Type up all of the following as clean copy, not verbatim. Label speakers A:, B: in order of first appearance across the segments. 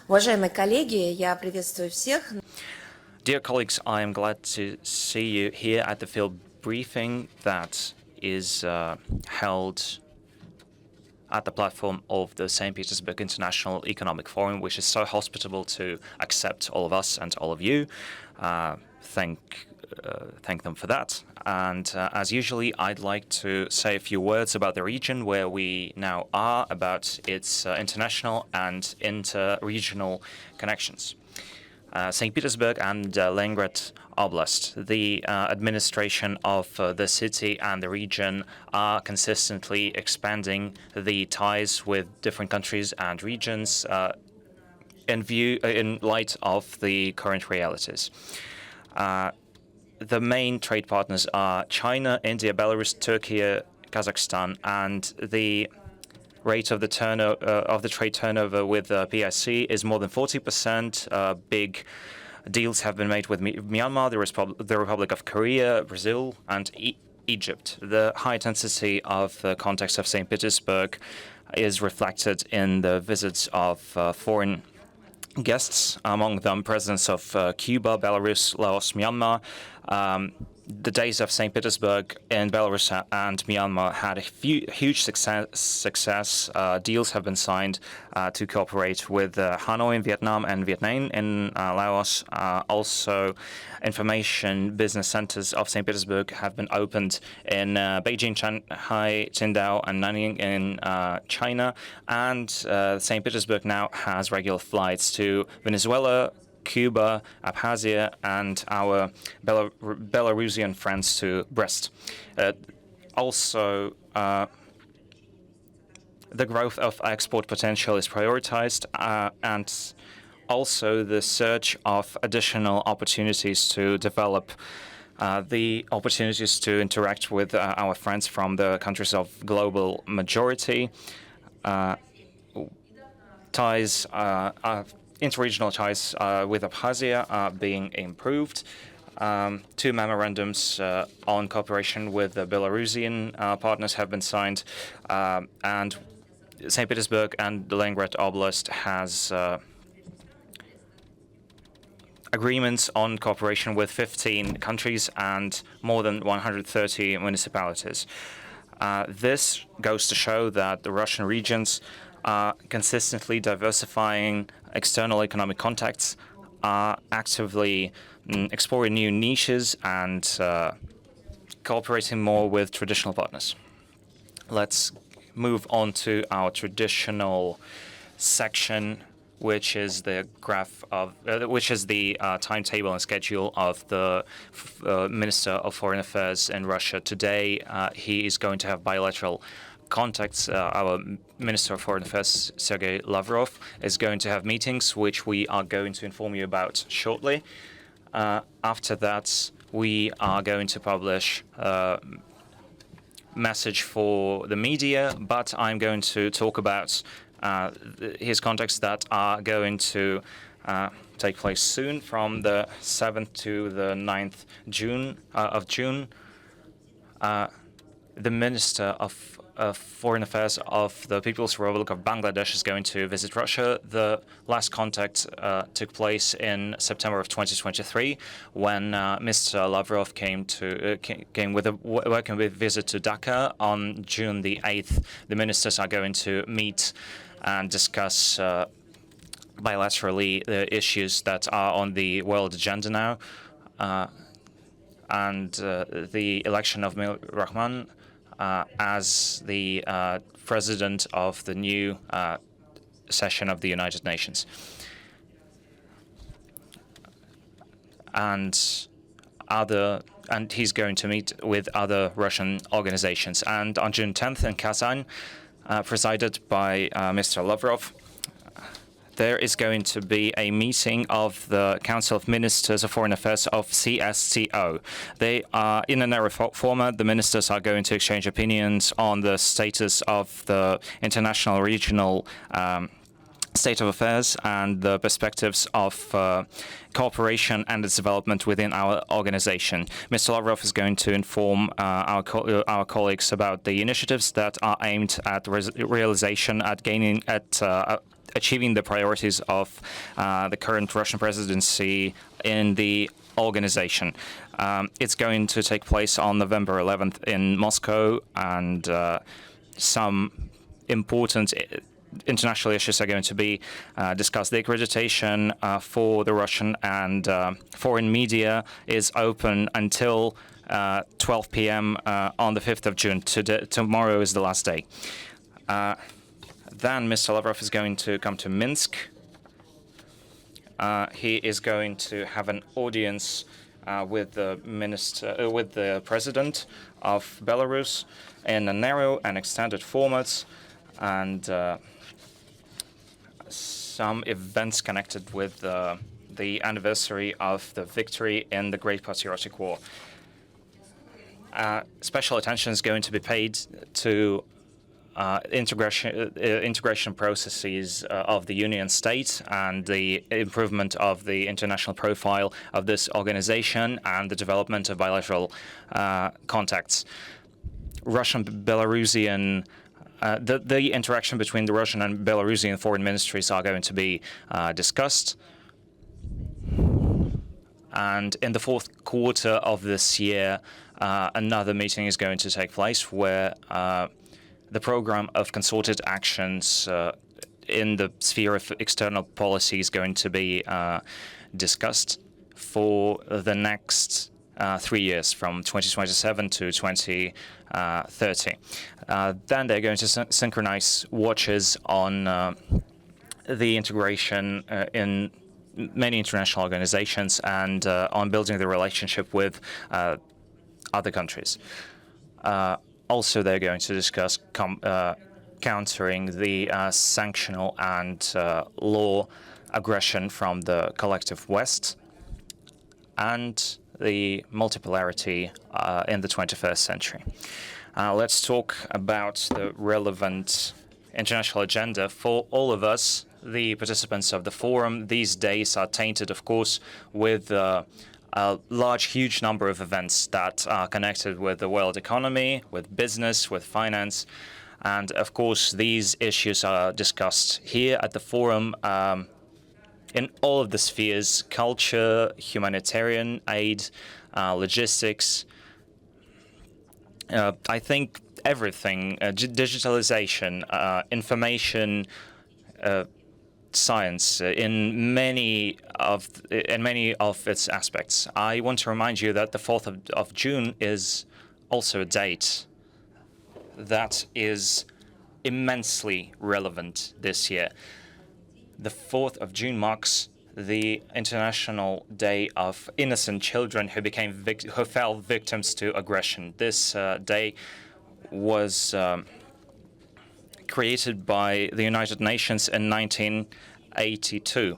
A: Уважаемые коллеги, я приветствую всех.
B: Dear colleagues, I am glad to see you here at the field briefing that is held at the platform of the St. Petersburg International Economic Forum, which is so hospitable to accept all of us and all of you. Thank them for that. And as usually, I'd like to say a few words about the region where we now are, about its international and inter-regional connections. St. Petersburg and Leningrad Oblast, the administration of the city and the region are consistently expanding the ties with different countries and regions in light of the current realities. The main trade partners are China, India, Belarus, Turkey, Kazakhstan, and the rate of the trade turnover with PSC is more than 40%. Big deals have been made with Myanmar, the Republic of Korea, Brazil, and Egypt. The high intensity of the context of St. Petersburg is reflected in the visits of foreign guests, among them presidents of Cuba, Belarus, Laos, Myanmar. The days of St. Petersburg in Belarus and Myanmar had a huge success. Deals have been signed to cooperate with Hanoi in Vietnam and Vietnam in Laos. Also, information business centers of St. Petersburg have been opened in Beijing, Shanghai, Qingdao, and Nanning in China. And St. Petersburg now has regular flights to Venezuela, Cuba, Abkhazia, and our Belarusian friends to Brest. Also, the growth of export potential is prioritized, and also the search of additional opportunities to develop the opportunities to interact with our friends from the countries of global majority. Interregional ties with Abkhazia are being improved. Two memorandums on cooperation with the Belarusian partners have been signed, and St. Petersburg and the Leningrad Oblast has agreements on cooperation with 15 countries and more than 130 municipalities. This goes to show that the Russian regions are consistently diversifying external economic contacts, are actively exploring new niches and cooperating more with traditional partners. Let's move on to our traditional section, which is the timetable and schedule of the Minister of Foreign Affairs in Russia. Today, he is going to have bilateral contacts. Our Minister of Foreign Affairs, Sergey Lavrov, is going to have meetings, which we are going to inform you about shortly. After that, we are going to publish a message for the media, but I'm going to talk about his contacts that are going to take place soon, from the 7th to the 9th of June. The Minister of Foreign Affairs of the People's Republic of Bangladesh is going to visit Russia. The last contact took place in September of 2023, when Mr. Lavrov came with a working visit to Dhaka. On June the 8th, the ministers are going to meet and discuss bilaterally the issues that are on the world agenda now, and the election of Rahman as the president of the new session of the United Nations. And he's going to meet with other Russian organizations. And on June 10th in Kazan, presided by Mr. Lavrov, there is going to be a meeting of the Council of Ministers of Foreign Affairs of CSTO. They are in an era format. The ministers are going to exchange opinions on the status of the international regional state of affairs and the perspectives of cooperation and its development within our organization. Mr. Lavrov is going to inform our colleagues about the initiatives that are aimed at realization, at achieving the priorities of the current Russian presidency in the organization. It's going to take place on November 11th in Moscow, and some important international issues are going to be discussed. The accreditation for the Russian and foreign media is open until 12 p.m. On the 5th of June. Tomorrow is the last day. Then Mr. Lavrov is going to come to Minsk. He is going to have an audience with the president of Belarus in a narrow and extended format, and some events connected with the anniversary of the victory in the Great Patriotic War. Special attention is going to be paid to integration processes of the Union State and the improvement of the international profile of this organization and the development of bilateral contacts. Russian-Belarusian the interaction between the Russian and Belarusian foreign ministries are going to be discussed. And in the fourth quarter of this year, another meeting is going to take place where the program of concerted actions in the sphere of external policy is going to be discussed for the next 3 years, from 2027 to 2030. Then they're going to synchronize watches on the integration in many international organizations and on building the relationship with other countries. Also, they're going to discuss countering the sanctional and law aggression from the collective West and the multipolarity in the 21st century. Let's talk about the relevant international agenda. For all of us, the participants of the forum, these days are tainted, of course, with a huge number of events that are connected with the world economy, with business, with finance. And of course, these issues are discussed here at the forum in all of the spheres: culture, humanitarian aid, logistics. I think everything, digitalization, information, science, in many of its aspects. I want to remind you that the 4th of June is also a date that is immensely relevant this year. The 4th of June marks the International Day of Innocent Children who fell victims to aggression. This day was created by the United Nations in 1982.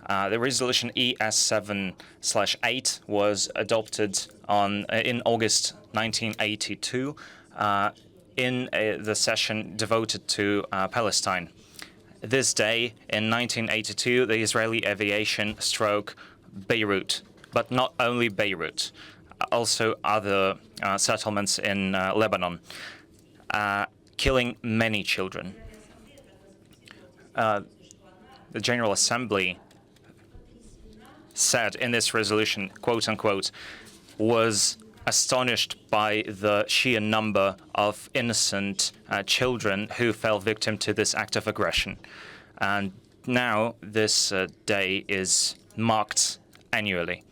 B: The resolution ES7/8 was adopted in August 1982 in the session devoted to Palestine. This day in 1982, the Israeli aviation struck Beirut, but not only Beirut, also other settlements in Lebanon, killing many children. The General Assembly said in this resolution, quote unquote, was astonished by the sheer number of innocent children who fell victim to this act of aggression. And now this day is marked annually.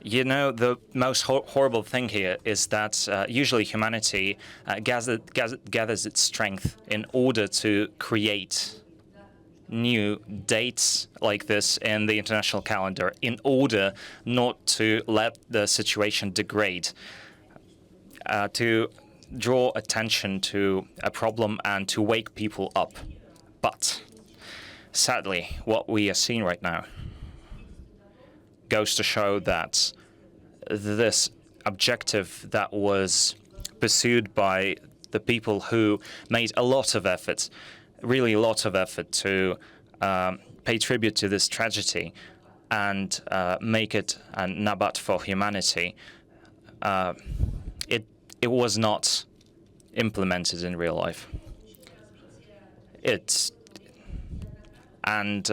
B: You know, the most horrible thing here is that usually humanity gathers its strength in order to create new dates like this in the international calendar, in order not to let the situation degrade, to draw attention to a problem and to wake people up. But sadly, what we are seeing right now goes to show that this objective that was pursued by the people who made a lot of effort, really a lot of effort to pay tribute to this tragedy and make it a Nabat for humanity, it was not implemented in real life. And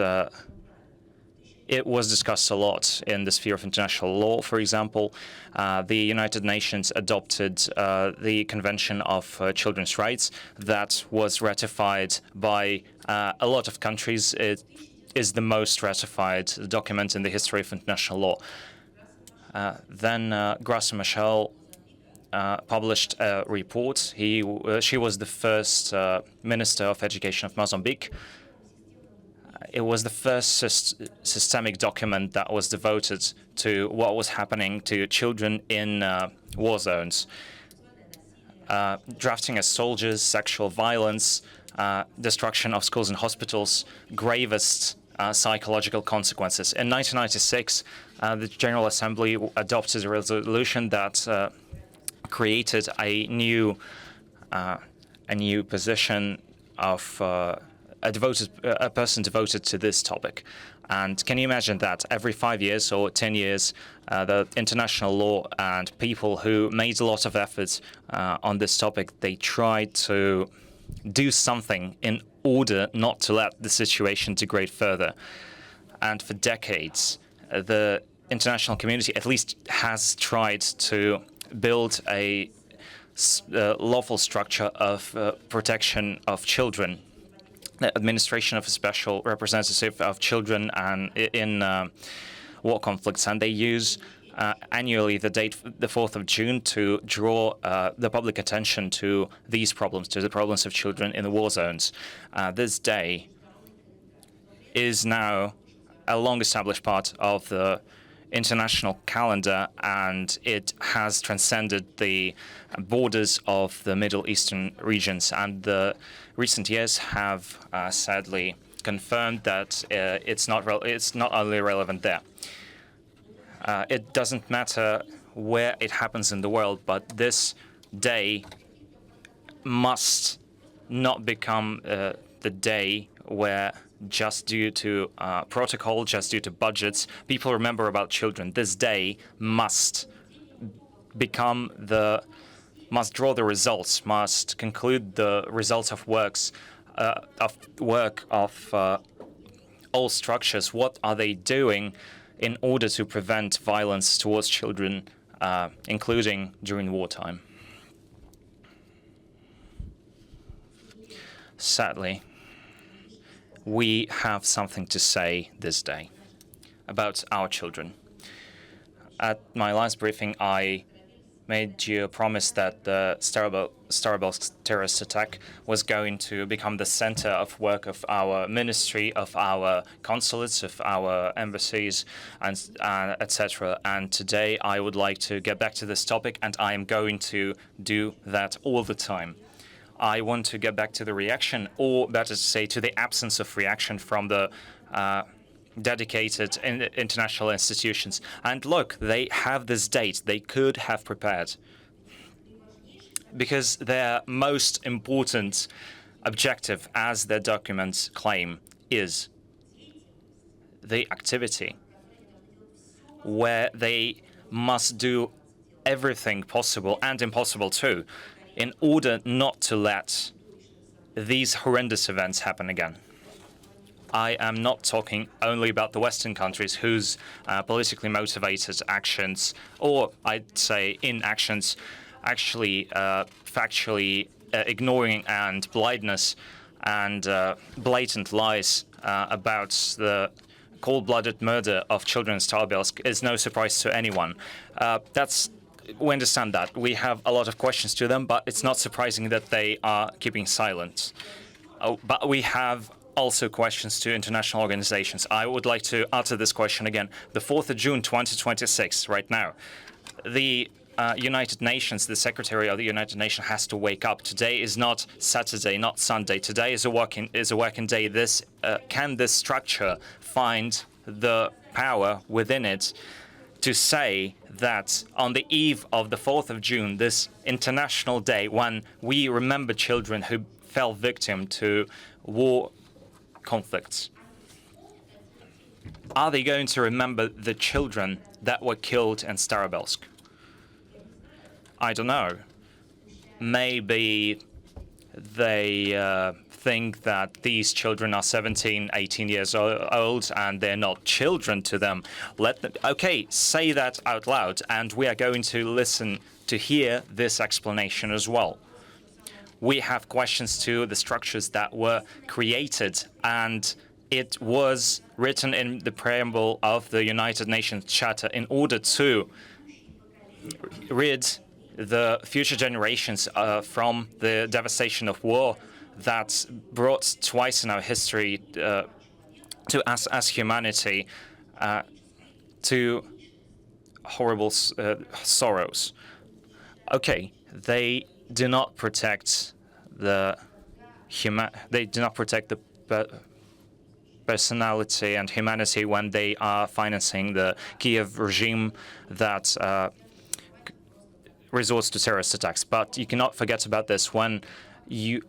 B: it was discussed a lot in the sphere of international law. For example, the United Nations adopted the Convention of Children's Rights that was ratified by a lot of countries. It is the most ratified document in the history of international law. Then Graça Machel published a report. She was the first Minister of Education of Mozambique. It was the first systemic document that was devoted to what was happening to children in war zones. Drafting as soldiers, sexual violence, destruction of schools and hospitals, gravest psychological consequences. In 1996, the General Assembly adopted a resolution that created a new position of a person devoted to this topic. And can you imagine that every 5 years or 10 years, the international law and people who made a lot of efforts on this topic, they tried to do something in order not to let the situation degrade further. And for decades, the international community at least has tried to build a lawful structure of protection of children. The administration of a special representative of children and in war conflicts, and they use annually the date, the 4th of June, to draw the public attention to these problems, to the problems of children in the war zones. This day is now a long-established part of the international calendar, and it has transcended the borders of the Middle Eastern regions. And the recent years have sadly confirmed that it's not only relevant there. It doesn't matter where it happens in the world, but this day must not become the day where, just due to protocol, just due to budgets, people remember about children. This day must draw the results, must conclude the results of work of all structures. What are they doing in order to prevent violence towards children, including during wartime? Sadly, we have something to say this day about our children. At my last briefing, I made you a promise that the Starobelsk terrorist attack was going to become the center of work of our ministry, of our consulates, of our embassies, and etc. And today I would like to get back to this topic, and I am going to do that all the time. I want to get back to the reaction, or better to say, to the absence of reaction from the dedicated international institutions. And look, they have this date. They could have prepared, because their most important objective, as their documents claim, is the activity where they must do everything possible and impossible too, in order not to let these horrendous events happen again. I am not talking only about the Western countries whose politically motivated actions, or I'd say inactions, actually factually ignoring and blindness and blatant lies about the cold-blooded murder of children in Starobelsk is no surprise to anyone. We understand that. We have a lot of questions to them, but it's not surprising that they are keeping silent. But we have also questions to international organizations. I would like to utter this question again. The 4th of June, 2026, right now, the United Nations, the Secretary of the United Nations has to wake up. Today is not Saturday, not Sunday. Today is a working day. Can this structure find the power within it to say that on the eve of the 4th of June, this international day when we remember children who fell victim to war conflicts, are they going to remember the children that were killed in Starobelsk? I don't know. Maybe they think that these children are 17, 18 years old and they're not children to them. Let them, okay, say that out loud, and we are going to listen to hear this explanation as well. We have questions to the structures that were created, and it was written in the preamble of the United Nations Charter in order to rid the future generations from the devastation of war that brought twice in our history to us as humanity to horrible sorrows. Okay, they do not protect the personality and humanity when they are financing the Kiev regime that resorts to terrorist attacks. But you cannot forget about this when you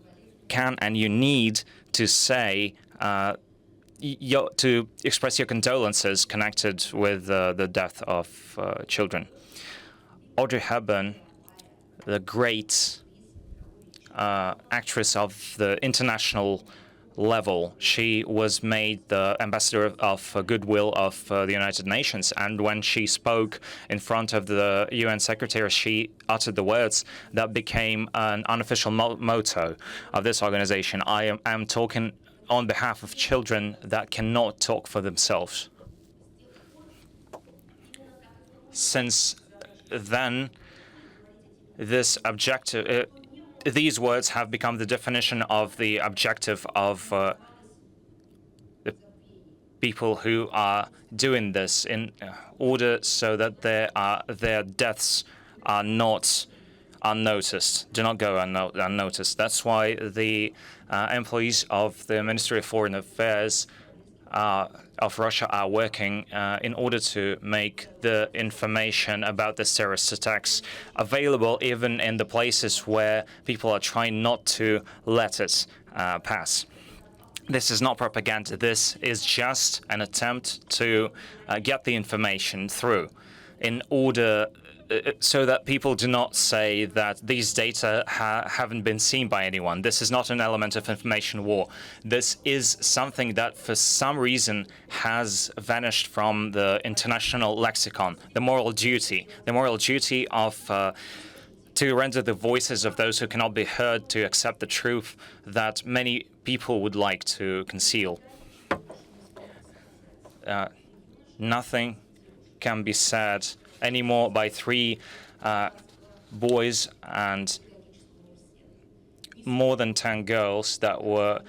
B: can and you need to say to express your condolences connected with the death of children. Audrey Hepburn, the great actress of the international level, she was made the ambassador of goodwill of the United Nations, and when she spoke in front of the UN Secretary, she uttered the words that became an unofficial motto of this organization. I am talking on behalf of children that cannot talk for themselves. Since then, this objective, these words have become the definition of the objective of the people who are doing this in order so that their deaths are not unnoticed, do not go unnoticed. That's why the employees of the Ministry of Foreign Affairs of Russia are working in order to make the information about the terrorist attacks available even in the places where people are trying not to let it pass. This is not propaganda. This is just an attempt to get the information through in order so that people do not say that these data haven't been seen by anyone. This is not an element of information war. This is something that for some reason has vanished from the international lexicon, the moral duty of to render the voices of those who cannot be heard to accept the truth that many people would like to conceal. Nothing can be said anymore by three boys and more than 10 girls that were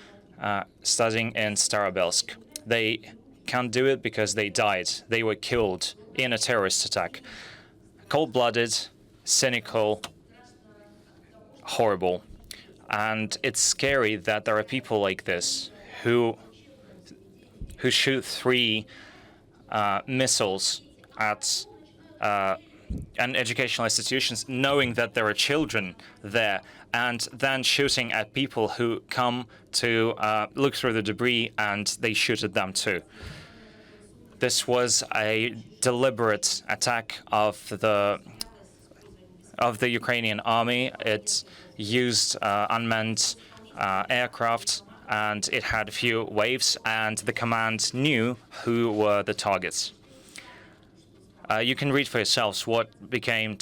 B: studying in Starobelsk. They can't do it because they died. They were killed in a terrorist attack. Cold-blooded, cynical, horrible. And it's scary that there are people like this who shoot three missiles at and educational institutions, knowing that there are children there, and then shooting at people who come to look through the debris, and they shoot at them too. This was a deliberate attack of the Ukrainian army. It used unmanned aircraft, and it had a few waves, and the command knew who were the targets. You can read for yourselves what became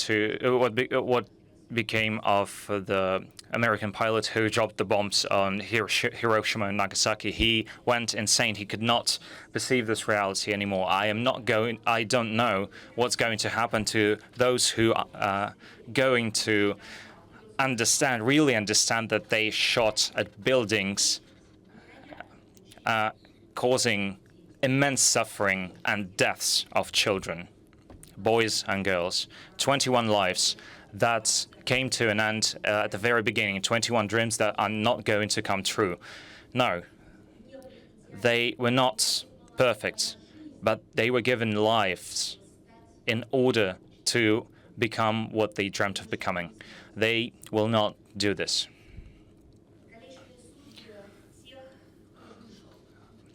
B: of the American pilot who dropped the bombs on Hiroshima and Nagasaki. He went insane. He could not perceive this reality anymore. I don't know what's going to happen to those who are going to really understand that they shot at buildings, causing immense suffering and deaths of children. Boys and girls, 21 lives that came to an end at the very beginning, 21 dreams that are not going to come true. No, they were not perfect, but they were given lives in order to become what they dreamt of becoming. They will not do this.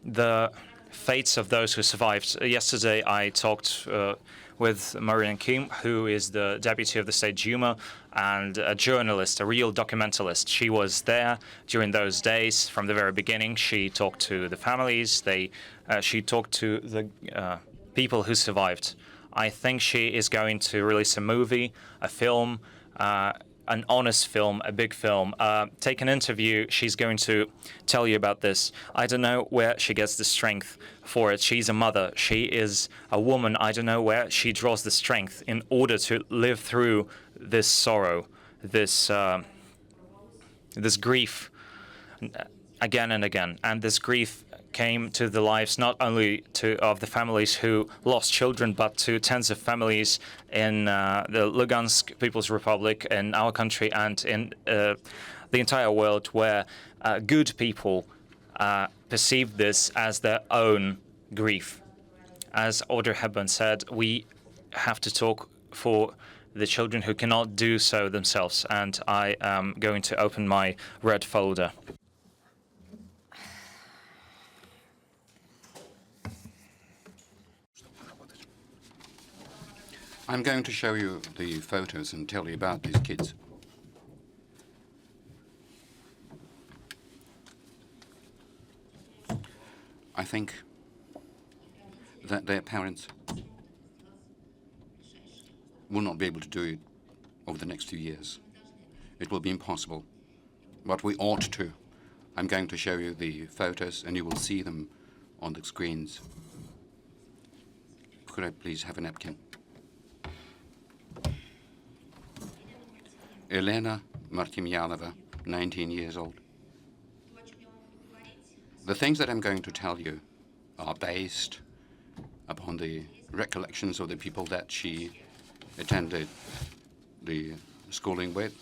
B: The fates of those who survived. Yesterday, I talked with Marian Kim, who is the deputy of the State Duma and a journalist, a real documentalist. She was there during those days from the very beginning. She talked to the families. She talked to the people who survived. I think she is going to release a movie, a film, an honest film, a big film. Take an interview. She's going to tell you about this. I don't know where she gets the strength for it. She's a mother. She is a woman. I don't know where she draws the strength in order to live through this sorrow, this grief again and again. And this grief came to the lives not only of the families who lost children, but to tens of families in the Lugansk People's Republic, in our country, and in the entire world, where good people perceive this as their own grief. As Audrey Hepburn said, we have to talk for the children who cannot do so themselves. And I am going to open my red folder.
C: I'm going to show you the photos and tell you about these kids. I think that their parents will not be able to do it over the next few years. It will be impossible, but we ought to. I'm going to show you the photos and you will see them on the screens. Could I please have a napkin? Elena Martimyanova, 19 years old. The things that I'm going to tell you are based upon the recollections of the people that she attended the schooling with.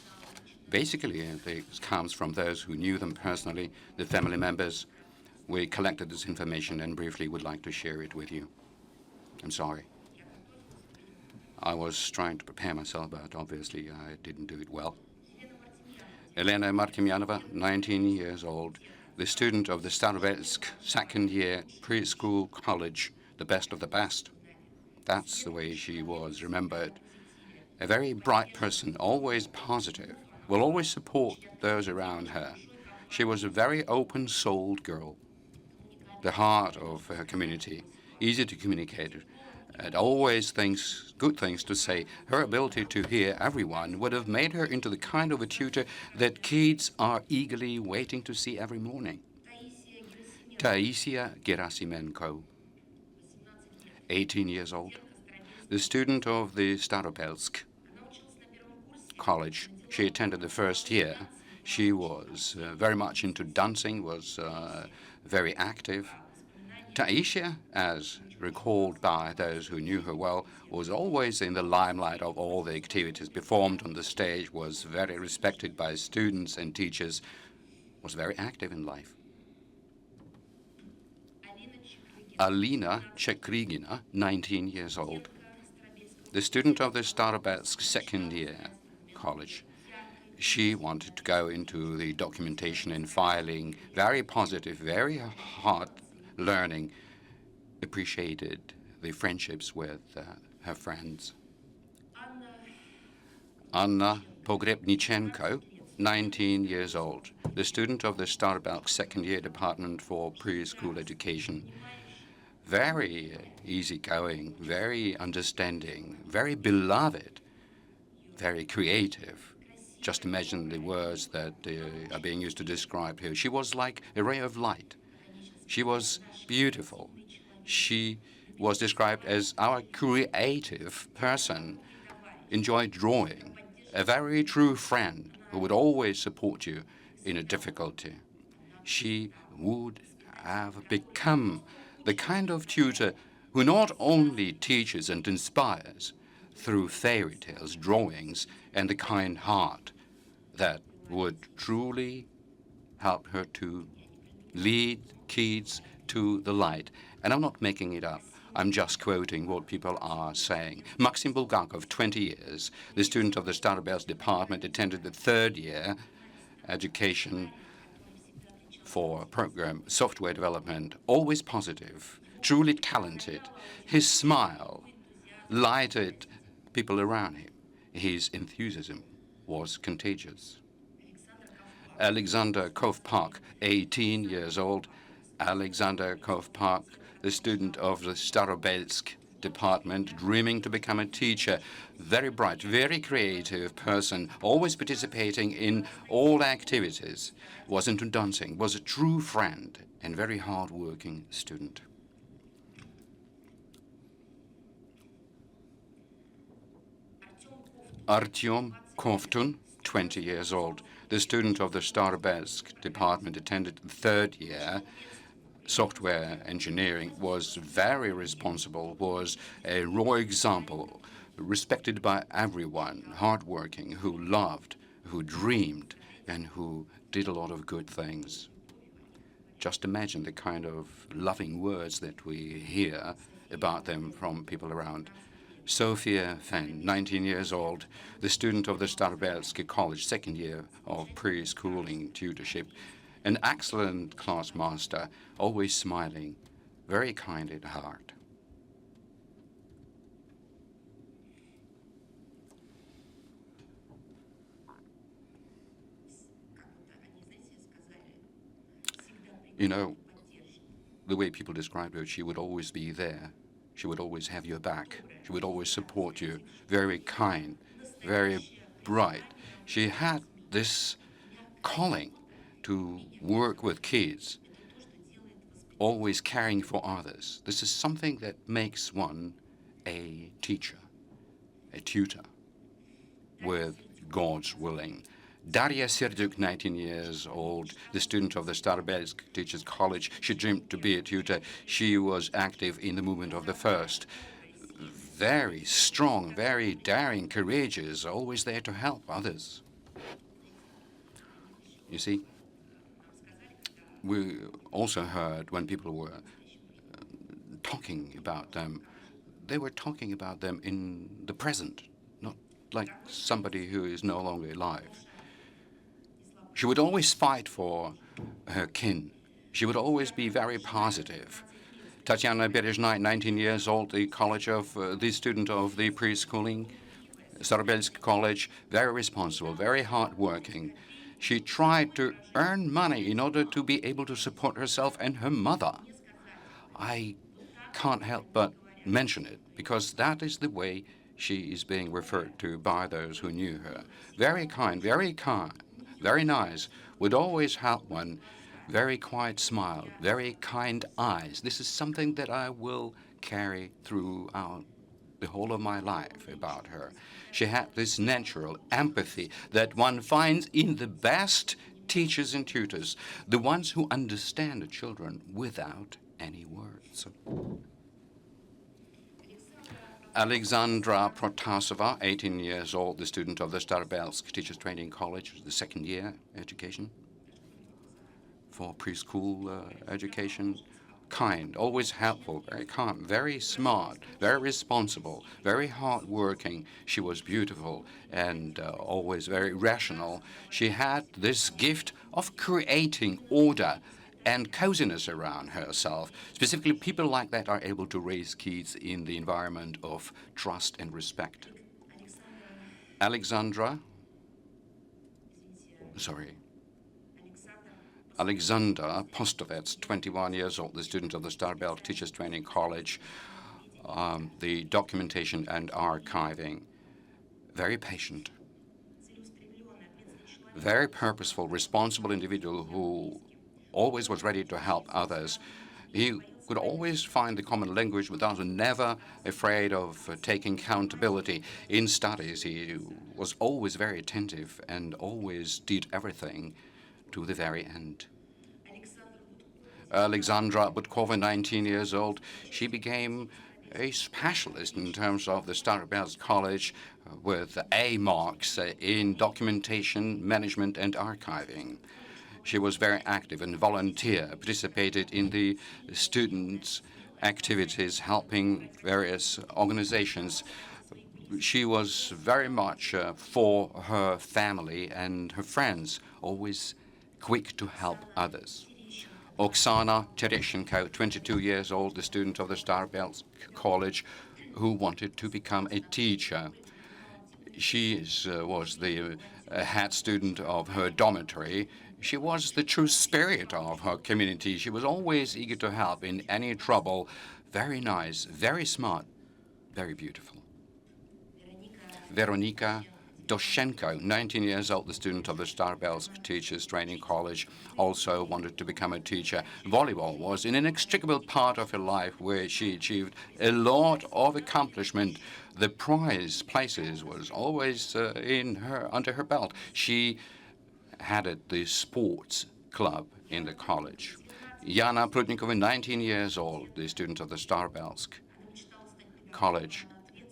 C: Basically, it comes from those who knew them personally, the family members. We collected this information and briefly would like to share it with you. I'm sorry. I was trying to prepare myself, but obviously I didn't do it well. Elena Martimyanova, 19 years old, the student of the Starobelsk second-year preschool college, the best of the best. That's the way she was remembered. A very bright person, always positive, will always support those around her. She was a very open-souled girl, the heart of her community, easy to communicate, and always good things to say. Her ability to hear everyone would have made her into the kind of a tutor that kids are eagerly waiting to see every morning. Taisia Gerasimenko, 18 years old, the student of the Starobelsk college. She attended the first year. She was very much into dancing, was very active. Taisia, as recalled by those who knew her well, was always in the limelight of all the activities performed on the stage, was very respected by students and teachers, was very active in life. Alina Chekrigina, 19 years old, the student of the Starobelsk second-year college. She wanted to go into the documentation and filing, very positive, very hard learning, appreciated the friendships with her friends. Anna Pogrebnichenko, 19 years old, the student of the Starobelsk second-year Department for Preschool Education. Very easygoing, very understanding, very beloved, very creative. Just imagine the words that are being used to describe her. She was like a ray of light. She was beautiful. She was described as our creative person, enjoyed drawing, a very true friend who would always support you in a difficulty. She would have become the kind of tutor who not only teaches and inspires through fairy tales, drawings, and the kind heart that would truly help her to lead kids to the light. And I'm not making it up. I'm just quoting what people are saying. Maxim Bulgakov, 20 years, the student of the Starobelsk department, attended the third-year education for program software development, always positive, truly talented. His smile lighted people around him. His enthusiasm was contagious. Alexander Kovpak, 18 years old. Alexander Kovpak, the student of the Starobelsk department, dreaming to become a teacher. Very bright, very creative person, always participating in all activities. Was into dancing, was a true friend, and very hard-working student. Artyom Kovtun, 20 years old, the student of the Starobelsk department, attended the third year. Software engineering, was very responsible, was a raw example, respected by everyone, hardworking, who loved, who dreamed, and who did a lot of good things. Just imagine the kind of loving words that we hear about them from people around. Sophia Fen, 19 years old, the student of the Starobelsk College, second year of preschooling tutorship, an excellent class master, always smiling, very kind at heart. You know, the way people described her, she would always be there. She would always have your back. She would always support you. Very kind, very bright. She had this calling to work with kids, always caring for others. This is something that makes one a teacher, a tutor, with God's willing. Daria Serduk, 19 years old, the student of the Starobelsk Teachers College. She dreamed to be a tutor. She was active in the movement of the first. Very strong, very daring, courageous, always there to help others. You see, we also heard when people were talking about them, they were talking about them in the present, not like somebody who is no longer alive. She would always fight for her kin. She would always be very positive. Tatiana Berezhnaya, 19 years old, the student of the preschooling, Starobelsk College, very responsible, very hardworking. She tried to earn money in order to be able to support herself and her mother. I can't help but mention it, because that is the way she is being referred to by those who knew her. Very kind, very nice, would always help one, very quiet smile, very kind eyes. This is something that I will carry throughout the whole of my life about her. She had this natural empathy that one finds in the best teachers and tutors, the ones who understand the children without any words. Alexandra Protasova, 18 years old, the student of the Starobelsk Teachers Training College, the second year education for preschool education. Kind, always helpful, very calm, very smart, very responsible, very hardworking. She was beautiful and always very rational. She had this gift of creating order and coziness around herself. Specifically, people like that are able to raise kids in the environment of trust and respect. Alexander Postovets, 21 years old, the student of the Starobelsk Teachers Training College, the documentation and archiving. Very patient, very purposeful, responsible individual who always was ready to help others. He could always find the common language without never afraid of taking accountability. In studies, he was always very attentive and always did everything to the very end. Alexandra Butkova, 19 years old, she became a specialist in terms of the Starobelsk College with A marks in documentation, management, and archiving. She was very active and volunteer, participated in the students' activities, helping various organizations. She was very much for her family and her friends, always quick to help others. Oksana Tereshenko, 22 years old, the student of the Starobelsk College, who wanted to become a teacher. She was the head student of her dormitory. She was the true spirit of her community. She was always eager to help in any trouble. Very nice, very smart, very beautiful. Veronika Doshenko, 19 years old, the student of the Starobelsk Teachers Training College, also wanted to become a teacher. Volleyball was an inextricable part of her life where she achieved a lot of accomplishment. The prize places was always under her belt. She headed the sports club in the college. Yana Prudnikova, 19 years old, the student of the Starobelsk College,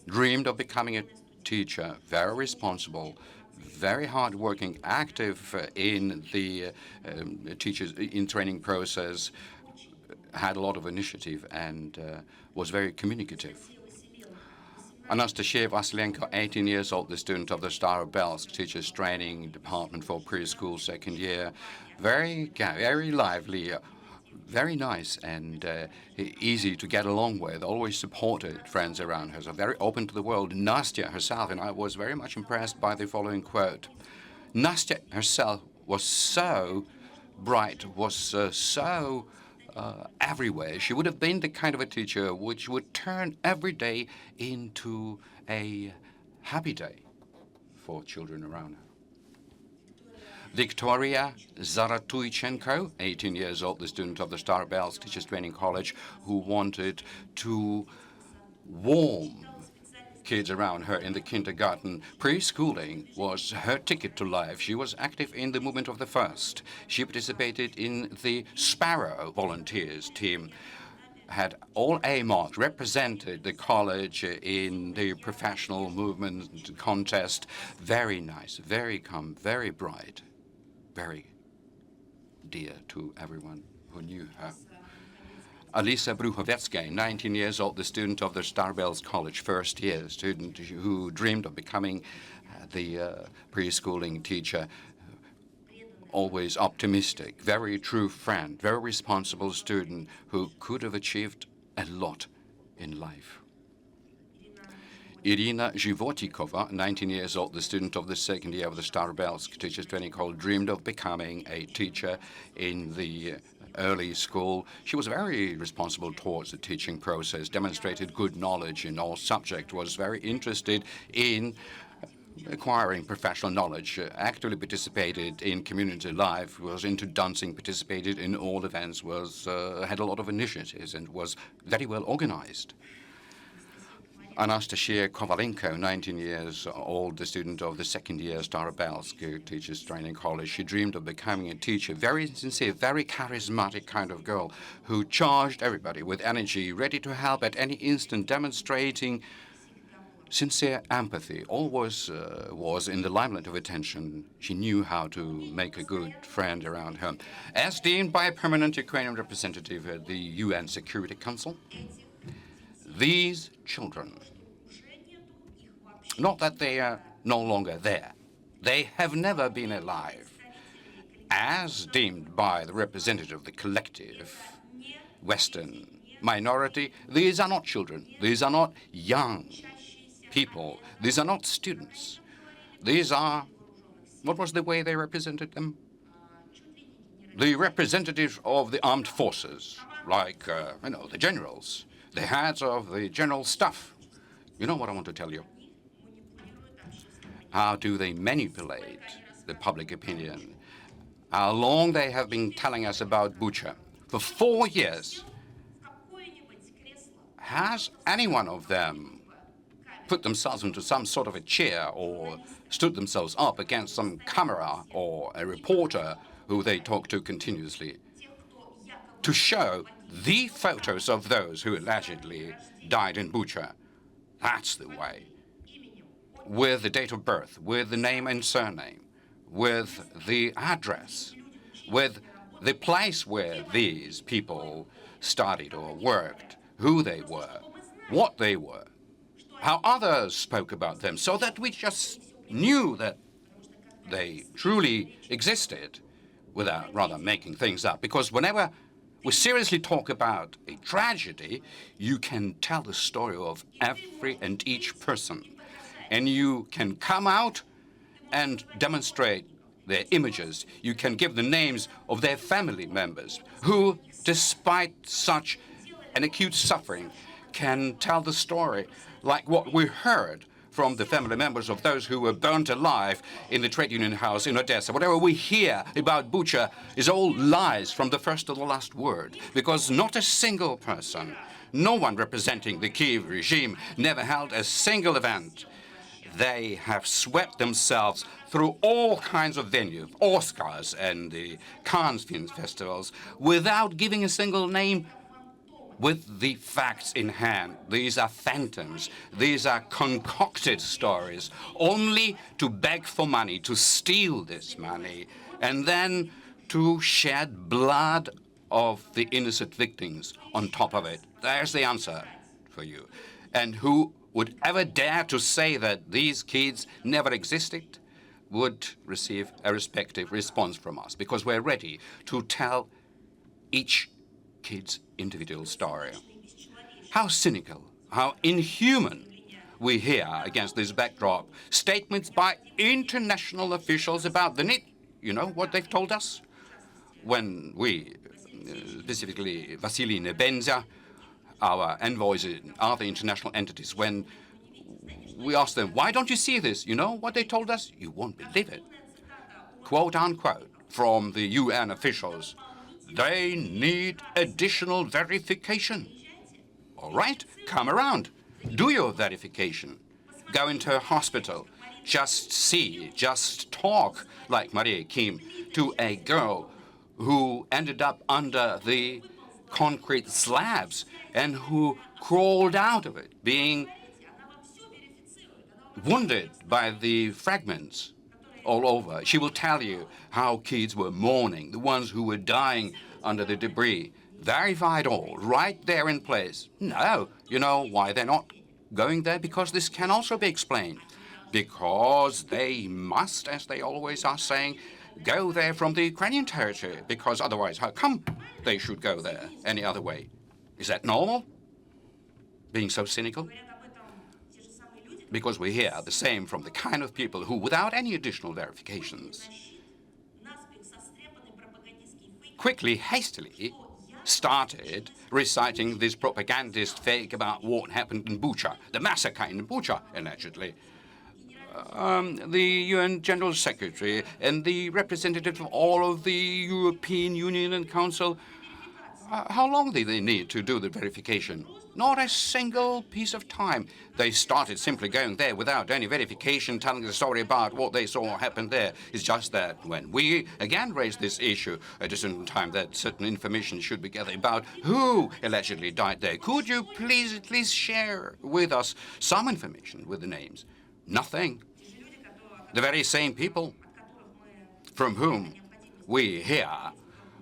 C: dreamed of becoming a teacher, very responsible, very hardworking, active in the teachers in training process, had a lot of initiative and was very communicative. Anastasia Vasilenko, 18 years old, the student of the Starobelsk Teachers Training Department for Preschool second year, very lively, very nice and easy to get along with, always supported friends around her, so very open to the world. Nastya herself, and I was very much impressed by the following quote. Nastya herself was so bright, was so everywhere. She would have been the kind of a teacher which would turn every day into a happy day for children around her. Victoria Zaratuychenko, 18 years old, the student of the Starobelsk Teachers Training College, who wanted to warm kids around her in the kindergarten. Preschooling was her ticket to life. She was active in the movement of the first. She participated in the Sparrow volunteers team, had all A marks, represented the college in the professional movement contest. Very nice, very calm, very bright, very dear to everyone who knew her. Alisa Bruhovetsky, 19 years old, the student of the Starobelsk College, first year student who dreamed of becoming the preschooling teacher, always optimistic, very true friend, very responsible student who could have achieved a lot in life. Irina Zhivotikova, 19 years old, the student of the second year of the Starobelsk Teachers Training College, dreamed of becoming a teacher in the early school. She was very responsible towards the teaching process, demonstrated good knowledge in all subjects, was very interested in acquiring professional knowledge, actively participated in community life, was into dancing, participated in all events, had a lot of initiatives and was very well organized. Anastasia Kovalenko, 19 years old, the student of the second year Starobelsk Teachers Training College. She dreamed of becoming a teacher, very sincere, very charismatic kind of girl who charged everybody with energy, ready to help at any instant, demonstrating sincere empathy. Always was in the limelight of attention. She knew how to make a good friend around her. As deemed by a permanent Ukrainian representative at the UN Security Council, these children, not that they are no longer there, they have never been alive. As deemed by the representative of the collective Western minority, these are not children, these are not young people, these are not students. These are, what was the way they represented them? The representatives of the armed forces, like, the generals, the heads of the general staff. You know what I want to tell you? How do they manipulate the public opinion? How long they have been telling us about Bucha. For 4 years. Has any one of them put themselves into some sort of a chair or stood themselves up against some camera or a reporter who they talk to continuously to show the photos of those who allegedly died in Bucha? That's the way. With the date of birth, with the name and surname, with the address, with the place where these people studied or worked, who they were, what they were, how others spoke about them, so that we just knew that they truly existed without rather making things up. Because whenever we seriously talk about a tragedy, you can tell the story of every and each person. And you can come out and demonstrate their images. You can give the names of their family members who, despite such an acute suffering, can tell the story like what we heard from the family members of those who were burnt alive in the trade union house in Odessa. Whatever we hear about Bucha is all lies from the first to the last word, because not a single person, no one representing the Kiev regime, never held a single event. They have swept themselves through all kinds of venues, Oscars and the Cannes film festivals, without giving a single name, with the facts in hand. These are phantoms. These are concocted stories, only to beg for money, to steal this money, and then to shed blood of the innocent victims on top of it. There's the answer for you. And who would ever dare to say that these kids never existed would receive a respective response from us, because we're ready to tell each kid's individual story. How cynical, how inhuman we hear against this backdrop statements by international officials about the need. You know what they've told us? When we, specifically Vasily Nebenza, our envoys in other international entities, when we asked them, why don't you see this? You know what they told us? You won't believe it. Quote unquote, from the UN officials, they need additional verification. All right, come around. Do your verification. Go into a hospital. Just see, just talk like Maria Kim to a girl who ended up under the concrete slabs and who crawled out of it, being wounded by the fragments all over. She will tell you how kids were mourning, the ones who were dying under the debris. Verified all, right there in place. No, you know why they're not going there? Because this can also be explained. Because they must, as they always are saying, go there from the Ukrainian territory, because otherwise, how come they should go there any other way? Is that normal? Being so cynical? Because we hear the same from the kind of people who, without any additional verifications, quickly, hastily started reciting this propagandist fake about what happened in Bucha, the massacre in Bucha, allegedly. The UN General Secretary and the representative of all of the European Union and Council, how long did they need to do the verification? Not a single piece of time. They started simply going there without any verification, telling the story about what they saw happen there. It's just that when we again raised this issue at a certain time that certain information should be gathered about who allegedly died there, could you please at least share with us some information with the names? Nothing. The very same people from whom we hear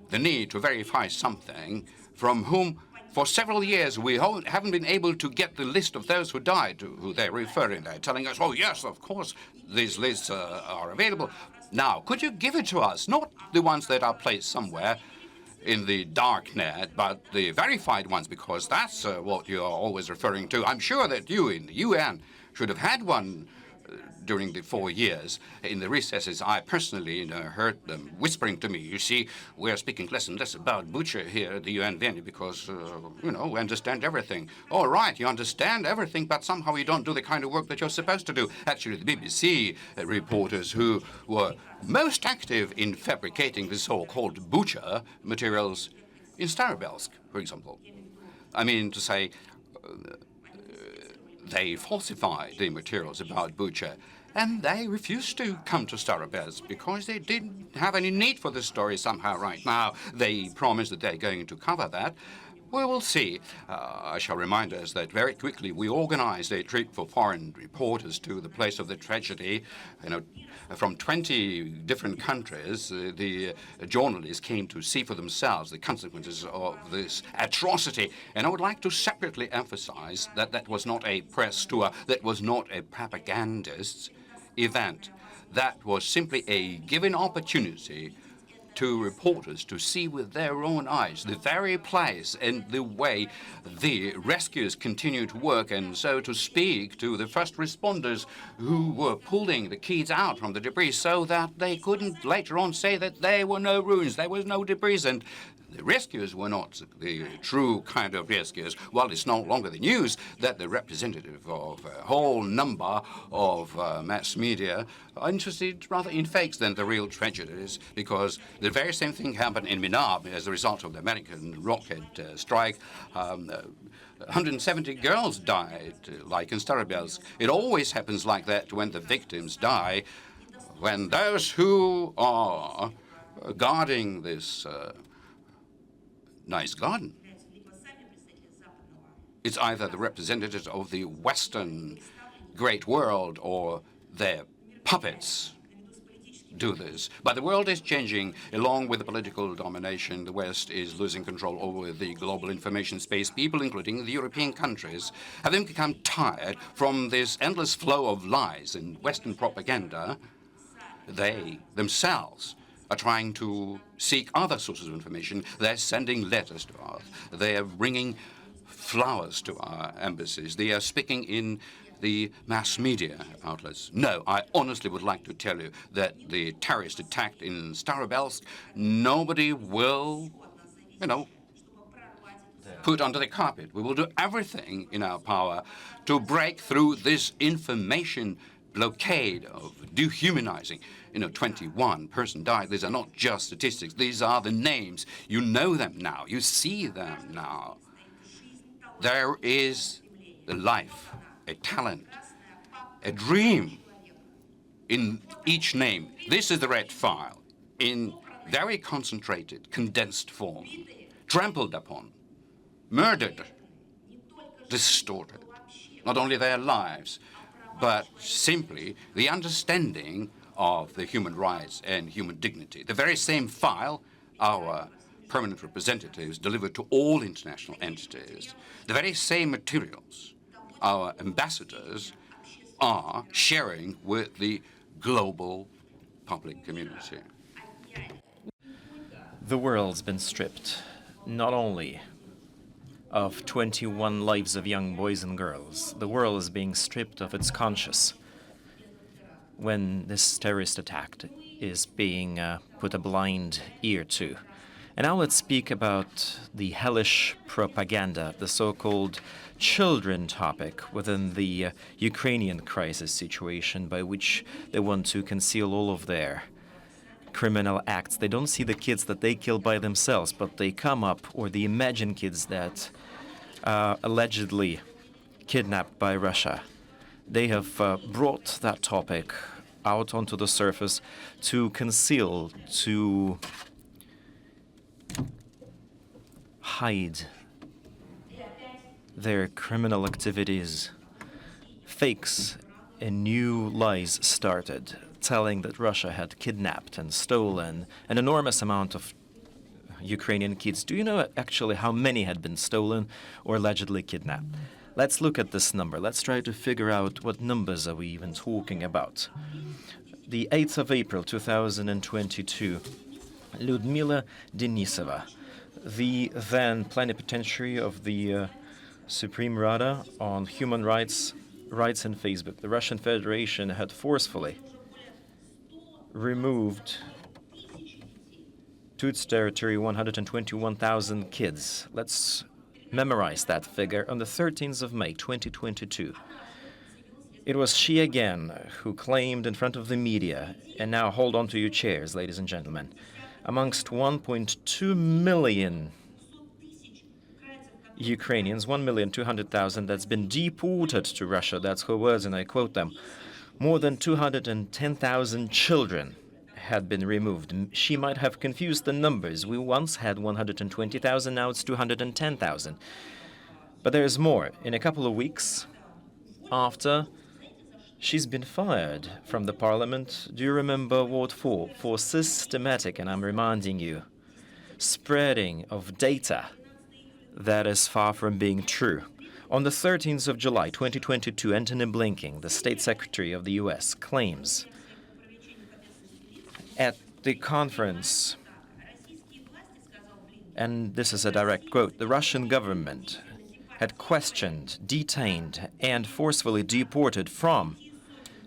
C: the need to verify something, from whom for several years we haven't been able to get the list of those who died, who they're referring. They're telling us, oh yes, of course, these lists are available. Now, could you give it to us? Not the ones that are placed somewhere in the dark net, but the verified ones, because that's what you're always referring to. I'm sure that you in the UN should have had one during the 4 years. In the recesses, I personally heard them whispering to me, you see, we're speaking less and less about Bucha here at the UN venue because, we understand everything. All right, you understand everything, but somehow you don't do the kind of work that you're supposed to do. Actually, the BBC reporters who were most active in fabricating the so-called Bucha materials in Starobelsk, for example. I mean to say, they falsified the materials about Bucha, and they refused to come to Starobelsk because they didn't have any need for the story somehow right now. They promised that they're going to cover that. We will see. I shall remind us that very quickly we organized a trip for foreign reporters to the place of the tragedy. From 20 different countries, the journalists came to see for themselves the consequences of this atrocity. And I would like to separately emphasize that that was not a press tour, that was not a propagandist event. That was simply a given opportunity to reporters to see with their own eyes the very place and the way the rescues continue to work, and so to speak to the first responders who were pulling the kids out from the debris so that they couldn't later on say that there were no ruins, there was no debris, and the rescues were not the true kind of rescues. Well, it's no longer the news that the representative of a whole number of mass media are interested rather in fakes than the real tragedies, because the very same thing happened in Minab as a result of the American rocket strike. 170 girls died, like in Starobelsk. It always happens like that when the victims die, when those who are guarding this nice garden, it's either the representatives of the Western great world or their puppets do this. But the world is changing. Along with the political domination, the West is losing control over the global information space. People, including the European countries, have then become tired from this endless flow of lies and Western propaganda. They themselves are trying to seek other sources of information. They're sending letters to us. They're bringing flowers to our embassies. They are speaking in the mass media outlets. No, I honestly would like to tell you that the terrorist attack in Starobelsk, nobody will, put under the carpet. We will do everything in our power to break through this information blockade of dehumanizing. 21 person died. These are not just statistics. These are the names. You know them now. You see them now. There is the life, a talent, a dream in each name. This is the red file in very concentrated, condensed form, trampled upon, murdered, distorted. Not only their lives, but simply the understanding of the human rights and human dignity. The very same file our permanent representatives delivered to all international entities. The very same materials our ambassadors are sharing with the global public community.
D: The world's been stripped not only of 21 lives of young boys and girls. The world is being stripped of its conscience when this terrorist attack is being put a blind ear to. And now let's speak about the hellish propaganda, the so-called children topic within the Ukrainian crisis situation, by which they want to conceal all of their criminal acts. They don't see the kids that they kill by themselves, but they come up, or they imagine kids that allegedly kidnapped by Russia. They have brought that topic out onto the surface to conceal, to hide their criminal activities. Fakes and new lies started, telling that Russia had kidnapped and stolen an enormous amount of Ukrainian kids. Do you know actually how many had been stolen or allegedly kidnapped? Let's look at this number. Let's try to figure out what numbers are we even talking about. The 8th of April 2022, Lyudmila Denisova, the then plenipotentiary of the Supreme Rada on Human Rights in Facebook. The Russian Federation had forcefully removed to its territory 121,000 kids. Let's memorize that figure. On the 13th of May 2022, it was she again who claimed in front of the media, and now hold on to your chairs, ladies and gentlemen, amongst 1.2 million Ukrainians, 1,200,000 that's been deported to Russia, that's her words and I quote them, more than 210,000 children had been removed. She might have confused the numbers. We once had 120,000, now it's 210,000. But there's more. In a couple of weeks after, she's been fired from the parliament. Do you remember what for? For systematic, and I'm reminding you, spreading of data that is far from being true. On the 13th of July 2022, Antony Blinken, the State Secretary of the U.S., claims at the conference and this is a direct quote, the Russian government had questioned, detained, and forcefully deported from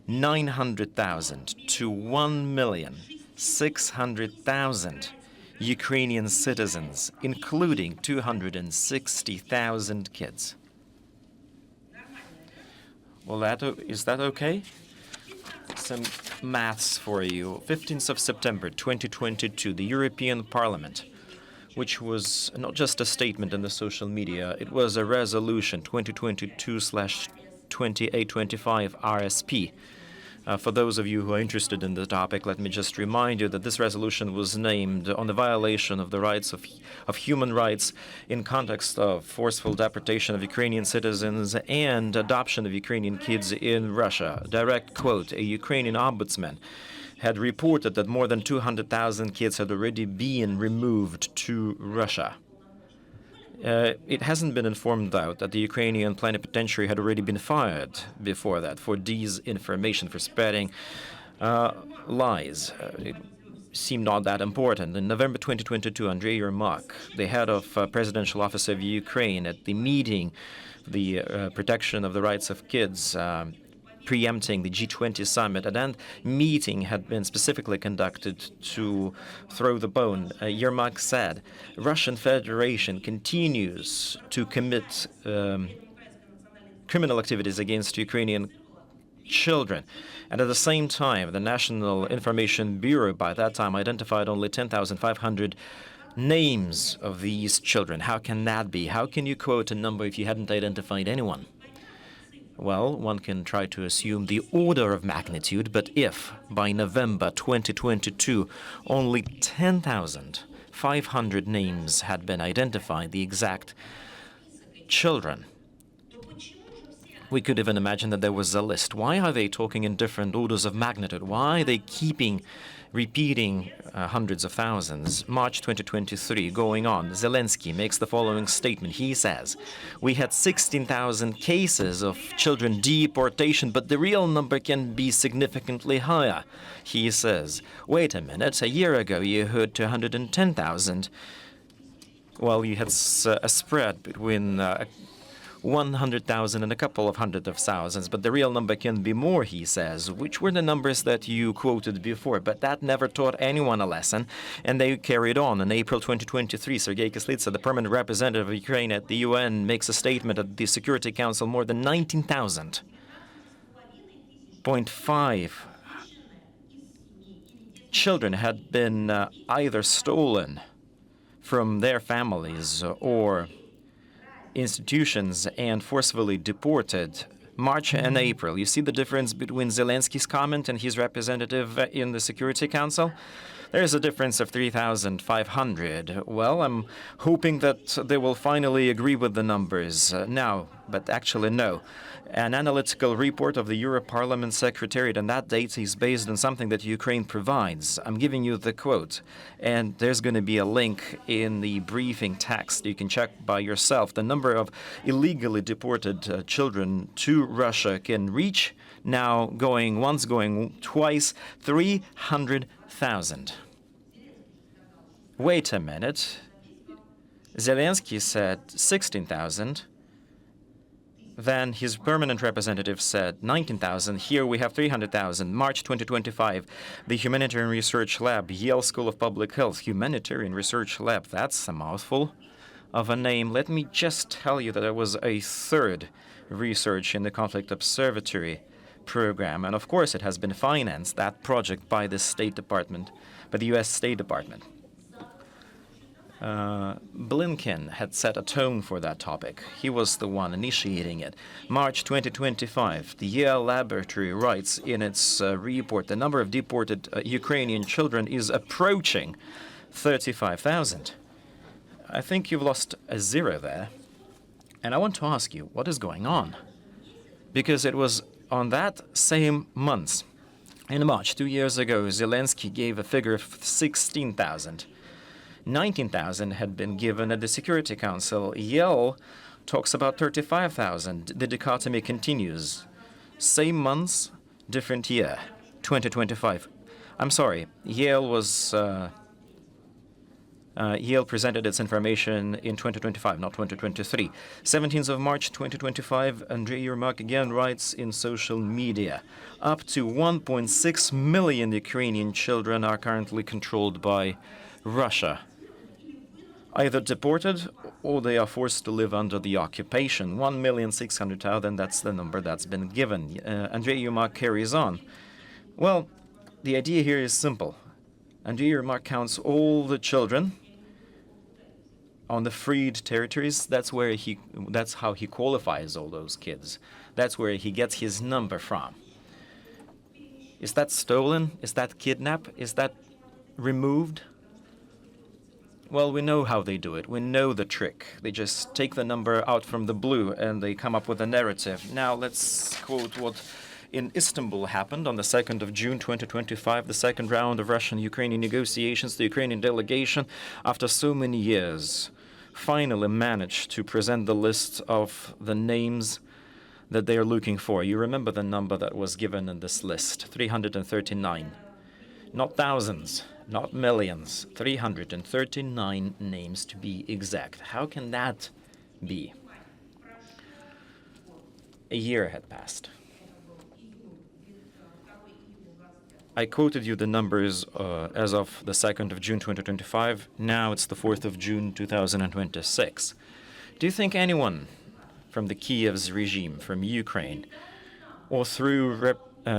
D: 900,000 to 1,600,000 Ukrainian citizens, including 260,000 kids. Well, is that okay? Some maths for you. 15th of September 2022, the European Parliament, which was not just a statement in the social media, it was a resolution 2022/2825 RSP. For those of you who are interested in the topic, let me just remind you that this resolution was named on the violation of the rights of human rights in context of forceful deportation of Ukrainian citizens and adoption of Ukrainian kids in Russia. Direct quote, a Ukrainian ombudsman had reported that more than 200,000 kids had already been removed to Russia. It hasn't been informed, though, that the Ukrainian plenipotentiary had already been fired before that for disinformation, for spreading lies. It seemed not that important. In November 2022, Andrey Osterman, the head of Presidential Office of Ukraine, at the meeting, the protection of the rights of kids, preempting the G20 summit, and that meeting had been specifically conducted to throw the bone. Yermak said, Russian Federation continues to commit criminal activities against Ukrainian children. And at the same time, the National Information Bureau by that time identified only 10,500 names of these children. How can that be? How can you quote a number if you hadn't identified anyone? Well, one can try to assume the order of magnitude, but if by November 2022 only 10,500 names had been identified, the exact children, we could even imagine that there was a list. Why are they talking in different orders of magnitude? Why are they repeating hundreds of thousands? March 2023, going on, Zelensky makes the following statement. He says, we had 16,000 cases of children deportation, but the real number can be significantly higher. He says, wait a minute, a year ago you heard 210,000. Well, you had a spread between 100,000 and a couple of hundred of thousands, but the real number can be more, he says, which were the numbers that you quoted before. But that never taught anyone a lesson, and they carried on. In April 2023, Sergey Lavrov, the permanent representative of Ukraine at the UN, makes a statement at the Security Council. More than 19,000.5 children had been either stolen from their families or institutions and forcefully deported. March and April. You see the difference between Zelensky's comment and his representative in the Security Council? There's a difference of 3,500. Well, I'm hoping that they will finally agree with the numbers now, but actually no. An analytical report of the Europe Parliament Secretariat, and that data is based on something that Ukraine provides. I'm giving you the quote, and there's going to be a link in the briefing text. You can check by yourself. The number of illegally deported children to Russia can reach, now going once, going twice, 300,000. Wait a minute. Zelensky said 16,000. Then his permanent representative said 19,000. Here we have 300,000. March 2025, the Humanitarian Research Lab, Yale School of Public Health, Humanitarian Research Lab. That's a mouthful of a name. Let me just tell you that there was a third research in the Conflict Observatory program. And of course, it has been financed, that project, by the State Department, by the U.S. State Department. Blinken had set a tone for that topic. He was the one initiating it. March 2025, the Yale Laboratory writes in its report, the number of deported Ukrainian children is approaching 35,000. I think you've lost a zero there. And I want to ask you, what is going on? Because it was on that same month, in March 2 years ago, Zelensky gave a figure of 16,000. 19,000 had been given at the Security Council. Yale talks about 35,000. The dichotomy continues. Same months, different year, 2025. I'm sorry, Yale was Yale presented its information in 2025, not 2023. 17th of March 2025, Andrey Osterman again writes in social media, up to 1.6 million Ukrainian children are currently controlled by Russia, either deported or they are forced to live under the occupation. 1,600,000, that's the number that's been given. Andrey Osterman carries on. Well, the idea here is simple. Andrey Osterman counts all the children on the freed territories. That's how he qualifies all those kids. That's where he gets his number from. Is that stolen? Is that kidnapped? Is that removed? Well, we know how they do it. We know the trick. They just take the number out from the blue and they come up with a narrative. Now let's quote what in Istanbul happened on the 2nd of June 2025, the second round of Russian-Ukrainian negotiations. The Ukrainian delegation, after so many years, finally managed to present the list of the names that they are looking for. You remember the number that was given in this list, 339. Not thousands, not millions, 339 names to be exact. How can that be? A year had passed. I quoted you the numbers as of the 2nd of June 2025. Now it's the 4th of June 2026. Do you think anyone from the Kiev's regime, from Ukraine, or through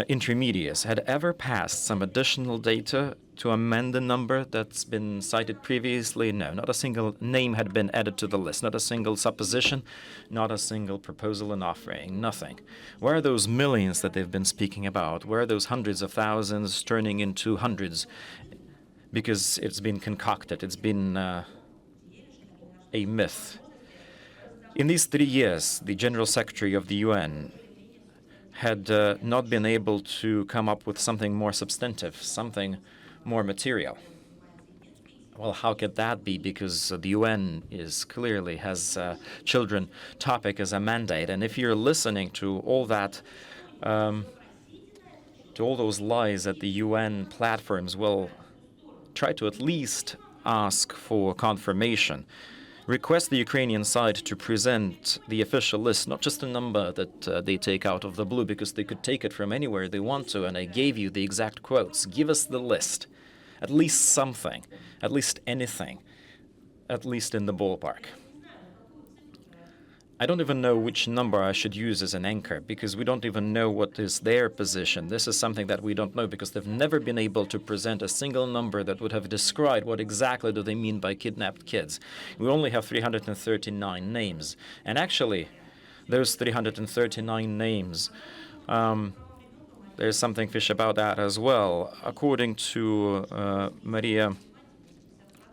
D: intermediaries had ever passed some additional data to amend the number that's been cited previously? No, not a single name had been added to the list, not a single supposition, not a single proposal and offering, nothing. Where are those millions that they've been speaking about? Where are those hundreds of thousands turning into hundreds? Because it's been concocted, it's been a myth. In these 3 years, the General Secretary of the UN had not been able to come up with something more substantive, something more material. Well, how could that be? Because the UN clearly has children topic as a mandate, and if you're listening to all that, to all those lies at the UN platforms, well, try to at least ask for confirmation. Request the Ukrainian side to present the official list, not just a number that they take out of the blue, because they could take it from anywhere they want to, and I gave you the exact quotes. Give us the list. At least something, at least anything, at least in the ballpark. I don't even know which number I should use as an anchor, because we don't even know what is their position. This is something that we don't know, because they've never been able to present a single number that would have described what exactly do they mean by kidnapped kids. We only have 339 names. And actually, those 339 names, there's something fishy about that as well. According to Maria,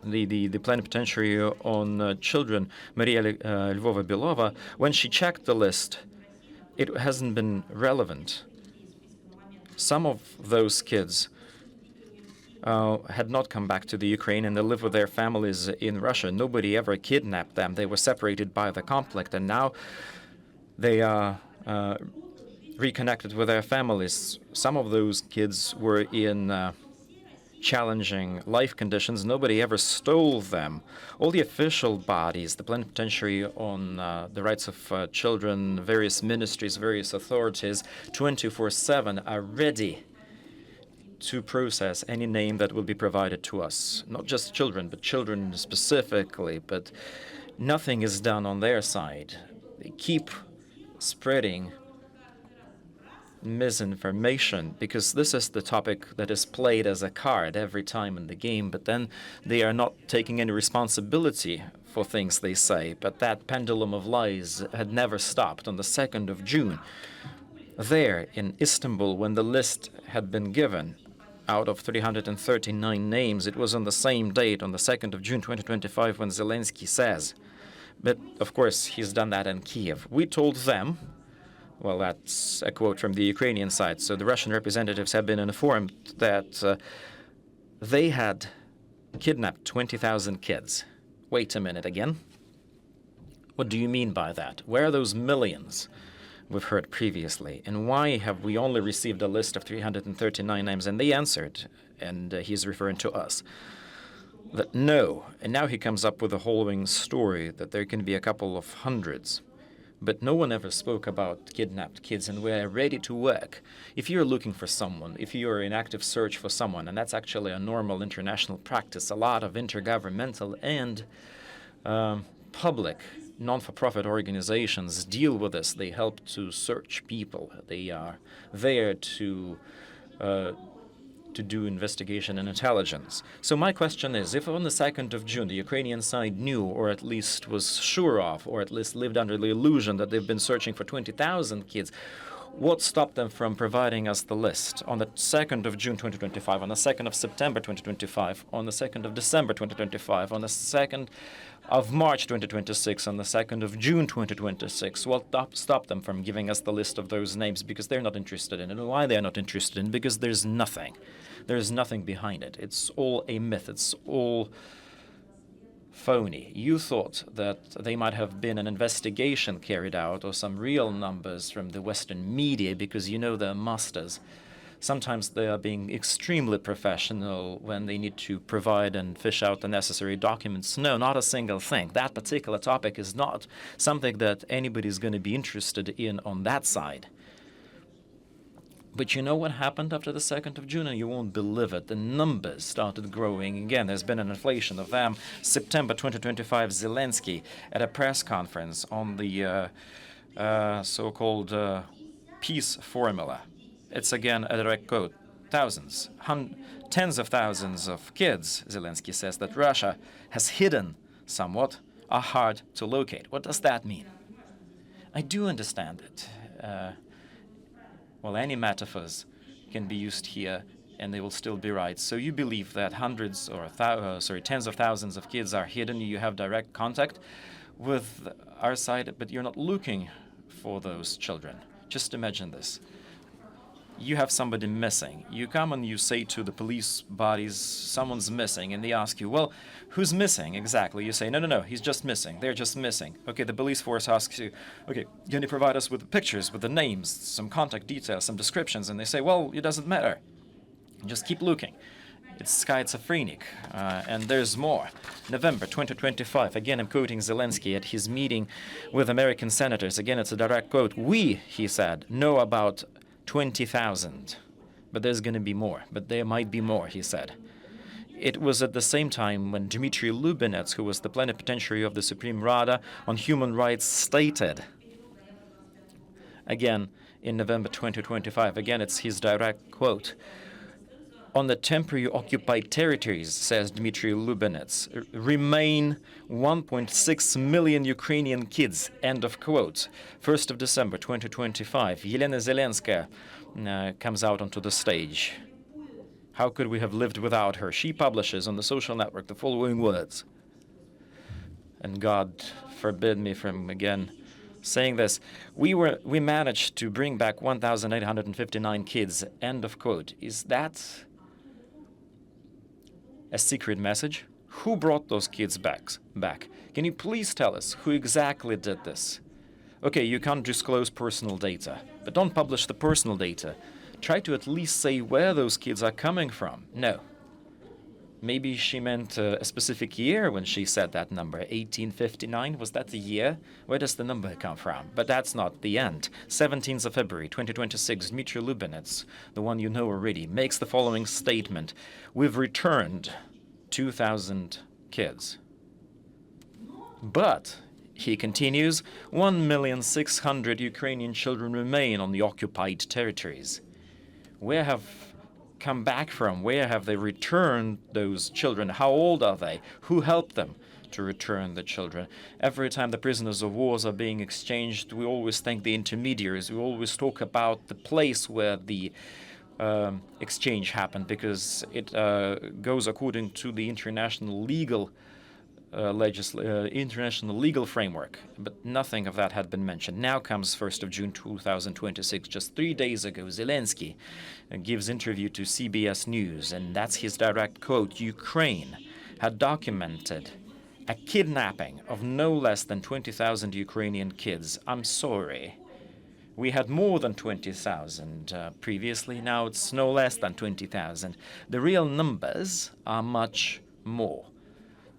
D: the plenipotentiary on children, Maria Lvova-Belova, when she checked the list, it hasn't been relevant. Some of those kids had not come back to the Ukraine, and they live with their families in Russia. Nobody ever kidnapped them. They were separated by the conflict, and now they are reconnected with their families. Some of those kids were in challenging life conditions. Nobody ever stole them. All the official bodies, the plenipotentiary on the rights of children, various ministries, various authorities, 24/7 are ready to process any name that will be provided to us. Not just children, but children specifically. But nothing is done on their side. They keep spreading misinformation, because this is the topic that is played as a card every time in the game, but then they are not taking any responsibility for things they say. But that pendulum of lies had never stopped. On the 2nd of June, there in Istanbul, when the list had been given, out of 339 names, it was on the same date, on the 2nd of June 2025, when Zelensky says, but of course he's done that in Kiev. We told them, well, that's a quote from the Ukrainian side. So the Russian representatives have been informed that they had kidnapped 20,000 kids. Wait a minute again. What do you mean by that? Where are those millions we've heard previously? And why have we only received a list of 339 names? And they answered, and he's referring to us. that no, and now he comes up with the following story that there can be a couple of hundreds. But no one ever spoke about kidnapped kids, and we're ready to work. If you're looking for someone, if you're in active search for someone, and that's actually a normal international practice, a lot of intergovernmental and public non-for-profit organizations deal with this. They help to search people. They are there to do investigation and intelligence. So my question is, if on the 2nd of June the Ukrainian side knew, or at least was sure of, or at least lived under the illusion that they've been searching for 20,000 kids, what stopped them from providing us the list on the 2nd of June 2025, on the 2nd of September 2025, on the 2nd of December 2025, on the 2nd of March 2026, on the 2nd of June 2026? What stopped them from giving us the list of those names? Because they're not interested in it. And why they're not interested in it? Because there's nothing. There's nothing behind it. It's all a myth. It's all phony. You thought that they might have been an investigation carried out or some real numbers from the Western media because you know they're masters. Sometimes they are being extremely professional when they need to provide and fish out the necessary documents. No, not a single thing. That particular topic is not something that anybody's going to be interested in on that side. But you know what happened after the 2nd of June, and you won't believe it. The numbers started growing again. There's been an inflation of them. September 2025, Zelensky at a press conference on the so-called peace formula. It's again a direct quote. Thousands, tens of thousands of kids, Zelensky says, that Russia has hidden somewhat are hard to locate. What does that mean? I do understand it. Well, any metaphors can be used here, and they will still be right. So you believe that hundreds or tens of thousands of kids are hidden. You have direct contact with our side, but you're not looking for those children. Just imagine this. You have somebody missing. You come and you say to the police bodies, someone's missing, and they ask you, well, who's missing exactly? You say, no, he's just missing. They're just missing. Okay, the police force asks you, okay, can you provide us with the pictures, with the names, some contact details, some descriptions? And they say, well, it doesn't matter. Just keep looking. It's schizophrenic. And there's more. November 2025, again, I'm quoting Zelensky at his meeting with American senators. Again, it's a direct quote. We, he said, know about 20,000, but there's going to be more. But there might be more, he said. It was at the same time when Dmitry Lubinets, who was the plenipotentiary of the Supreme Rada on Human Rights, stated, again, in November 2025, again, it's his direct quote, on the temporary occupied territories, says Dmitry Lubinets, remain 1.6 million Ukrainian kids, end of quote. 1st of December 2025, Yelena Zelenskaya comes out onto the stage. How could we have lived without her? She publishes on the social network the following words. And God forbid me from, again, saying this. We managed to bring back 1,859 kids, end of quote. Is that a secret message? Who brought those kids back? Can you please tell us who exactly did this? Okay, you can't disclose personal data, but don't publish the personal data. Try to at least say where those kids are coming from. No. Maybe she meant a specific year when she said that number. 1859, was that the year? Where does the number come from? But that's not the end. 17th of February 2026, Dmitry Lubinets, the one you know already, makes the following statement. We've returned 2,000 kids. But, he continues, 1,600,000 Ukrainian children remain on the occupied territories. Where have come back from? Where have they returned those children? How old are they? Who helped them to return the children? Every time the prisoners of war are being exchanged, we always thank the intermediaries. We always talk about the place where the exchange happened, because it goes according to the international legal international legal framework, but nothing of that had been mentioned. Now comes 1st of June 2026. Just 3 days ago, Zelensky gives interview to CBS News, and that's his direct quote. Ukraine had documented a kidnapping of no less than 20,000 Ukrainian kids. I'm sorry. We had more than 20,000 previously. Now it's no less than 20,000. The real numbers are much more.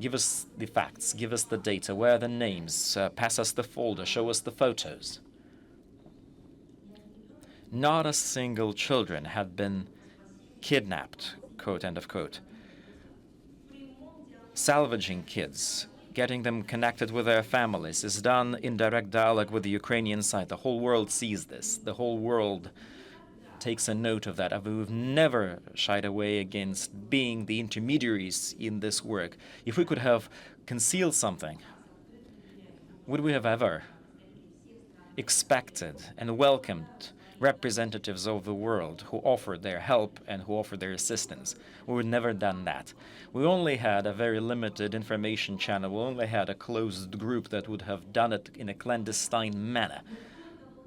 D: Give us the facts, give us the data, where are the names, pass us the folder, show us the photos. Not a single children had been kidnapped, quote, end of quote. Salvaging kids, getting them connected with their families is done in direct dialogue with the Ukrainian side. The whole world sees this. The whole world takes a note of that. We've never shied away against being the intermediaries in this work. If we could have concealed something, would we have ever expected and welcomed representatives of the world who offered their help and who offered their assistance? We would never done that. We only had a very limited information channel. We only had a closed group that would have done it in a clandestine manner.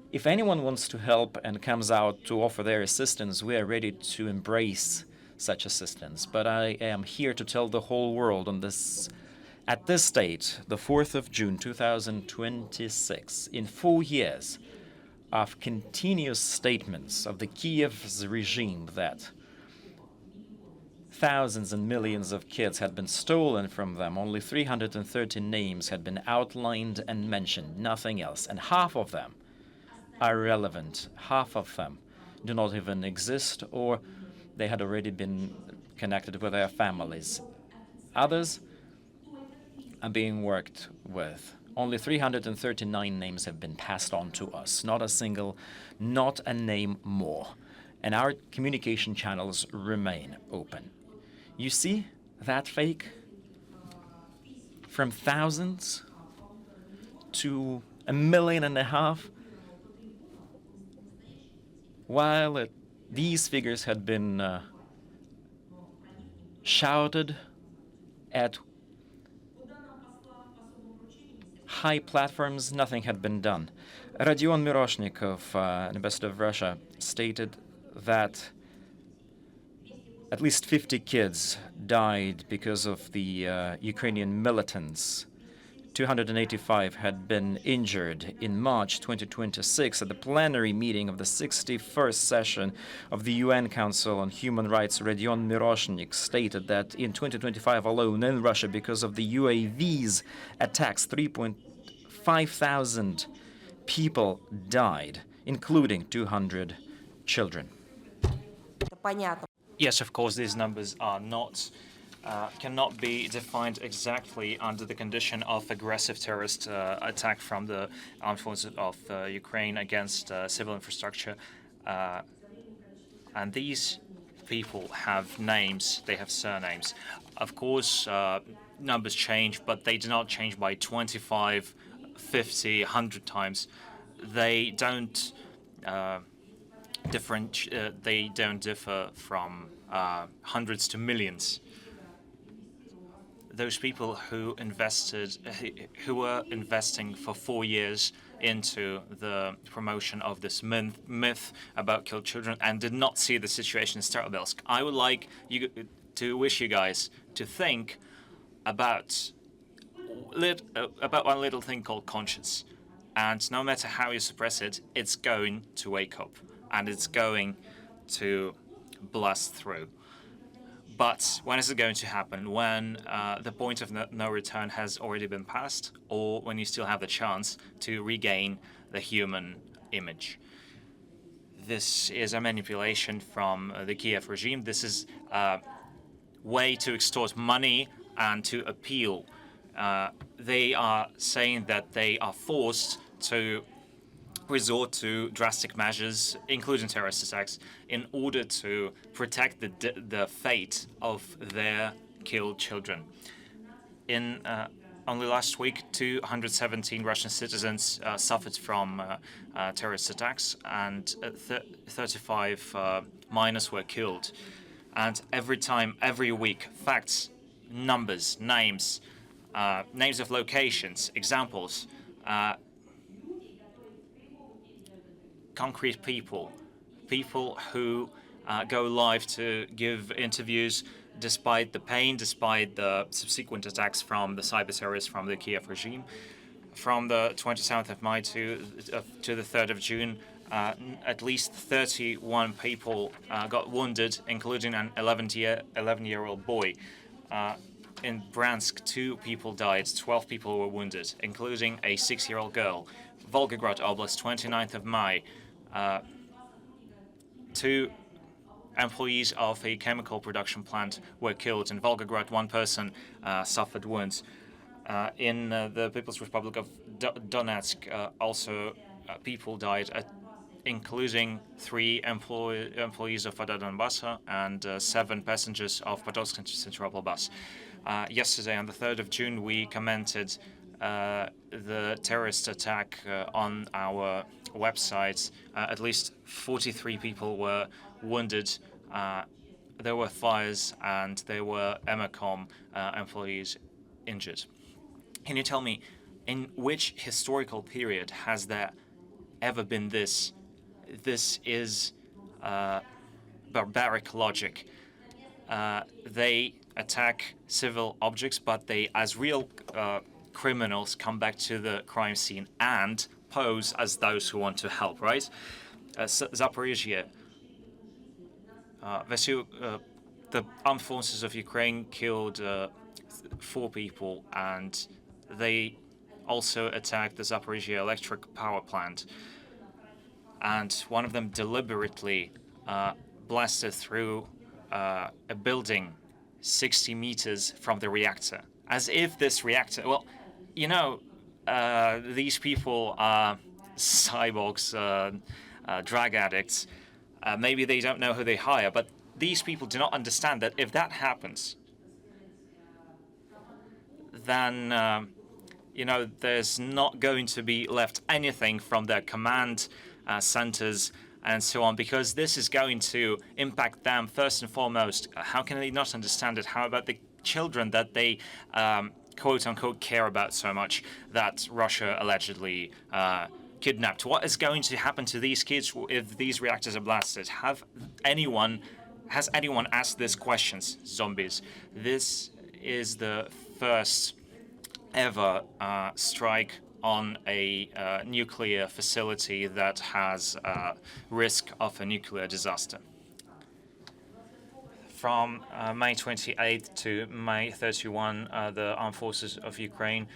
D: If anyone wants to help and comes out to offer their assistance, we are ready to embrace such assistance. But I am here to tell the whole world on this, at this date, the 4th of June 2026, in 4 years of continuous statements of the Kiev's regime that thousands and millions of kids had been stolen from them, only 330 names had been outlined and mentioned, nothing else. And half of them are relevant. Half of them do not even exist, or they had already been connected with their families. Others are being worked with. Only 339 names have been passed on to us. Not a single, not a name more. And our communication channels remain open. You see that fake? From thousands to 1.5 million. While these figures had been shouted at high platforms, nothing had been done. Rodion Miroshnikov, ambassador of Russia, stated that at least 50 kids died because of the Ukrainian militants. 285 had been injured. In March 2026, at the plenary meeting of the 61st session of the UN Council on Human Rights, Rodion Miroshnik stated that in 2025 alone in Russia, because of the UAVs attacks, 3.5 thousand people died, including 200 children.
B: Yes, of course, these numbers are not cannot be defined exactly under the condition of aggressive terrorist attack from the armed forces of Ukraine against civil infrastructure. And these people have names, they have surnames. Of course, numbers change, but they do not change by 25, 50, 100 times. They don't differ from hundreds to millions. Those people who were investing for 4 years into the promotion of this myth about killed children and did not see the situation in Starobelsk. I would like to wish you guys to think about one little thing called conscience. And no matter how you suppress it, it's going to wake up and it's going to blast through. But when is it going to happen? When the point of no return has already been passed, or when you still have the chance to regain the human image? This is a manipulation from the Kiev regime. This is a way to extort money and to appeal. They are saying that they are forced to resort to drastic measures, including terrorist attacks, in order to protect the fate of their killed children. In only last week, 217 Russian citizens suffered from terrorist attacks, and 35 minors were killed. And every week, facts, numbers, names, names of locations, examples, concrete people who go live to give interviews despite the pain, despite the subsequent attacks from the cyber terrorists from the Kiev regime. From the 27th of May to the 3rd of June, at least 31 people got wounded, including an 11-year-old boy. in Bryansk, 2 people died, 12 people were wounded, including a 6-year-old girl. Volgograd Oblast, 29th of May, 2 employees of a chemical production plant were killed. In Volgograd, 1 person suffered wounds. In the People's Republic of Donetsk, also people died, including 3 employees of Vada Donbassa and 7 passengers of Podolsk and Simferopol bus. Yesterday, on the 3rd of June, we commented the terrorist attack on our website. At least 43 people were wounded. There were fires and there were Emacom employees injured. Can you tell me, in which historical period has there ever been this? This is barbaric logic. They attack civil objects, but they, as real criminals, come back to the crime scene and pose as those who want to help, right? Zaporizhia, the armed forces of Ukraine killed 4 people, and they also attacked the Zaporizhia electric power plant. And one of them deliberately blasted through a building 60 meters from the reactor, as if this reactor, well, you know, these people are cyborgs, drug addicts. Maybe they don't know who they hire, but these people do not understand that if that happens, then, you know, there's not going to be left anything from their command centers and so on, because this is going to impact them first and foremost. How can they not understand it? How about the children that they quote-unquote care about so much, that Russia allegedly kidnapped? What is going to happen to these kids if these reactors are blasted? Has anyone asked these questions? Zombies. This is the first ever strike on a nuclear facility that has risk of a nuclear disaster. From May 28th to May 31, the armed forces of Ukraine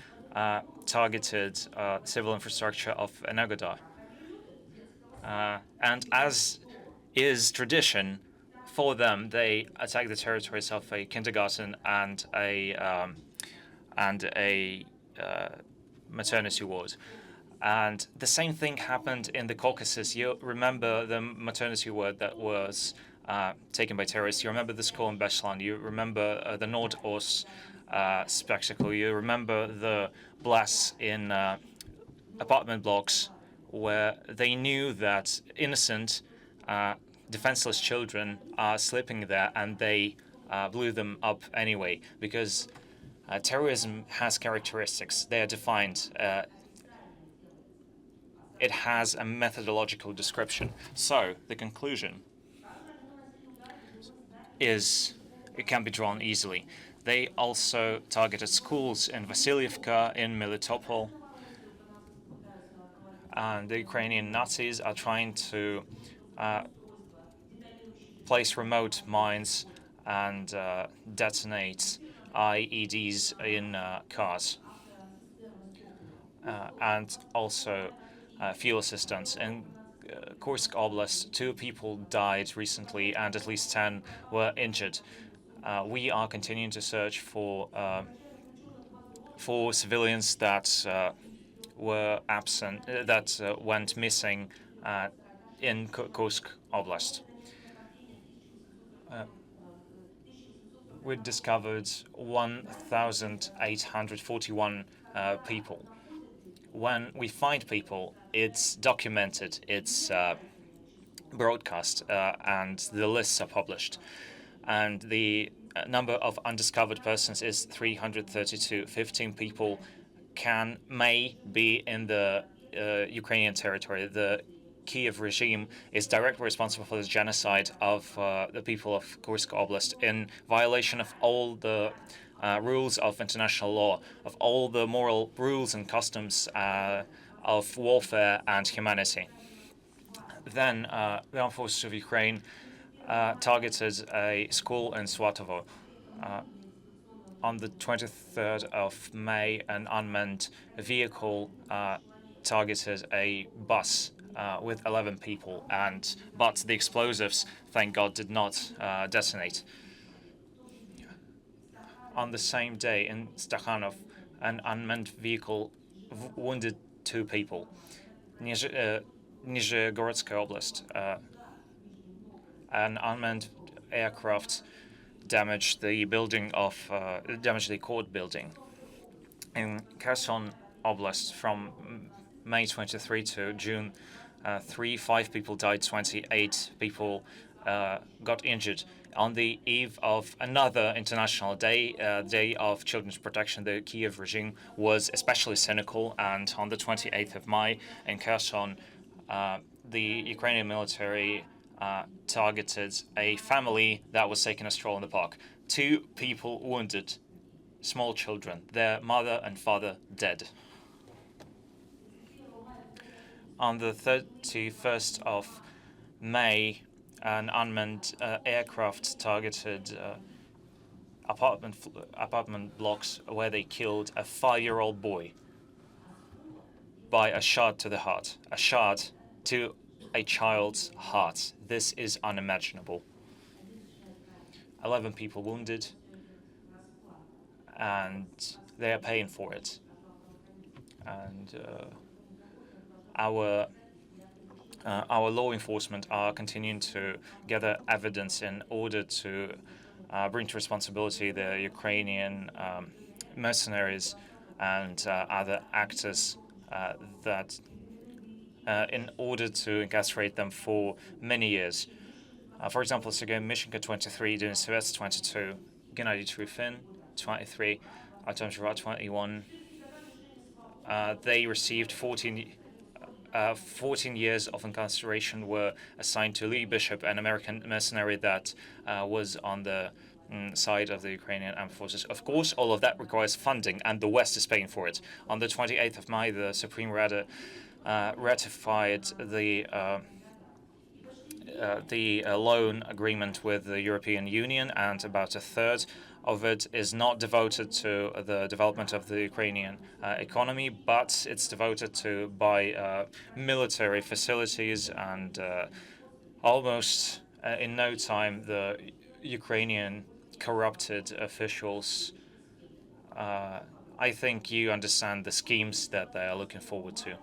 B: targeted civil infrastructure of Energodar. And as is tradition for them, they attacked the territories of a kindergarten and a maternity ward. And the same thing happened in the Caucasus. You remember the maternity ward that was taken by terrorists. You remember the school in Beslan. You remember the Nord-Ost spectacle. You remember the blasts in apartment blocks where they knew that innocent, defenseless children are sleeping there, and they blew them up anyway, because terrorism has characteristics. They are defined. It has a methodological description. So the conclusion is, it can be drawn easily. They also targeted schools in Vasilyevka, in Melitopol, and the Ukrainian Nazis are trying to place remote mines and detonate IEDs in cars, and also fuel assistance. In Kursk Oblast, 2 people died recently and at least 10 were injured. We are continuing to search for civilians that were absent, that went missing in Kursk Oblast. We discovered 1,841 people. When we find people, it's documented, it's broadcast, and the lists are published. And the number of undiscovered persons is 332. 15 people may be in the Ukrainian territory. The Kiev regime is directly responsible for the genocide of the people of Kursk Oblast in violation of all the rules of international law, of all the moral rules and customs of warfare and humanity. Then the armed forces of Ukraine targeted a school in Swatovo. On the 23rd of May, an unmanned vehicle targeted a bus with 11 people, but the explosives, thank God, did not detonate. On the same day in Stakhanov, an unmanned vehicle wounded 2 people. Nizhegorодskaya Oblast, an unmanned aircraft damaged the court building. In Kherson Oblast, from May 23 to June 5 people died, 28 people got injured. On the eve of another international day, Day of Children's Protection, the Kiev regime was especially cynical, and on the 28th of May in Kherson, the Ukrainian military targeted a family that was taking a stroll in the park. 2 people wounded, small children, their mother and father dead. On the 31st of May, an unmanned aircraft targeted apartment blocks where they killed a 5-year-old boy by a shot to the heart. A shot to a child's heart. This is unimaginable. 11 people wounded, and they are paying for it. And our law enforcement are continuing to gather evidence in order to bring to responsibility the Ukrainian mercenaries and other actors in order to incarcerate them for many years. For example, Sergey Mishenko, 23, Denis Svets, 22, Gennady Trufin, 23, Artem Zhura, 21. They received 14 years of incarceration, were assigned to Lee Bishop, an American mercenary that was on the side of the Ukrainian armed forces. Of course, all of that requires funding, and the West is paying for it. On the 28th of May, the Supreme Rada ratified the loan agreement with the European Union, and about a third of it is not devoted to the development of the Ukrainian economy, but it's devoted to buy military facilities, and almost in no time the Ukrainian corrupted officials, I think you understand the schemes that they are looking forward to.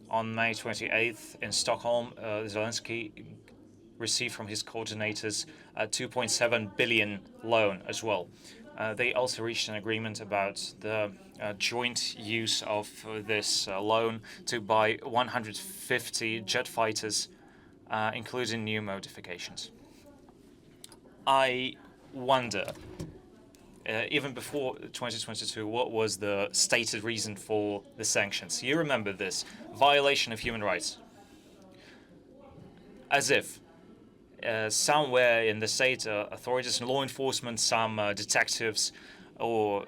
B: On May 28th in Stockholm, Zelensky received from his coordinators a 2.7 billion loan as well. They also reached an agreement about the joint use of this loan to buy 150 jet fighters, including new modifications. I wonder, even before 2022, what was the stated reason for the sanctions? You remember this: violation of human rights. As if somewhere in the state authorities and law enforcement, some detectives or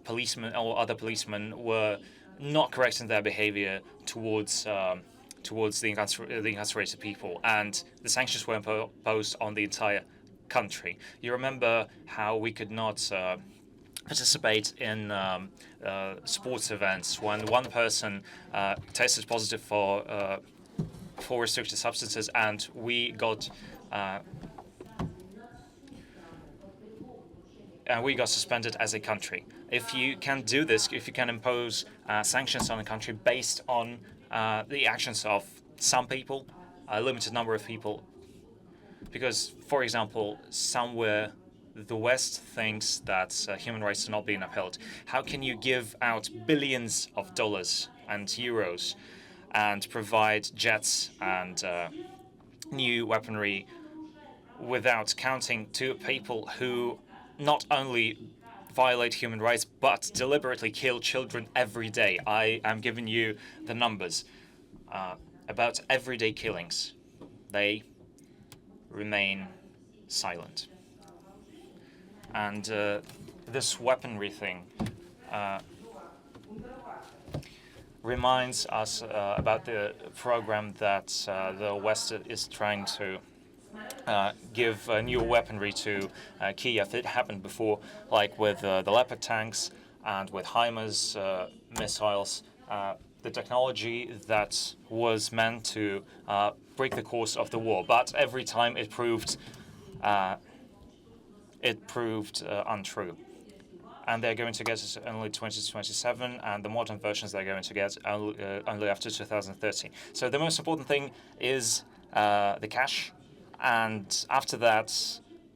B: policemen or other policemen were not correct in their behavior towards the incarcerated people, and the sanctions were imposed on the entire country. You remember how we could not participate in sports events when one person tested positive for restricted substances, and we got suspended as a country. If you can do this, if you can impose sanctions on a country based on the actions of some people, a limited number of people, because, for example, somewhere the West thinks that human rights are not being upheld, how can you give out billions of dollars and euros and provide jets and new weaponry without counting to people who not only violate human rights but deliberately kill children every day? I am giving you the numbers about everyday killings. They remain silent. And this weaponry thing reminds us about the program that the West is trying to give new weaponry to Kiev. It happened before, like with the Leopard tanks and with HIMARS missiles. The technology that was meant to break the course of the war, but every time it proved untrue. And they're going to get it only 2027, and the modern versions they're going to get only after 2030. So the most important thing is the cash, and after that,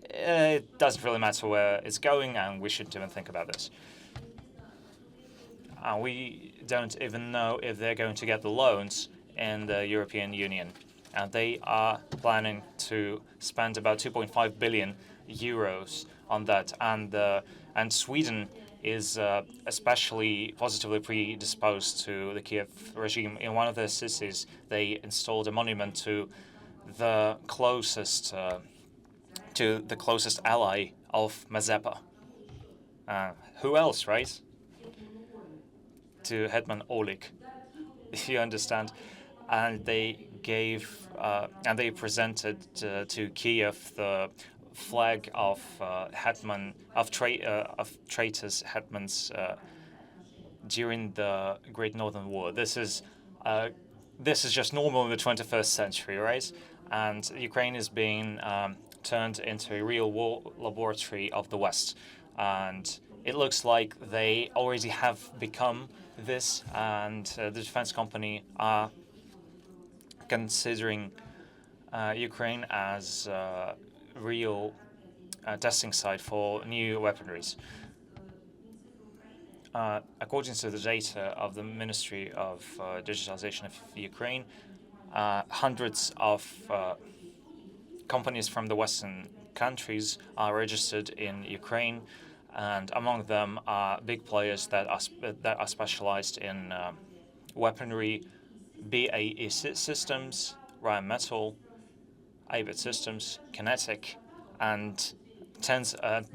B: it doesn't really matter where it's going, and we shouldn't even think about this. We don't even know if they're going to get the loans in the European Union, and they are planning to spend about 2.5 billion euros on that, and Sweden is especially positively predisposed to the Kiev regime. In one of their cities, they installed a monument to the closest ally of Mazepa. Who else, right? To Hetman Oleg, if you understand. And they gave and they presented to Kiev the flag of traitors hetmans during the Great Northern War. This is just normal in the 21st century, right? And Ukraine is being turned into a real war laboratory of the West, and it looks like they already have become this, and the defense company are considering Ukraine as a real testing site for new weaponries. According to the data of the Ministry of Digitalization of Ukraine, hundreds of companies from the Western countries are registered in Ukraine, and among them are big players that are specialized in weaponry, BAE Systems, Rheinmetall, Abit Systems, Kinetic, and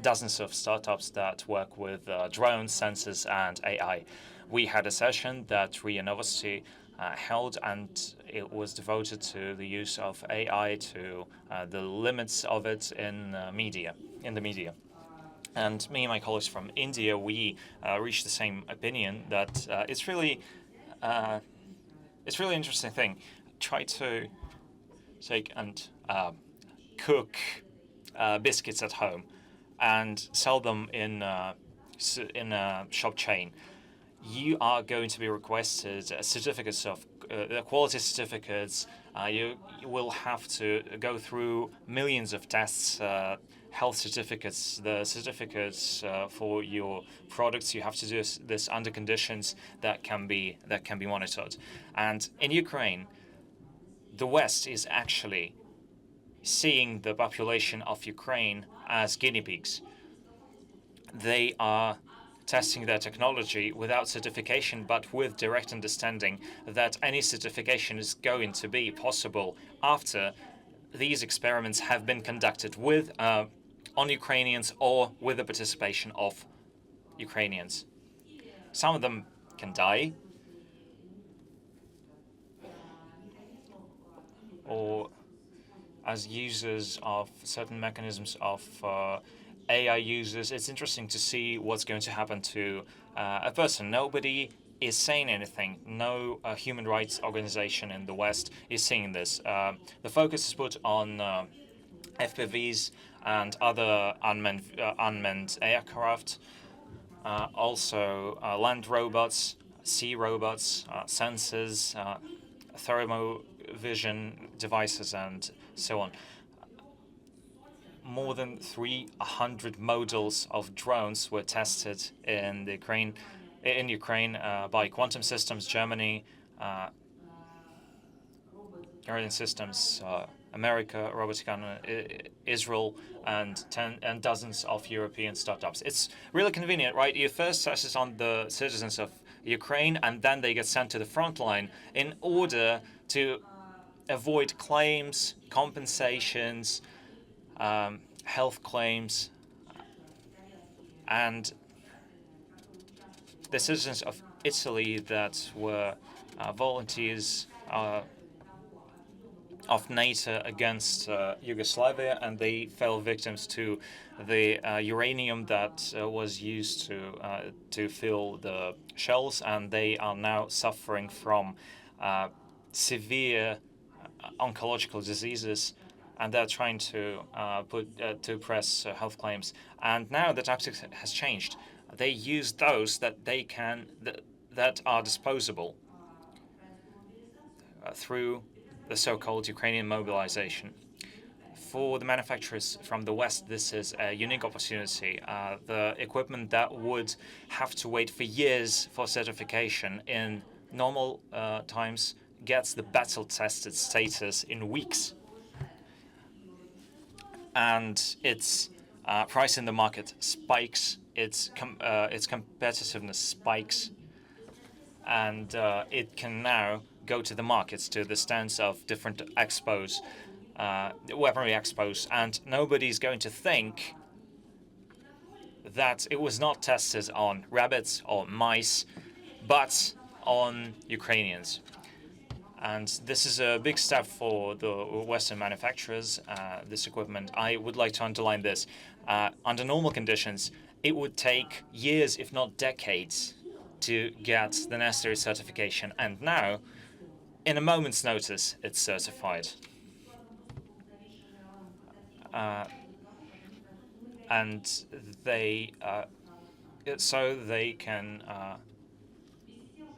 B: dozens of startups that work with drones, sensors, and AI. We had a session that RIA Novosti held, and it was devoted to the use of AI, to the limits of it in the media. And me and my colleagues from India, we reached the same opinion that it's really interesting thing. Try to take and cook biscuits at home and sell them in a shop chain. You are going to be requested certificates of quality certificates. You will have to go through millions of tests, health certificates, the certificates for your products. You have to do this under conditions that can be monitored. And in Ukraine, the West is actually seeing the population of Ukraine as guinea pigs. They are testing their technology without certification, but with direct understanding that any certification is going to be possible after these experiments have been conducted with on Ukrainians or with the participation of Ukrainians. Some of them can die, or as users of certain mechanisms of AI users. It's interesting to see what's going to happen to a person. Nobody is saying anything. No human rights organization in the West is saying this. The focus is put on FPVs and other unmanned aircraft, also land robots, sea robots, sensors, thermovision devices, and so on. More than 300 models of drones were tested in Ukraine by Quantum Systems, Germany, Guardian Systems, America, Roboticana, Israel, and dozens of European startups. It's really convenient, right? You first test it on the citizens of Ukraine, and then they get sent to the front line in order to avoid claims, compensations, health claims, and the citizens of Italy that were volunteers of NATO against Yugoslavia, and they fell victims to the uranium that was used to fill the shells, and they are now suffering from severe oncological diseases, and they're trying to press health claims. And now the tactics has changed. They use those that that are disposable through the so-called Ukrainian mobilization. For the manufacturers from the West, this is a unique opportunity. The equipment that would have to wait for years for certification in normal times gets the battle-tested status in weeks. And its price in the market spikes, its competitiveness spikes, and it can now go to the markets, to the stands of different expos, weaponry expos, and nobody's going to think that it was not tested on rabbits or mice, but on Ukrainians. And this is a big step for the Western manufacturers, this equipment. I would like to underline this. Under normal conditions, it would take years, if not decades, to get the necessary certification. And now, in a moment's notice, it's certified. And they can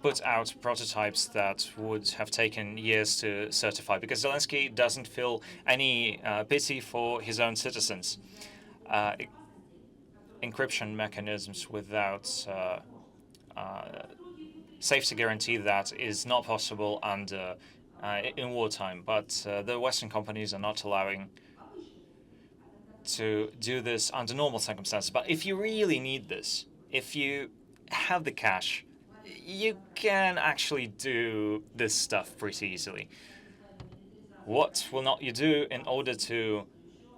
B: put out prototypes that would have taken years to certify, because Zelensky doesn't feel any pity for his own citizens. Encryption mechanisms without safety guarantee that is not possible under in wartime, but the Western companies are not allowing to do this under normal circumstances. But if you really need this, if you have the cash, you can actually do this stuff pretty easily. What will not you do in order to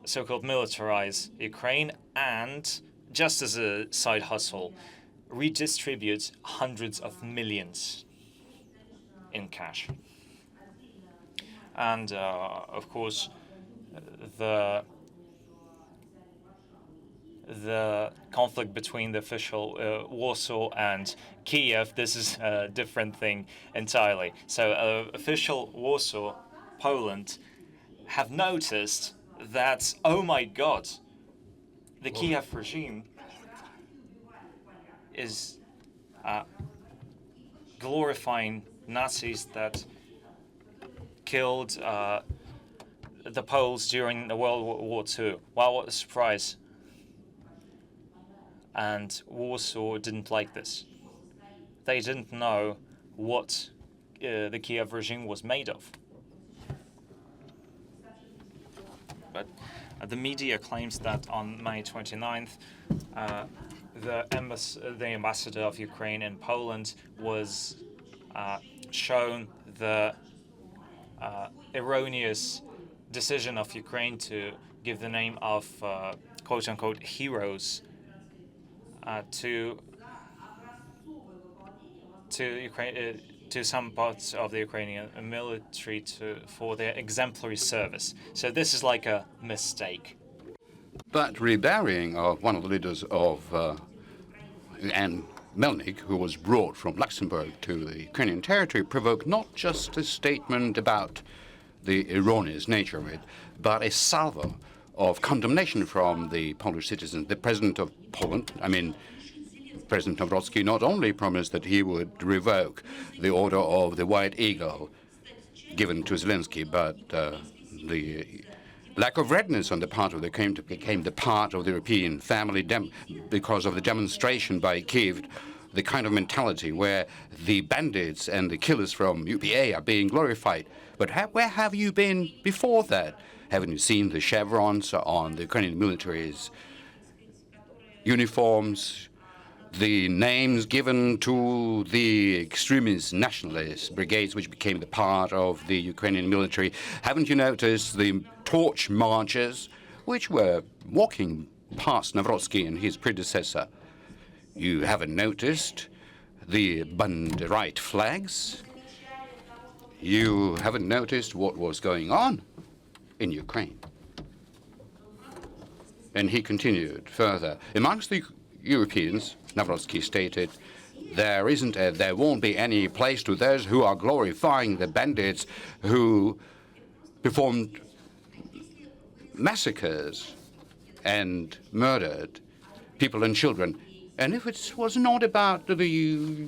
B: so-called militarize Ukraine and, just as a side hustle, redistribute hundreds of millions in cash? And of course, the conflict between the official Warsaw and Kiev, this is a different thing entirely. So official Warsaw, Poland, have noticed that, oh my God, the Kiev regime is glorifying Nazis that killed the Poles during the World War II. Wow, what a surprise. And Warsaw didn't like this. They didn't know what the Kiev regime was made of. But the media claims that on May 29th, the ambassador of Ukraine in Poland was shown the erroneous decision of Ukraine to give the name of quote-unquote heroes to Ukraine, to some parts of the Ukrainian military for their exemplary service. So this is like a mistake.
C: But reburying of one of the leaders of and Melnik, who was brought from Luxembourg to the Ukrainian territory, provoked not just a statement about the erroneous nature of it, but a salvo of condemnation from the Polish citizens. The president of Poland, President Nawrocki, not only promised that he would revoke the order of the White Eagle given to Zelensky, but the lack of readiness on the part of the Ukraine became the part of the European family because of the demonstration by Kiev, the kind of mentality where the bandits and the killers from UPA are being glorified. But where have you been before that? Haven't you seen the chevrons on the Ukrainian military's uniforms, the names given to the extremist nationalist brigades which became the part of the Ukrainian military? Haven't you noticed the torch marchers which were walking past Nawrocki and his predecessor? You haven't noticed the Banderite flags? You haven't noticed what was going on in Ukraine. And he continued further. Amongst the Europeans, Navratsky stated, there won't be any place to those who are glorifying the bandits who performed massacres and murdered people and children. And if it was not about the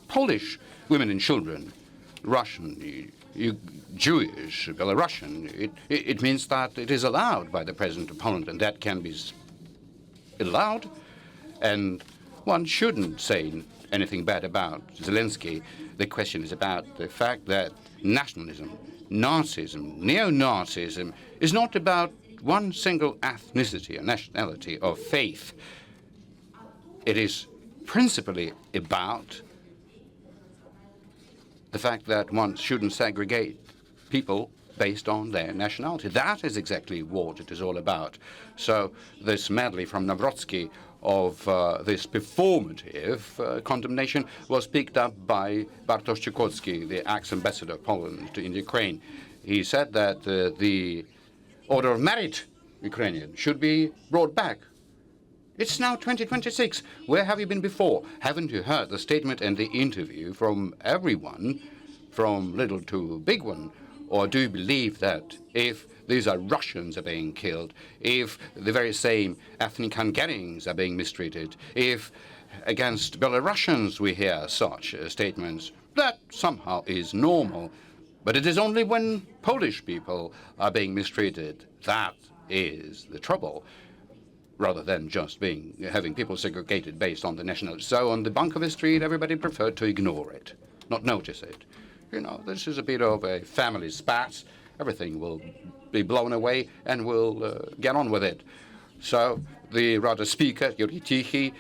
C: Polish women and children, Russian, Jewish, Belarusian, it means that it is allowed by the President of Poland, and that can be allowed. And one shouldn't say anything bad about Zelensky. The question is about the fact that nationalism, Nazism, neo-Nazism is not about one single ethnicity or nationality or faith. It is principally about the fact that one shouldn't segregate people based on their nationality. That is exactly what it is all about. So this medley from Navratsky of this performative condemnation was picked up by Bartosz Chukotski, the ex-ambassador of Poland in Ukraine. He said that the Order of Merit Ukrainian should be brought back. It's now 2026. Where have you been before? Haven't you heard the statement and the interview from everyone, from little to big one? Or do you believe that if these are Russians are being killed, if the very same ethnic Hungarians are being mistreated, if against Belarusians we hear such statements, that somehow is normal? But it is only when Polish people are being mistreated that is the trouble, rather than just having people segregated based on the nationality. So on the Bankowy Street, everybody preferred to ignore it, not notice it. You know, this is a bit of a family spat. Everything will be blown away, and we'll get on with it. So the Rada speaker, Yuri Tichy,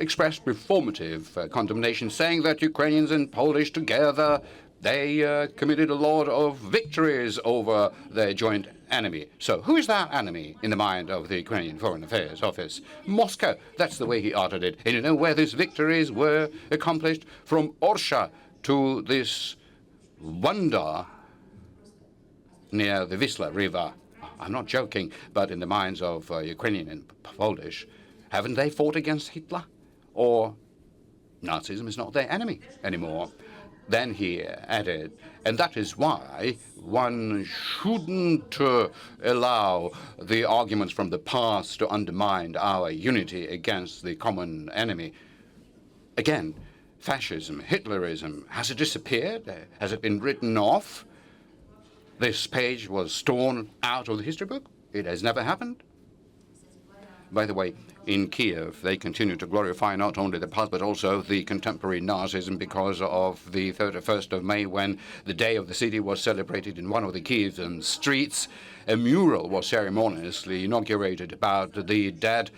C: expressed performative condemnation, saying that Ukrainians and Polish together, they committed a lot of victories over their joint enemy. So who is that enemy in the mind of the Ukrainian Foreign Affairs Office? Moscow. That's the way he uttered it. And you know where these victories were accomplished? From Orsha to this wonder near the Wisla River. I'm not joking, but in the minds of Ukrainian and Polish, haven't they fought against Hitler? Or Nazism is not their enemy anymore? Then he added, and that is why one shouldn't allow the arguments from the past to undermine our unity against the common enemy. Again, fascism, Hitlerism, has it disappeared? Has it been written off? This page was torn out of the history book? It has never happened? By the way, in Kiev, they continue to glorify not only the past, but also the contemporary Nazism because of the 31st of May, when the day of the city was celebrated in one of the Kievan streets. A mural was ceremoniously inaugurated about the dead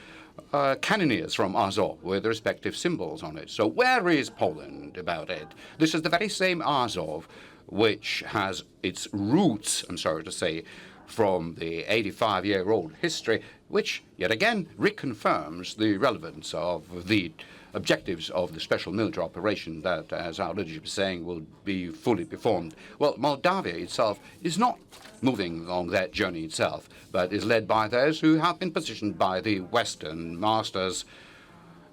C: cannoneers from Azov with respective symbols on it. So where is Poland about it? This is the very same Azov which has its roots, I'm sorry to say, from the 85-year-old history, which yet again reconfirms the relevance of the objectives of the special military operation that, as our leadership is saying, will be fully performed. Well, Moldavia itself is not moving along that journey itself, but is led by those who have been positioned by the Western masters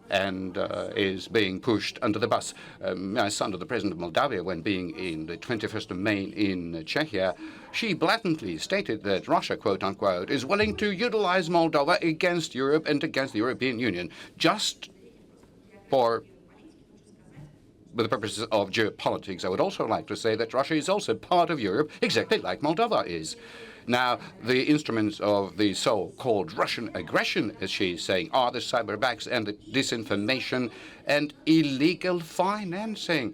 C: and is being pushed under the bus. My son, the president of Moldavia, when being in the 21st of May in Czechia, she blatantly stated that Russia, quote unquote, is willing to utilize Moldova against Europe and against the European Union, just with the purposes of geopolitics. I would also like to say that Russia is also part of Europe, exactly like Moldova is. Now, the instruments of the so-called Russian aggression, as she's saying, are the cyberbacks and the disinformation and illegal financing.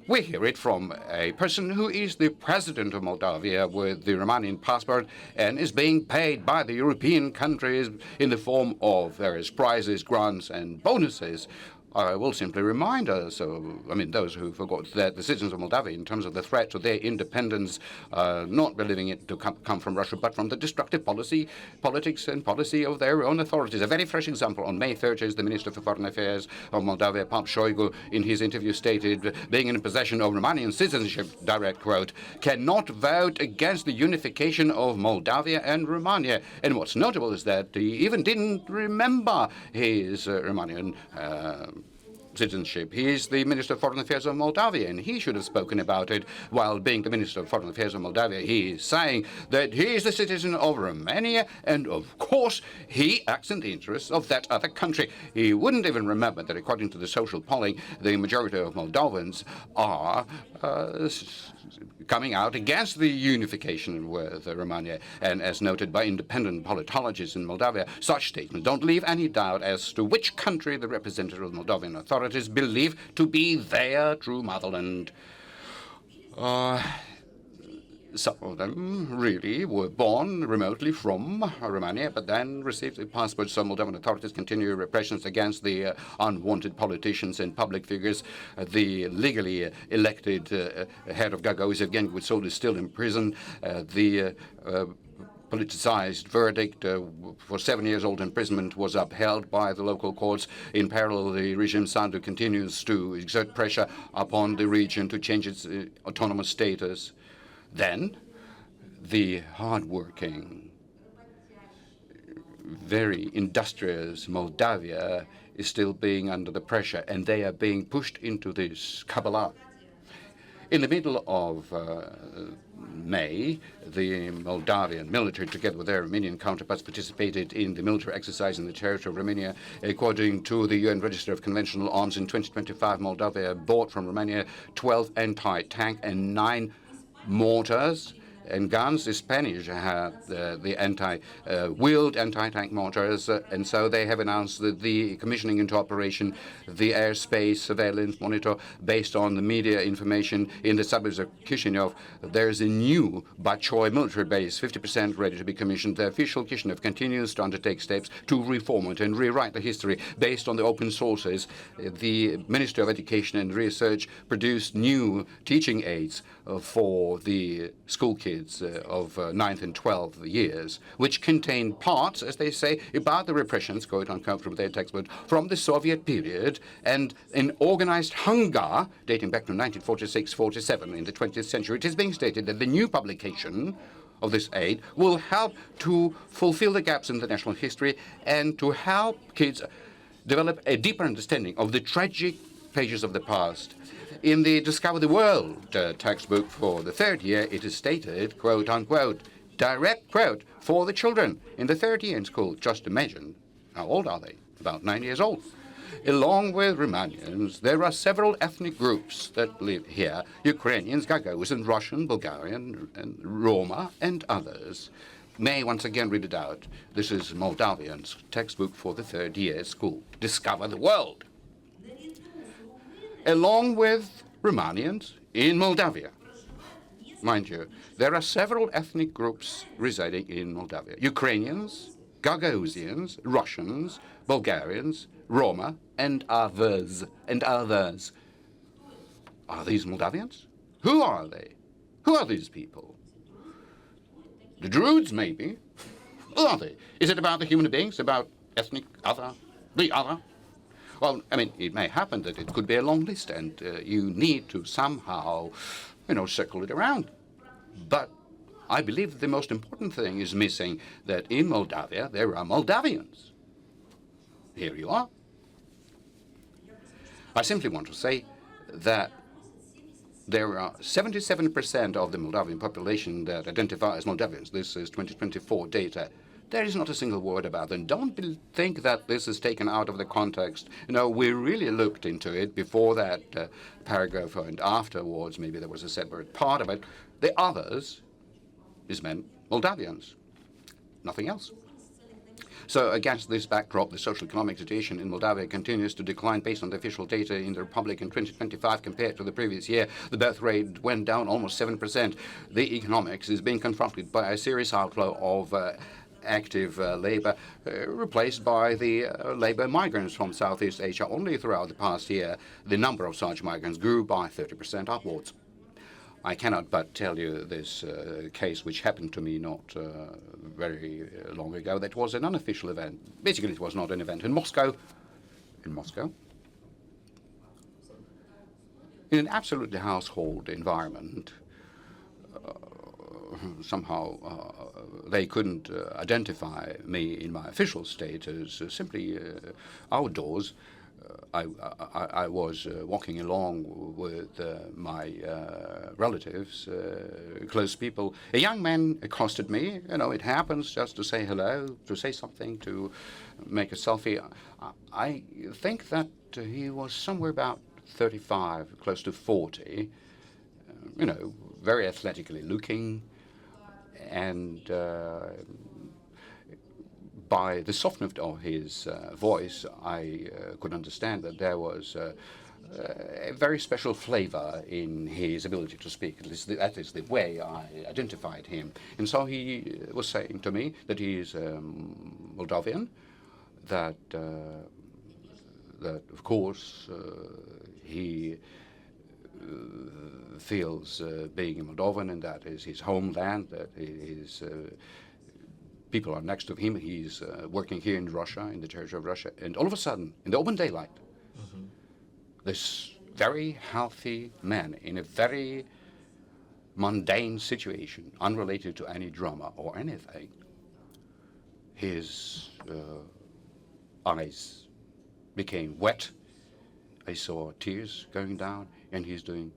C: We hear it from a person who is the president of Moldavia with the Romanian passport and is being paid by the European countries in the form of various prizes, grants, and bonuses. I will simply remind us, those who forgot, that the citizens of Moldavia, in terms of the threat to their independence, not believing it to come from Russia, but from the destructive politics and policy of their own authorities. A very fresh example: on May 30th, the Minister for Foreign Affairs of Moldavia, Pap Shoigu, in his interview stated, being in possession of Romanian citizenship, direct quote, cannot vote against the unification of Moldavia and Romania. And what's notable is that he even didn't remember his Romanian citizenship. He is the Minister of Foreign Affairs of Moldavia, and he should have spoken about it while being the Minister of Foreign Affairs of Moldavia. He is saying that he is a citizen of Romania, and of course he acts in the interests of that other country. He wouldn't even remember that, according to the social polling, the majority of Moldovans are coming out against the unification with Romania. And as noted by independent politologists in Moldavia, such statements don't leave any doubt as to which country the representative of Moldovan authorities believe to be their true motherland. Some of them really were born remotely from Romania, but then received the passports. So Moldovan authorities continue repressions against the unwanted politicians and public figures. The legally elected head of Gagauz, Evgeny Gutsol, is still in prison. The politicized verdict for 7 years old imprisonment was upheld by the local courts. In parallel, the regime Sandu continues to exert pressure upon the region to change its autonomous status. Then, the hard-working, very industrious Moldavia is still being under the pressure, and they are being pushed into this Kabbalah. In the middle of May, the Moldavian military, together with their Romanian counterparts, participated in the military exercise in the territory of Romania. According to the UN Register of Conventional Arms, in 2025, Moldavia bought from Romania 12 anti-tank and 9 mortars and guns. The Spanish had the wheeled anti-tank mortars, and so they have announced the commissioning into operation the airspace surveillance monitor based on the media information in the suburbs of Chisinau. There's a new Bachoy military base, 50% ready to be commissioned. The official Chisinau continues to undertake steps to reform it and rewrite the history based on the open sources. The Ministry of Education and Research produced new teaching aids for the school kids of 9th and 12th years, which contain parts, as they say, about the repressions, quote unquote, from their textbook, from the Soviet period, and an organized hunger dating back to 1946-47 in the 20th century. It is being stated that the new publication of this aid will help to fulfill the gaps in the national history and to help kids develop a deeper understanding of the tragic pages of the past. In the Discover the World textbook for the 3rd year, it is stated, quote unquote, direct quote, for the children in the 3rd year in school. Just imagine, how old are they? About 9 years old. Along with Romanians, there are several ethnic groups that live here: Ukrainians, Gagauz, and Russian, Bulgarian, and Roma, and others. May I once again read it out. This is Moldavian's textbook for the 3rd year school. Discover the World. Along with Romanians in Moldavia. Mind you, there are several ethnic groups residing in Moldavia: Ukrainians, Gagauzians, Russians, Bulgarians, Roma, and others, Are these Moldavians? Who are they? Who are these people? The Druids, maybe. Who are they? Is it about the human beings, about ethnic other, the other? Well, I mean, it may happen that it could be a long list, and you need to somehow, circle it around. But I believe the most important thing is missing, that in Moldavia there are Moldavians. Here you are. I simply want to say that there are 77% of the Moldavian population that identify as Moldavians. This is 2024 data. There is not a single word about them. Don't think that this is taken out of the context. We really looked into it before that paragraph, and afterwards maybe there was a separate part of it. The others is meant Moldavians, nothing else. So against this backdrop, the social economic situation in Moldavia continues to decline based on the official data in the Republic in 2025 compared to the previous year. The birth rate went down almost 7%. The economics is being confronted by a serious outflow of active labor replaced by the labor migrants from Southeast Asia. Only throughout the past year, the number of such migrants grew by 30% upwards. I cannot but tell you this case which happened to me not very long ago. That was an unofficial event. Basically, it was not an event in Moscow. In an absolutely household environment, somehow they couldn't identify me in my official status. Simply outdoors, I was walking along with my relatives, close people. A young man accosted me. You know, it happens just to say hello, to say something, to make a selfie. I think that he was somewhere about 35, close to 40, you know, very athletically looking, and by the softness of his voice, I could understand that there was a very special flavor in his ability to speak. At least that is the way I identified him. And so he was saying to me that he is Moldovan, that of course he feels being a Moldovan, and that is his homeland, that his people are next to him. He's working here in Russia, in the territory of Russia. And all of a sudden, in the open daylight, this very healthy man in a very mundane situation, unrelated to any drama or anything, his eyes became wet. I saw tears going down, and he's doing,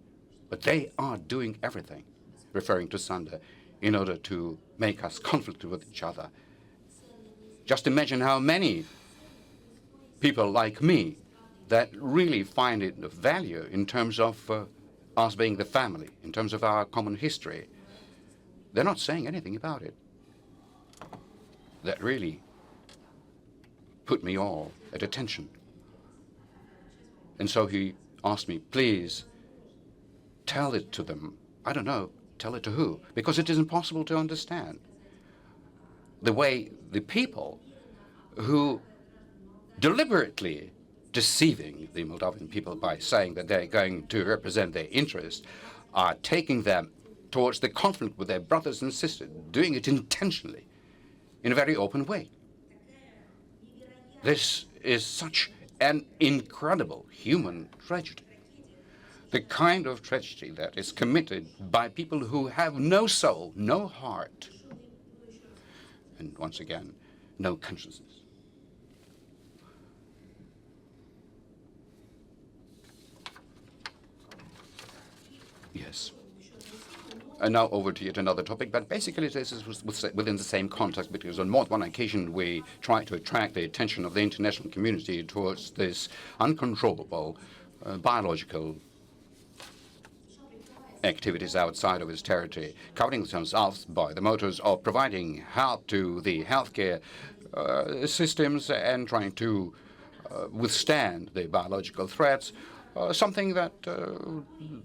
C: but they are doing everything, referring to Sander, in order to make us conflict with each other. Just imagine how many people like me that really find it of value in terms of us being the family, in terms of our common history. They're not saying anything about it. That really put me all at attention. And so he asked me, please, tell it to them. I don't know, tell it to who? Because it is impossible to understand. The way the people who deliberately deceiving the Moldovan people by saying that they're going to represent their interest are taking them towards the conflict with their brothers and sisters, doing it intentionally, in a very open way. This is such an incredible human tragedy. The kind of tragedy that is committed by people who have no soul, no heart, and once again, no consciousness. Yes. And now over to yet another topic, but basically this is within the same context, because on more than one occasion we try to attract the attention of the international community towards this uncontrollable biological activities outside of its territory, covering themselves by the motors of providing help to the healthcare systems and trying to withstand the biological threats. Something that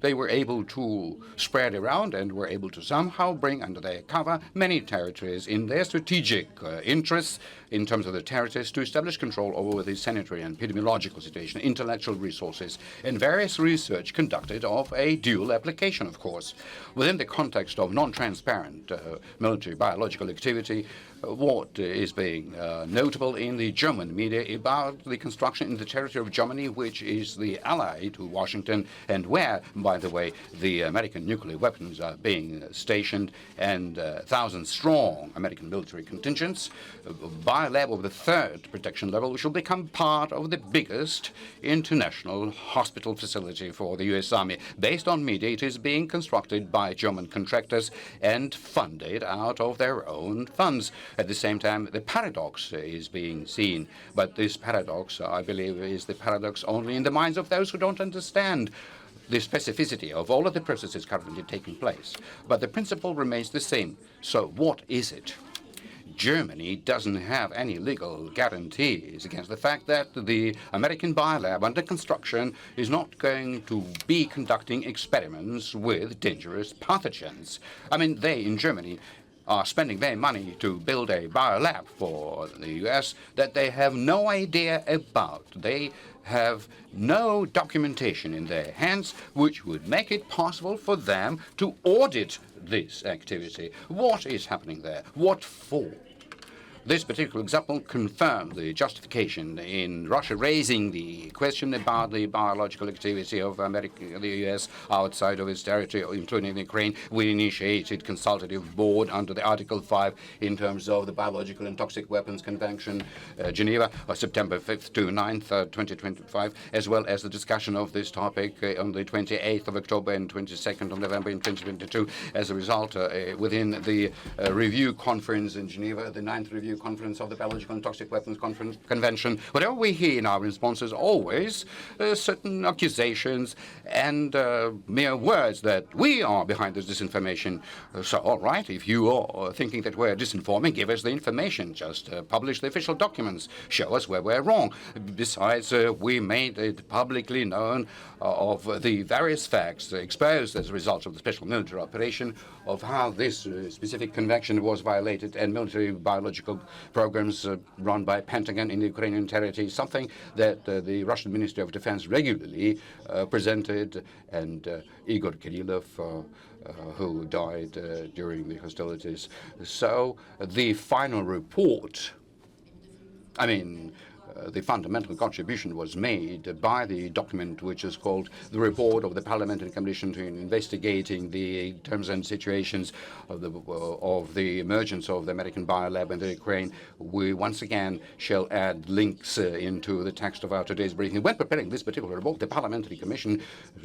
C: they were able to spread around and were able to somehow bring under their cover many territories in their strategic interests in terms of the territories to establish control over the sanitary and epidemiological situation, intellectual resources, and various research conducted of a dual application, of course. Within the context of non-transparent military biological activity, what is being notable in the German media about the construction in the territory of Germany, which is the ally to Washington, and where, by the way, the American nuclear weapons are being stationed, and 1,000-strong American military contingents, biolab of the third protection level, which will become part of the biggest international hospital facility for the U.S. Army. Based on media, it is being constructed by German contractors and funded out of their own funds. At the same time, the paradox is being seen. But this paradox, I believe, is the paradox only in the minds of those who don't understand the specificity of all of the processes currently taking place. But the principle remains the same. So what is it? Germany doesn't have any legal guarantees against the fact that the American biolab under construction is not going to be conducting experiments with dangerous pathogens. I mean, they in Germany are spending their money to build a biolab for the US that they have no idea about. They have no documentation in their hands which would make it possible for them to audit this activity. What is happening there? What for? This particular example confirmed the justification in Russia raising the question about the biological activity of America, the US outside of its territory, including Ukraine. We initiated consultative board under the Article 5 in terms of the Biological and Toxic Weapons Convention, Geneva, September 5th to 9th, 2025, as well as the discussion of this topic on the 28th of October and 22nd of November in 2022. As a result, within the review conference in Geneva, the 9th review conference of the Biological and Toxic Weapons Convention, whatever we hear in our responses, always certain accusations and mere words that we are behind this disinformation. So, all right, if you are thinking that we're disinforming, give us the information. Just publish the official documents. Show us where we're wrong. Besides, we made it publicly known of the various facts exposed as a result of the special military operation of how this specific convention was violated and military biological programs run by Pentagon in the Ukrainian territory, something that the Russian Ministry of Defense regularly presented, and Igor Khalilur, who died during the hostilities. So the final report, the fundamental contribution was made by the document which is called the Report of the Parliamentary Commission to investigating the terms and situations of the emergence of the American biolab in the Ukraine. We once again shall add links into the text of our today's briefing. When preparing this particular report, the Parliamentary Commission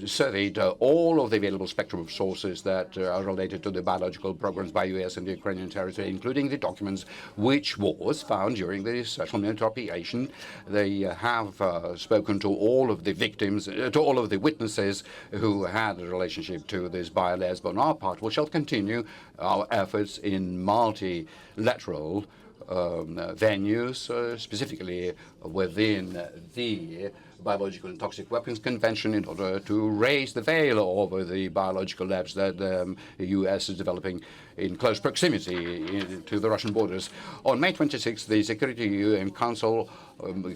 C: surveyed all of the available spectrum of sources that are related to the biological programs by US and the Ukrainian territory, including the documents which was found during the special military operation. They have spoken to all of the victims, to all of the witnesses who had a relationship to this biolabs. But on our part, we shall continue our efforts in multilateral venues, specifically within the Biological and Toxic Weapons Convention, in order to raise the veil over the biological labs that the U.S. is developing in close proximity to the Russian borders. On May 26th, the Security UN Council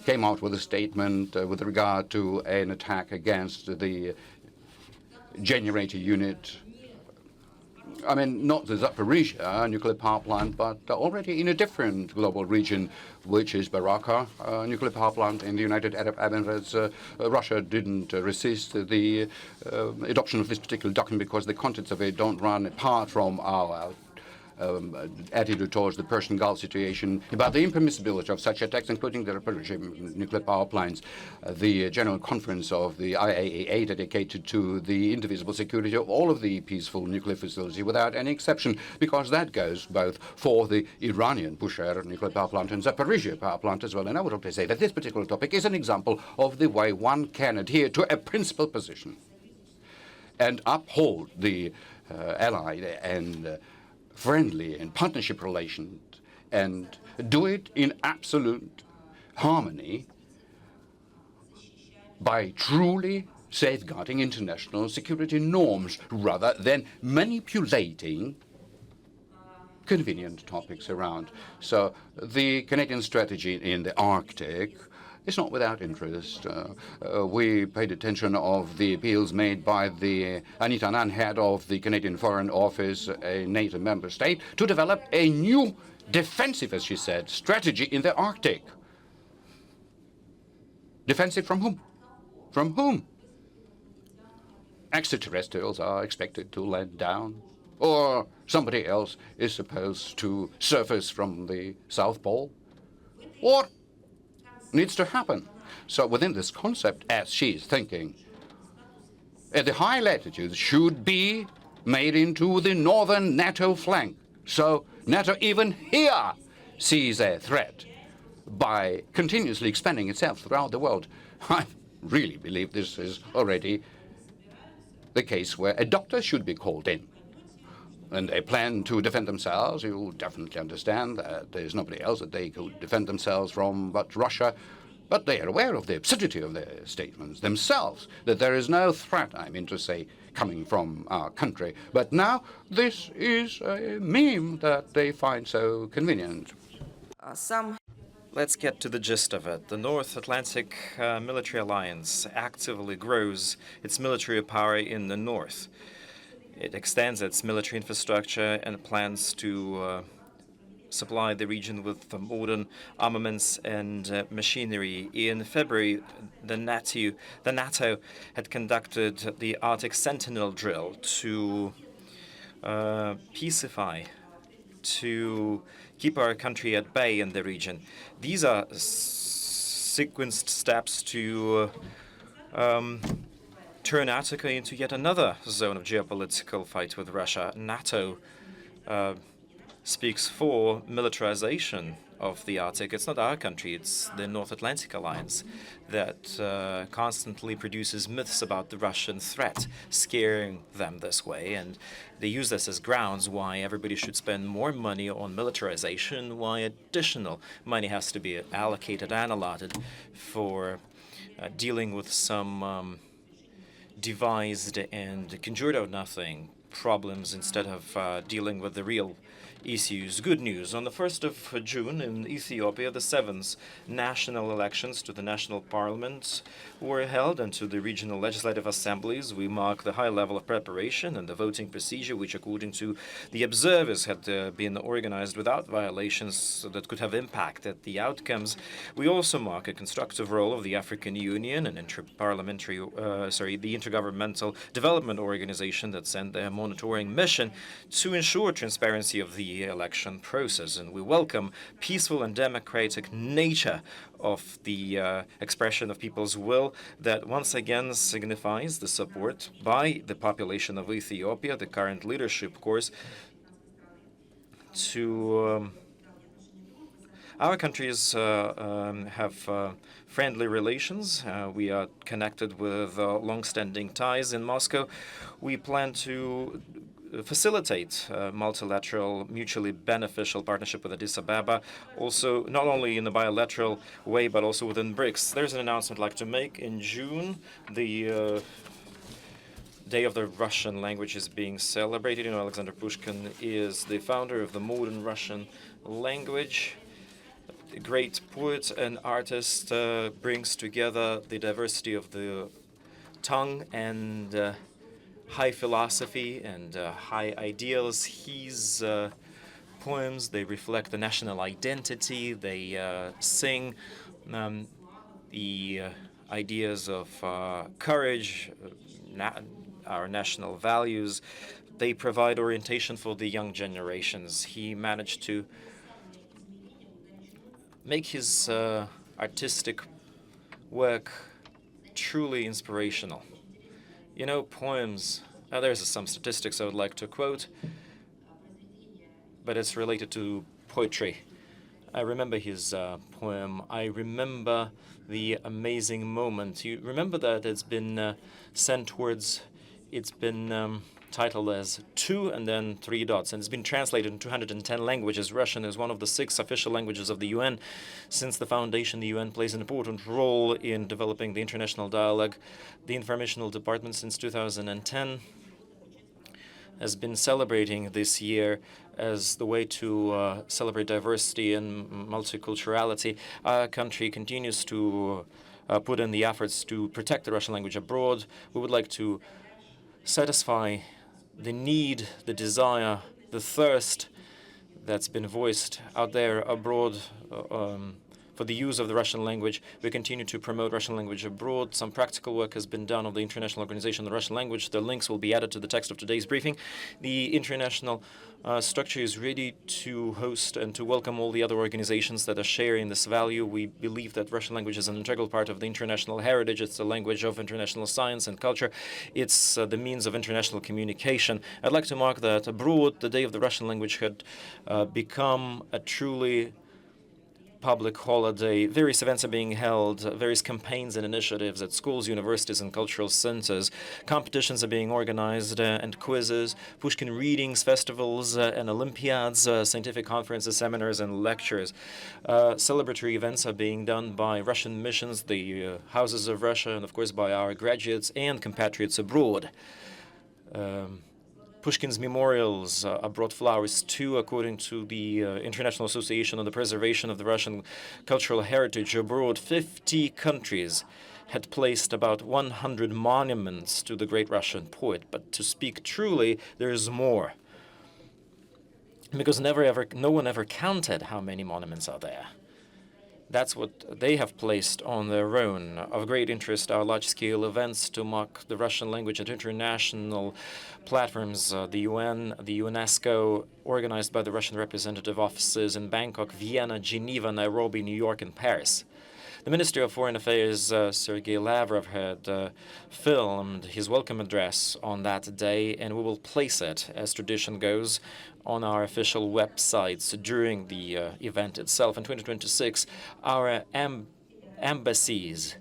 C: came out with a statement with regard to an attack against the generator unit. Not the Zaporizhia nuclear power plant, but already in a different global region, which is Baraka nuclear power plant in the United Arab Emirates. Russia didn't resist the adoption of this particular document because the contents of it don't run apart from our attitude towards the Persian Gulf situation, about the impermissibility of such attacks, including the Zaporizhia nuclear power plants. The General Conference of the IAEA dedicated to the indivisible security of all of the peaceful nuclear facilities without any exception, because that goes both for the Iranian Bushehr nuclear power plant and Zaporizhia power plant as well. And I would like to say that this particular topic is an example of the way one can adhere to a principled position and uphold the allied and friendly and partnership relations, and do it in absolute harmony by truly safeguarding international security norms rather than manipulating convenient topics around. So the Canadian strategy in the Arctic is not without interest. We paid attention of the appeals made by the Anita Anand, head of the Canadian Foreign Office, a NATO member state, to develop a new defensive, as she said, strategy in the Arctic. Defensive from whom? From whom? Extraterrestrials are expected to land down, or somebody else is supposed to surface from the South Pole. What needs to happen? So within this concept, as she's thinking, at the high latitudes should be made into the northern NATO flank. So NATO even here sees a threat by continuously expanding itself throughout the world. I really believe this is already the case where a doctor should be called in. And they plan to defend themselves. You'll definitely understand that there's nobody else that they could defend themselves from but Russia. But they are aware of the absurdity of their statements themselves, that there is no threat, to say, coming from our country. But now this is a meme that they find so convenient.
A: Some
D: Let's get to the gist of it. The North Atlantic Military Alliance actively grows its military power in the north. It extends its military infrastructure and plans to supply the region with modern armaments and machinery. In February, the NATO had conducted the Arctic Sentinel drill to peacify, to keep our country at bay in the region. These are sequenced steps to turn Arctica into yet another zone of geopolitical fight with Russia. NATO speaks for militarization of the Arctic. It's not our country, it's the North Atlantic Alliance that constantly produces myths about the Russian threat, scaring them this way. And they use this as grounds why everybody should spend more money on militarization, why additional money has to be allocated and allotted for dealing with some devised and conjured out nothing problems instead of dealing with the real issues. Good news. On the 1st of June in Ethiopia, the 7th national elections to the national parliament were held, and to the regional legislative assemblies. We mark the high level of preparation and the voting procedure, which according to the observers had been organized without violations that could have impacted the outcomes. We also mark a constructive role of the African Union, an the Intergovernmental Development Organization that sent their monitoring mission to ensure transparency of the election process. And we welcome peaceful and democratic nature of the expression of people's will that once again signifies the support by the population of Ethiopia, the current leadership course, to our countries have friendly relations. We are connected with long-standing ties in Moscow. We plan to facilitate multilateral, mutually beneficial partnership with Addis Ababa, also not only in the bilateral way, but also within BRICS. There's an announcement I'd like to make. In June, the Day of the Russian Language is being celebrated. You know, Alexander Pushkin is the founder of the modern Russian language. A great poet and artist, brings together the diversity of the tongue and high philosophy and high ideals. His poems, they reflect the national identity. They sing the ideas of courage, our national values. They provide orientation for the young generations. He managed to make his artistic work truly inspirational. You know, poems, there's some statistics I would like to quote, but it's related to poetry. I remember his poem. I remember the amazing moment. You remember that it's been it's been titled as 2 and then 3 dots, and it's been translated in 210 languages. Russian is one of the 6 official languages of the UN. Since the foundation, the UN plays an important role in developing the international dialogue. The Informational Department since 2010 has been celebrating this year as the way to celebrate diversity and multiculturality. Our country continues to put in the efforts to protect the Russian language abroad. We would like to satisfy the need, the desire, the thirst that's been voiced out there abroad for the use of the Russian language. We continue to promote Russian language abroad. Some practical work has been done of the International Organization of the Russian Language. The links will be added to the text of today's briefing. The international structure is ready to host and to welcome all the other organizations that are sharing this value. We believe that Russian language is an integral part of the international heritage. It's the language of international science and culture. It's the means of international communication. I'd like to mark that abroad, the Day of the Russian Language had become a truly public holiday. Various events are being held, various campaigns and initiatives at schools, universities, and cultural centers. Competitions are being organized and quizzes, Pushkin readings, festivals, and Olympiads, scientific conferences, seminars, and lectures. Celebratory events are being done by Russian missions, the houses of Russia, and of course by our graduates and compatriots abroad. Pushkin's memorials are brought flowers to, according to the International Association on the Preservation of the Russian Cultural Heritage abroad. 50 countries had placed about 100 monuments to the great Russian poet. But to speak truly, there is more, because no one ever counted how many monuments are there. That's what they have placed on their own. Of great interest are large-scale events to mark the Russian language at international platforms. The UN, the UNESCO, organized by the Russian representative offices in Bangkok, Vienna, Geneva, Nairobi, New York, and Paris. The Ministry of Foreign Affairs, Sergey Lavrov, had filmed his welcome address on that day, and we will place it, as tradition goes, on our official websites during the event itself. In 2026, our embassies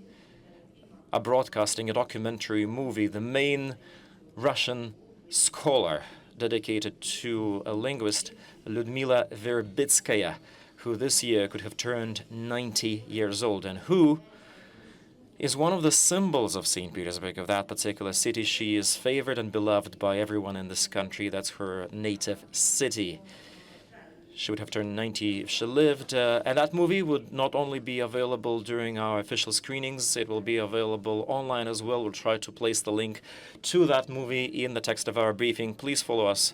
D: are broadcasting a documentary movie, The Main Russian Scholar, dedicated to a linguist, Lyudmila Verbitskaya, who this year could have turned 90 years old, and who is one of the symbols of St. Petersburg, of that particular city. She is favored and beloved by everyone in this country. That's her native city. She would have turned 90 if she lived. And that movie would not only be available during our official screenings, it will be available online as well. We'll try to place the link to that movie in the text of our briefing. Please follow us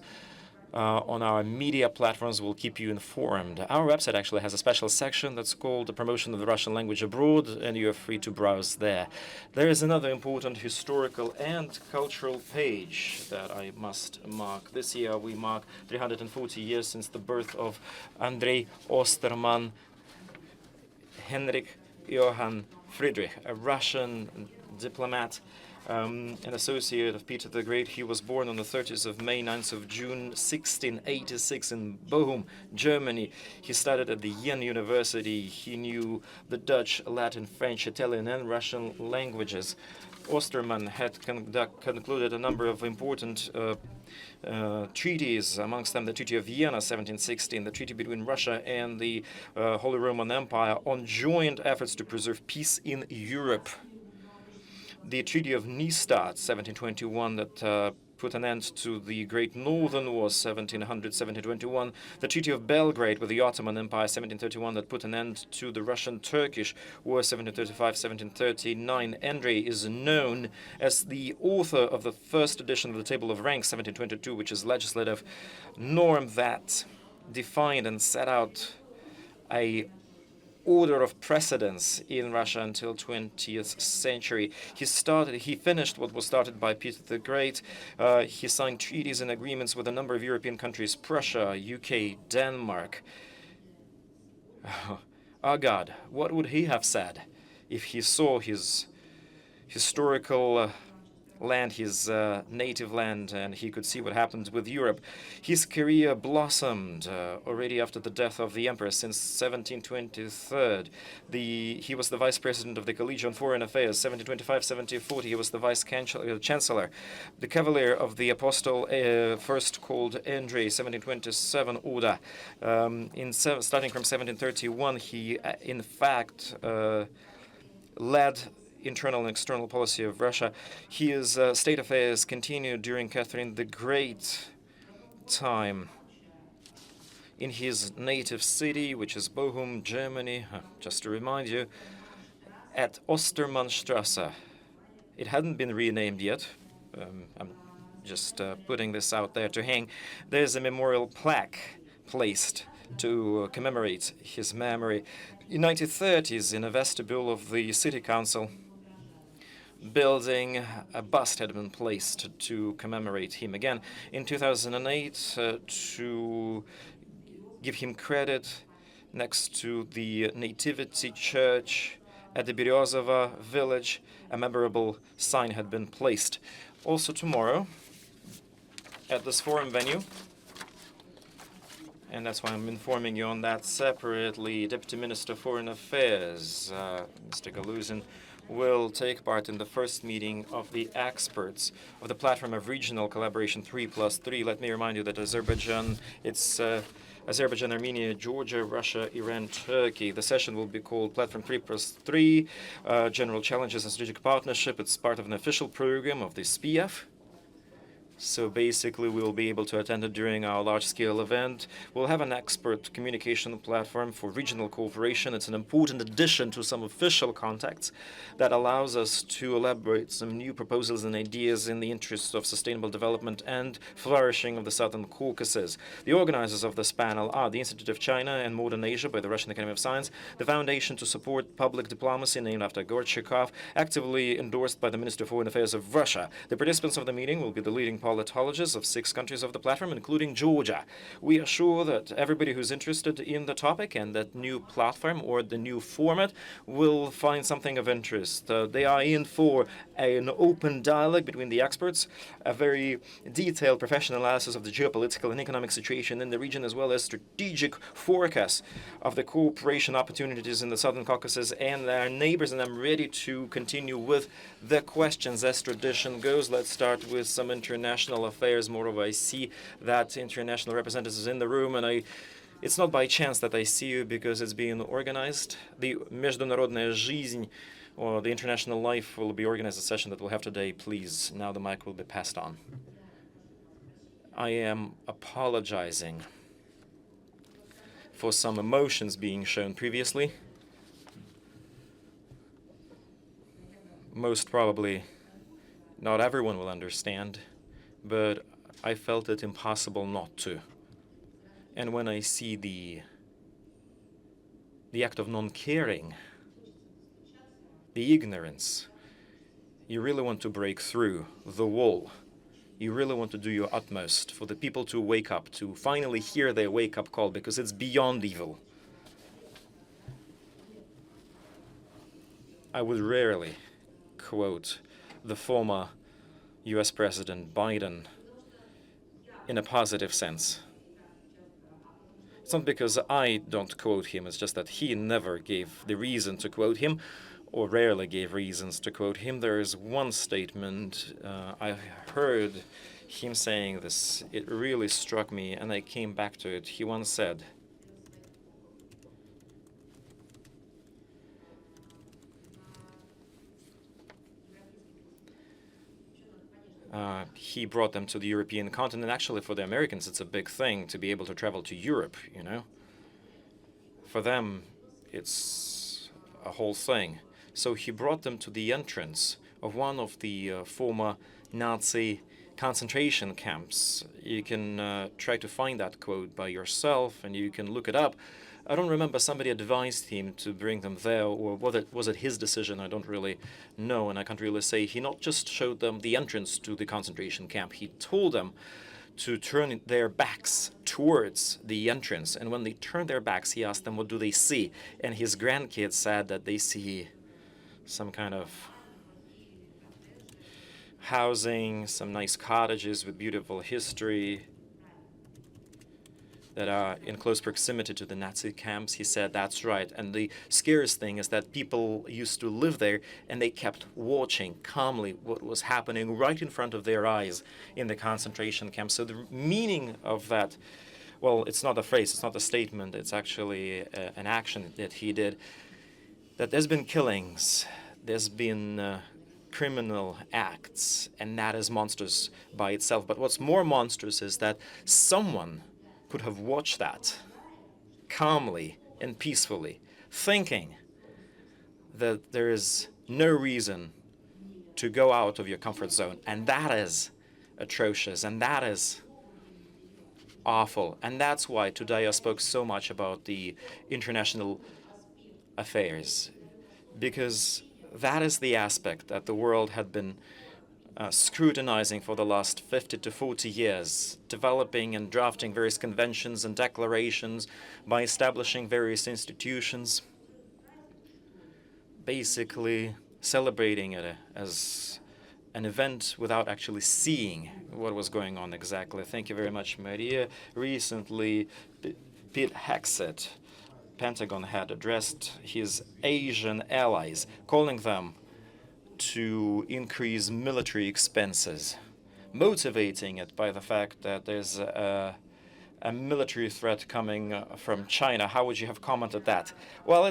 D: on our media platforms. Will keep you informed. Our website actually has a special section that's called the Promotion of the Russian Language Abroad, and you're free to browse there. There is another important historical and cultural page that I must mark. This year we mark 340 years since the birth of Andrey Osterman, Henrik Johann Friedrich, a Russian diplomat, an associate of Peter the Great. He was born on the 30th of May, 9th of June, 1686 in Bochum, Germany. He studied at the Jena University. He knew the Dutch, Latin, French, Italian, and Russian languages. Osterman had concluded a number of important treaties, amongst them the Treaty of Vienna, 1716, the treaty between Russia and the Holy Roman Empire on joint efforts to preserve peace in Europe. The Treaty of Neustadt, 1721, that put an end to the Great Northern War, 1700-1721. The Treaty of Belgrade with the Ottoman Empire, 1731, that put an end to the Russian-Turkish War, 1735-1739. Andrey is known as the author of the first edition of the Table of Ranks, 1722, which is legislative norm that defined and set out a order of precedence in Russia until 20th century. He finished what was started by Peter the Great. He signed treaties and agreements with a number of European countries, Prussia, UK, Denmark. Oh God, what would he have said if he saw his historical land, his native land, and he could see what happened with Europe? His career blossomed already after the death of the emperor since 1723. He was the vice president of the College on Foreign Affairs, 1725-1740. He was the vice chancellor, the cavalier of the apostle, first called Andrey, 1727 order. Starting from 1731, he in fact led internal and external policy of Russia. His state affairs continued during Catherine the Great time in his native city, which is Bochum, Germany. Just to remind you, at Ostermannstrasse. It hadn't been renamed yet. I'm just putting this out there to hang. There's a memorial plaque placed to commemorate his memory. In 1930s, in a vestibule of the city council building, a bust had been placed to commemorate him again. In 2008, to give him credit, next to the Nativity Church at the Beryozova village, a memorable sign had been placed. Also tomorrow, at this forum venue, and that's why I'm informing you on that separately, Deputy Minister of Foreign Affairs, Mr. Galuzin, will take part in the first meeting of the experts of the Platform of Regional Collaboration 3+3. Let me remind you that Azerbaijan, Azerbaijan, Armenia, Georgia, Russia, Iran, Turkey. The session will be called Platform 3+3, General Challenges and Strategic Partnership. It's part of an official program of the SPIEF, So basically, we'll be able to attend it during our large-scale event. We'll have an expert communication platform for regional cooperation. It's an important addition to some official contacts that allows us to elaborate some new proposals and ideas in the interests of sustainable development and flourishing of the Southern Caucasus. The organizers of this panel are the Institute of China and Modern Asia by the Russian Academy of Science, the Foundation to Support Public Diplomacy named after Gorchakov, actively endorsed by the Minister of Foreign Affairs of Russia. The participants of the meeting will be the leading politologists of 6 countries of the platform, including Georgia. We are sure that everybody who's interested in the topic and that new platform or the new format will find something of interest. They are in for an open dialogue between the experts, a very detailed professional analysis of the geopolitical and economic situation in the region, as well as strategic forecasts of the cooperation opportunities in the Southern Caucasus and their neighbors. And I'm ready to continue with the questions as tradition goes. Let's start with some international affairs. Moreover, I see that international representatives in the room, and it's not by chance that I see you, because it's being organized. The Международная жизнь, or the international life, will be organized a session that we'll have today. Please, now the mic will be passed on. I am apologizing for some emotions being shown previously. Most probably not everyone will understand, but I felt it impossible not to. And when I see the act of non-caring, the ignorance, you really want to break through the wall. You really want to do your utmost for the people to wake up, to finally hear their wake-up call, because it's beyond evil. I would rarely quote the former US President Biden in a positive sense. It's not because I don't quote him, it's just that he never gave the reason to quote him, or rarely gave reasons to quote him. There is one statement, I heard him saying this, it really struck me, and I came back to it. He once said, he brought them to the European continent. Actually, for the Americans, it's a big thing to be able to travel to Europe, you know. For them, it's a whole thing. So he brought them to the entrance of one of the former Nazi concentration camps. You can try to find that quote by yourself, and you can look it up. I don't remember, somebody advised him to bring them there, or was it his decision? I don't really know, and I can't really say. He not just showed them the entrance to the concentration camp, he told them to turn their backs towards the entrance. And when they turned their backs, he asked them, what do they see? And his grandkids said that they see some kind of housing, some nice cottages with beautiful history that are in close proximity to the Nazi camps. He said, that's right. And the scariest thing is that people used to live there, and they kept watching calmly what was happening right in front of their eyes in the concentration camps. So the meaning of that, well, it's not a phrase, it's not a statement, it's actually an action that he did, that there's been killings, there's been criminal acts, and that is monstrous by itself. But what's more monstrous is that someone could have watched that calmly and peacefully, thinking that there is no reason to go out of your comfort zone. And that is atrocious, and that is awful. And that's why today I spoke so much about the international affairs, because that is the aspect that the world had been scrutinizing for the last 50 to 40 years, developing and drafting various conventions and declarations, by establishing various institutions, basically celebrating it as an event without actually seeing what was going on exactly. Thank you very much, Maria. Recently, Pete Hegseth, Pentagon, had addressed his Asian allies, calling them to increase military expenses, motivating it by the fact that there's a a military threat coming from China. How would you have commented that? Well,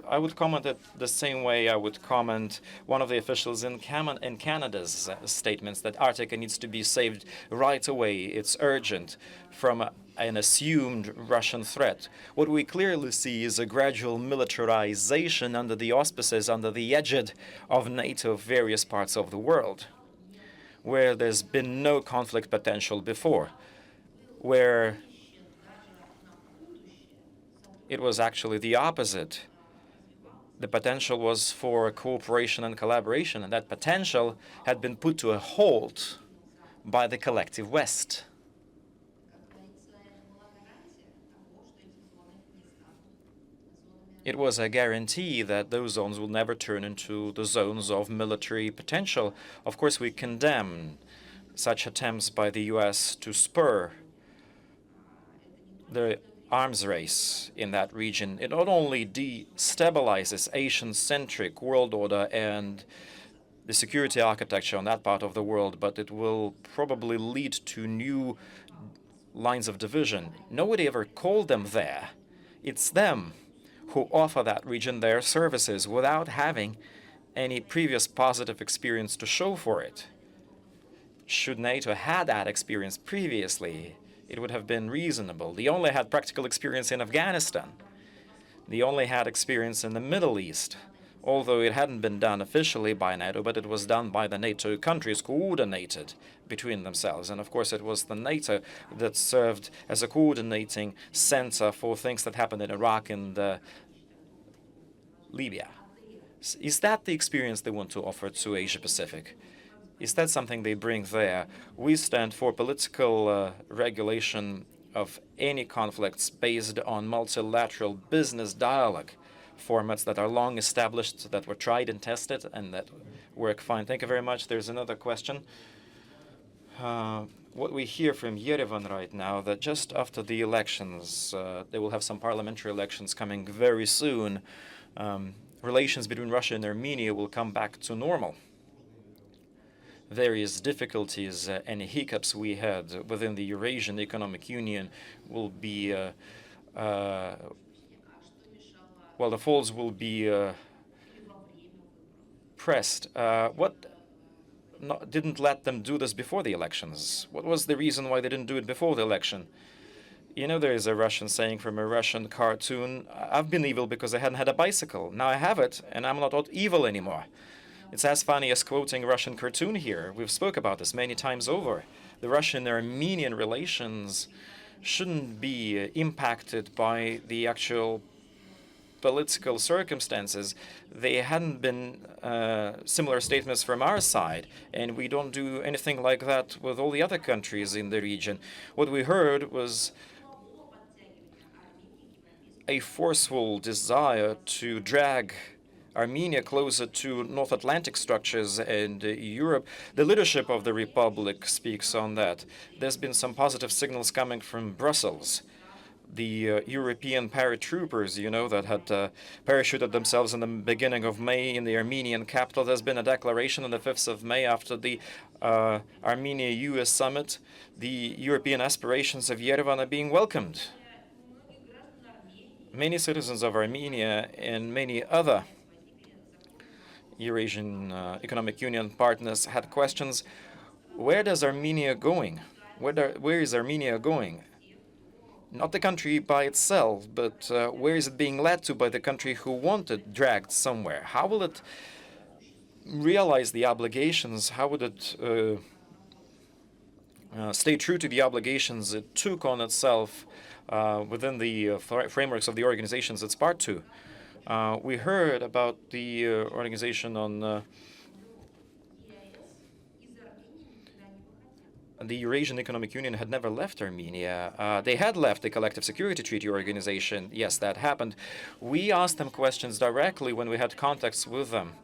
D: I would comment it the same way I would comment one of the officials in Canada's statements that Arctica needs to be saved right away. It's urgent from an assumed Russian threat. What we clearly see is a gradual militarization under the auspices, under the egid of NATO of various parts of the world, where there's been no conflict potential before, where it was actually the opposite. The potential was for cooperation and collaboration, and that potential had been put to a halt by the collective West. It was a guarantee that those zones will never turn into the zones of military potential. Of course, we condemn such attempts by the U.S. to spur the arms race in that region. It not only destabilizes Asian-centric world order and the security architecture on that part of the world, but it will probably lead to new lines of division. Nobody ever called them there. It's them who offer that region their services without having any previous positive experience to show for it. Should NATO had that experience previously, it would have been reasonable. They only had practical experience in Afghanistan. They only had experience in the Middle East, although it hadn't been done officially by NATO, but it was done by the NATO countries coordinated between themselves. And of course, it was the NATO that served as a coordinating center for things that happened in Iraq and Libya. Is that the experience they want to offer to Asia-Pacific? Is that something they bring there? We stand for political regulation of any conflicts based on multilateral business dialogue formats that are long established, that were tried and tested, and that work fine. Thank you very much. There's another question. What we hear from Yerevan right now, that just after the elections, they will have some parliamentary elections coming very soon, relations between Russia and Armenia will come back to normal. Various difficulties and hiccups we had within the Eurasian Economic Union will be, the falls will be pressed. What didn't let them do this before the elections? What was the reason why they didn't do it before the election? You know, there is a Russian saying from a Russian cartoon, I've been evil because I hadn't had a bicycle. Now I have it, and I'm not evil anymore. It's as funny as quoting a Russian cartoon here. We've spoke about this many times over. The Russian-Armenian relations shouldn't be impacted by the actual political circumstances. They hadn't been similar statements from our side, and we don't do anything like that with all the other countries in the region. What we heard was a forceful desire to drag Armenia closer to North Atlantic structures and Europe. The leadership of the Republic speaks on that. There's been some positive signals coming from Brussels. The European paratroopers, you know, that had parachuted themselves in the beginning of May in the Armenian capital. There's been a declaration on the 5th of May after the Armenia-US summit. The European aspirations of Yerevan are being welcomed. Many citizens of Armenia and many other Eurasian Economic Union partners had questions. Where does Armenia going? Where is Armenia going? Not the country by itself, but where is it being led to by the country who wanted dragged somewhere? How will it realize the obligations? How would it stay true to the obligations it took on itself within the frameworks of the organizations it's part to? We heard about the organization on the Eurasian Economic Union had never left Armenia. They had left the Collective Security Treaty Organization. Yes, that happened. We asked them questions directly when we had contacts with them.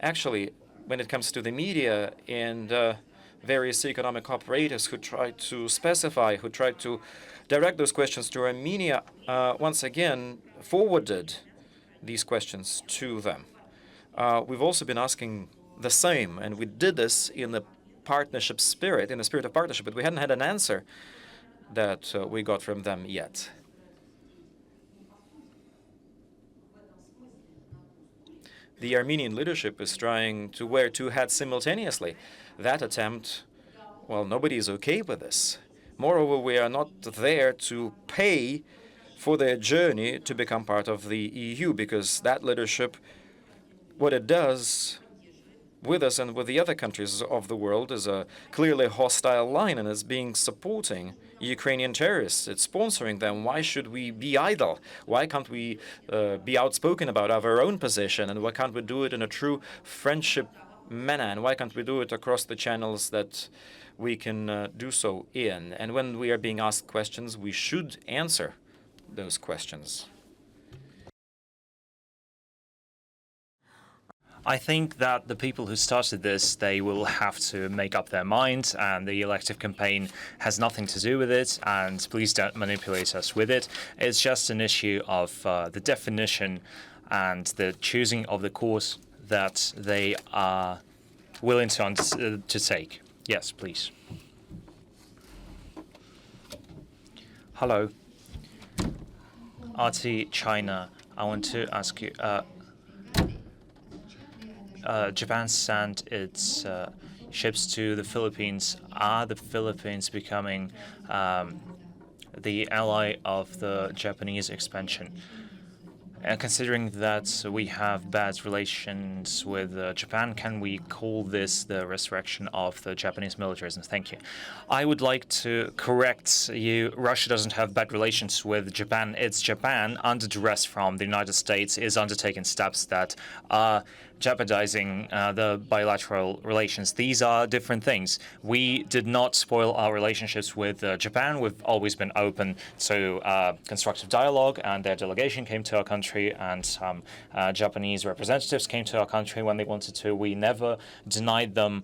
D: Actually, when it comes to the media and various economic operators who tried to specify, who tried to direct those questions to Armenia, once again forwarded these questions to them. We've also been asking the same, and we did this in the partnership spirit, in the spirit of partnership, but we hadn't had an answer. that we got from them yet. The Armenian leadership is trying to wear two hats simultaneously. That attempt, well, nobody is okay with this. Moreover, we are not there to pay for their journey to become part of the EU, because that leadership, what it does with us and with the other countries of the world is a clearly hostile line, and is being supporting Ukrainian terrorists. It's sponsoring them. Why should we be idle? Why can't we be outspoken about our own position? And why can't we do it in a true friendship manner? And why can't we do it across the channels that we can do so in? And when we are being asked questions, we should answer those questions.
B: I think that the people who started this, they will have to make up their mind, and the elective campaign has nothing to do with it, and please don't manipulate us with it. It's just an issue of the definition and the choosing of the course that they are willing to take. Yes, please. Hello. RT China, I want to ask you, Japan sent its ships to the Philippines. Are the Philippines becoming the ally of the Japanese expansion? And considering that we have bad relations with Japan, can we call this the resurrection of the Japanese militarism? Thank you. I would like to correct you. Russia doesn't have bad relations with Japan. It's Japan, under duress from the United States, is undertaking steps that are jeopardizing the bilateral relations. These are different things. We did not spoil our relationships with Japan. We've always been open to constructive dialogue, and their delegation came to our country, and some Japanese representatives came to our country when they wanted to. We never denied them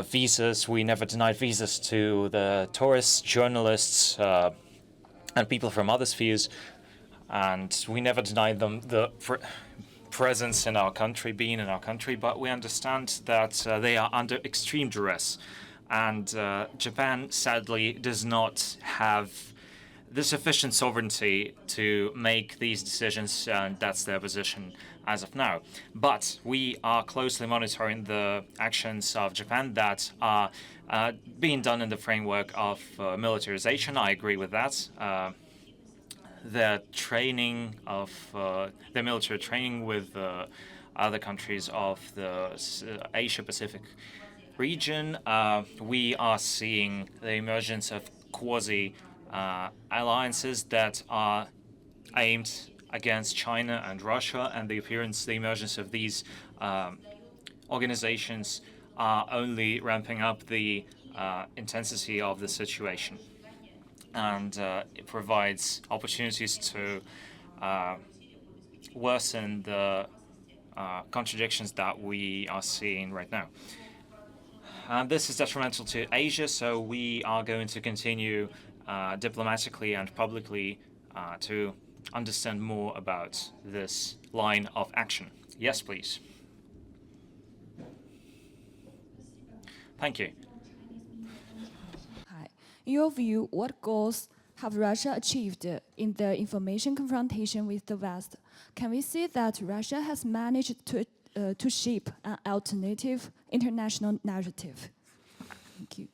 B: visas. We never denied visas to the tourists, journalists, and people from other spheres, and we never denied them the presence in our country, being in our country, but we understand that they are under extreme duress. And Japan, sadly, does not have the sufficient sovereignty to make these decisions, and that's their position as of now. But we are closely monitoring the actions of Japan that are being done in the framework of militarization. I agree with that. The training of the military training with other countries of the Asia-Pacific region. We are seeing the emergence of quasi-alliances that are aimed against China and Russia, and the emergence of these organizations are only ramping up the intensity of the situation. And it provides opportunities to worsen the contradictions that we are seeing right now. And this is detrimental to Asia, so we are going to continue diplomatically and publicly to understand more about this line of action. Yes, please. Thank you.
E: In your view, what goals have Russia achieved in the information confrontation with the West? Can we see that Russia has managed to shape an alternative international narrative? Thank you.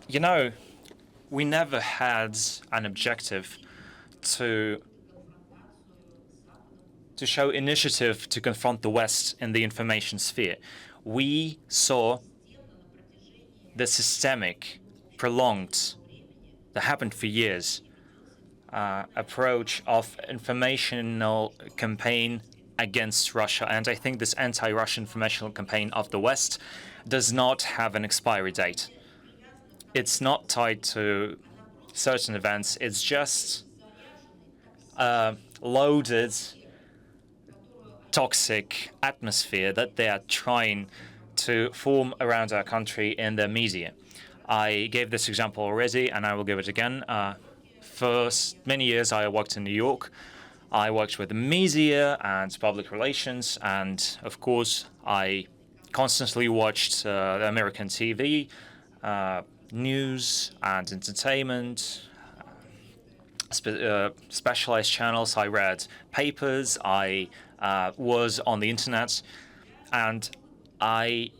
B: You know, we never had an objective to show initiative to confront the West in the information sphere. We saw the systemic, prolonged, that happened for years, approach of informational campaign against Russia. And I think this anti-Russian informational campaign of the West does not have an expiry date. It's not tied to certain events. It's just a loaded, toxic atmosphere that they are trying to form around our country in the media. I gave this example already, and I will give it again. For many years, I worked in New York. I worked with the media and public relations, and of course, I constantly watched American TV, news and entertainment, specialized channels. I read papers. I was on the internet, and I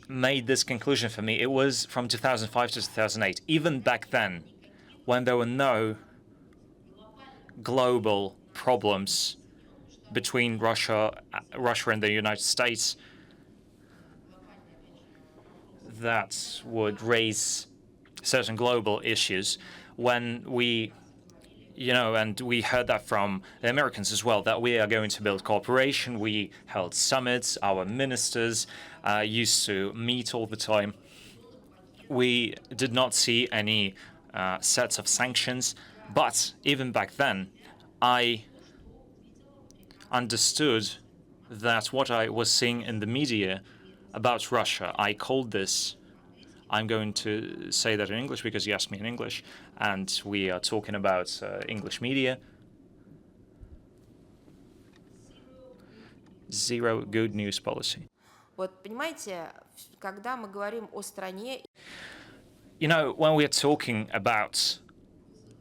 B: made this conclusion for me. It was from 2005 to 2008. Even back then, when there were no global problems between Russia and the United States that would raise certain global issues, when we, and we heard that from the Americans as well, that we are going to build cooperation. We held summits. Our ministers used to meet all the time. We did not see any sets of sanctions, but even back then, I understood that what I was seeing in the media about Russia, I called this, I'm going to say that in English because you asked me in English, and we are talking about English media. Zero good news policy.
A: Вот понимаете, когда мы говорим о стране.
B: When we are talking about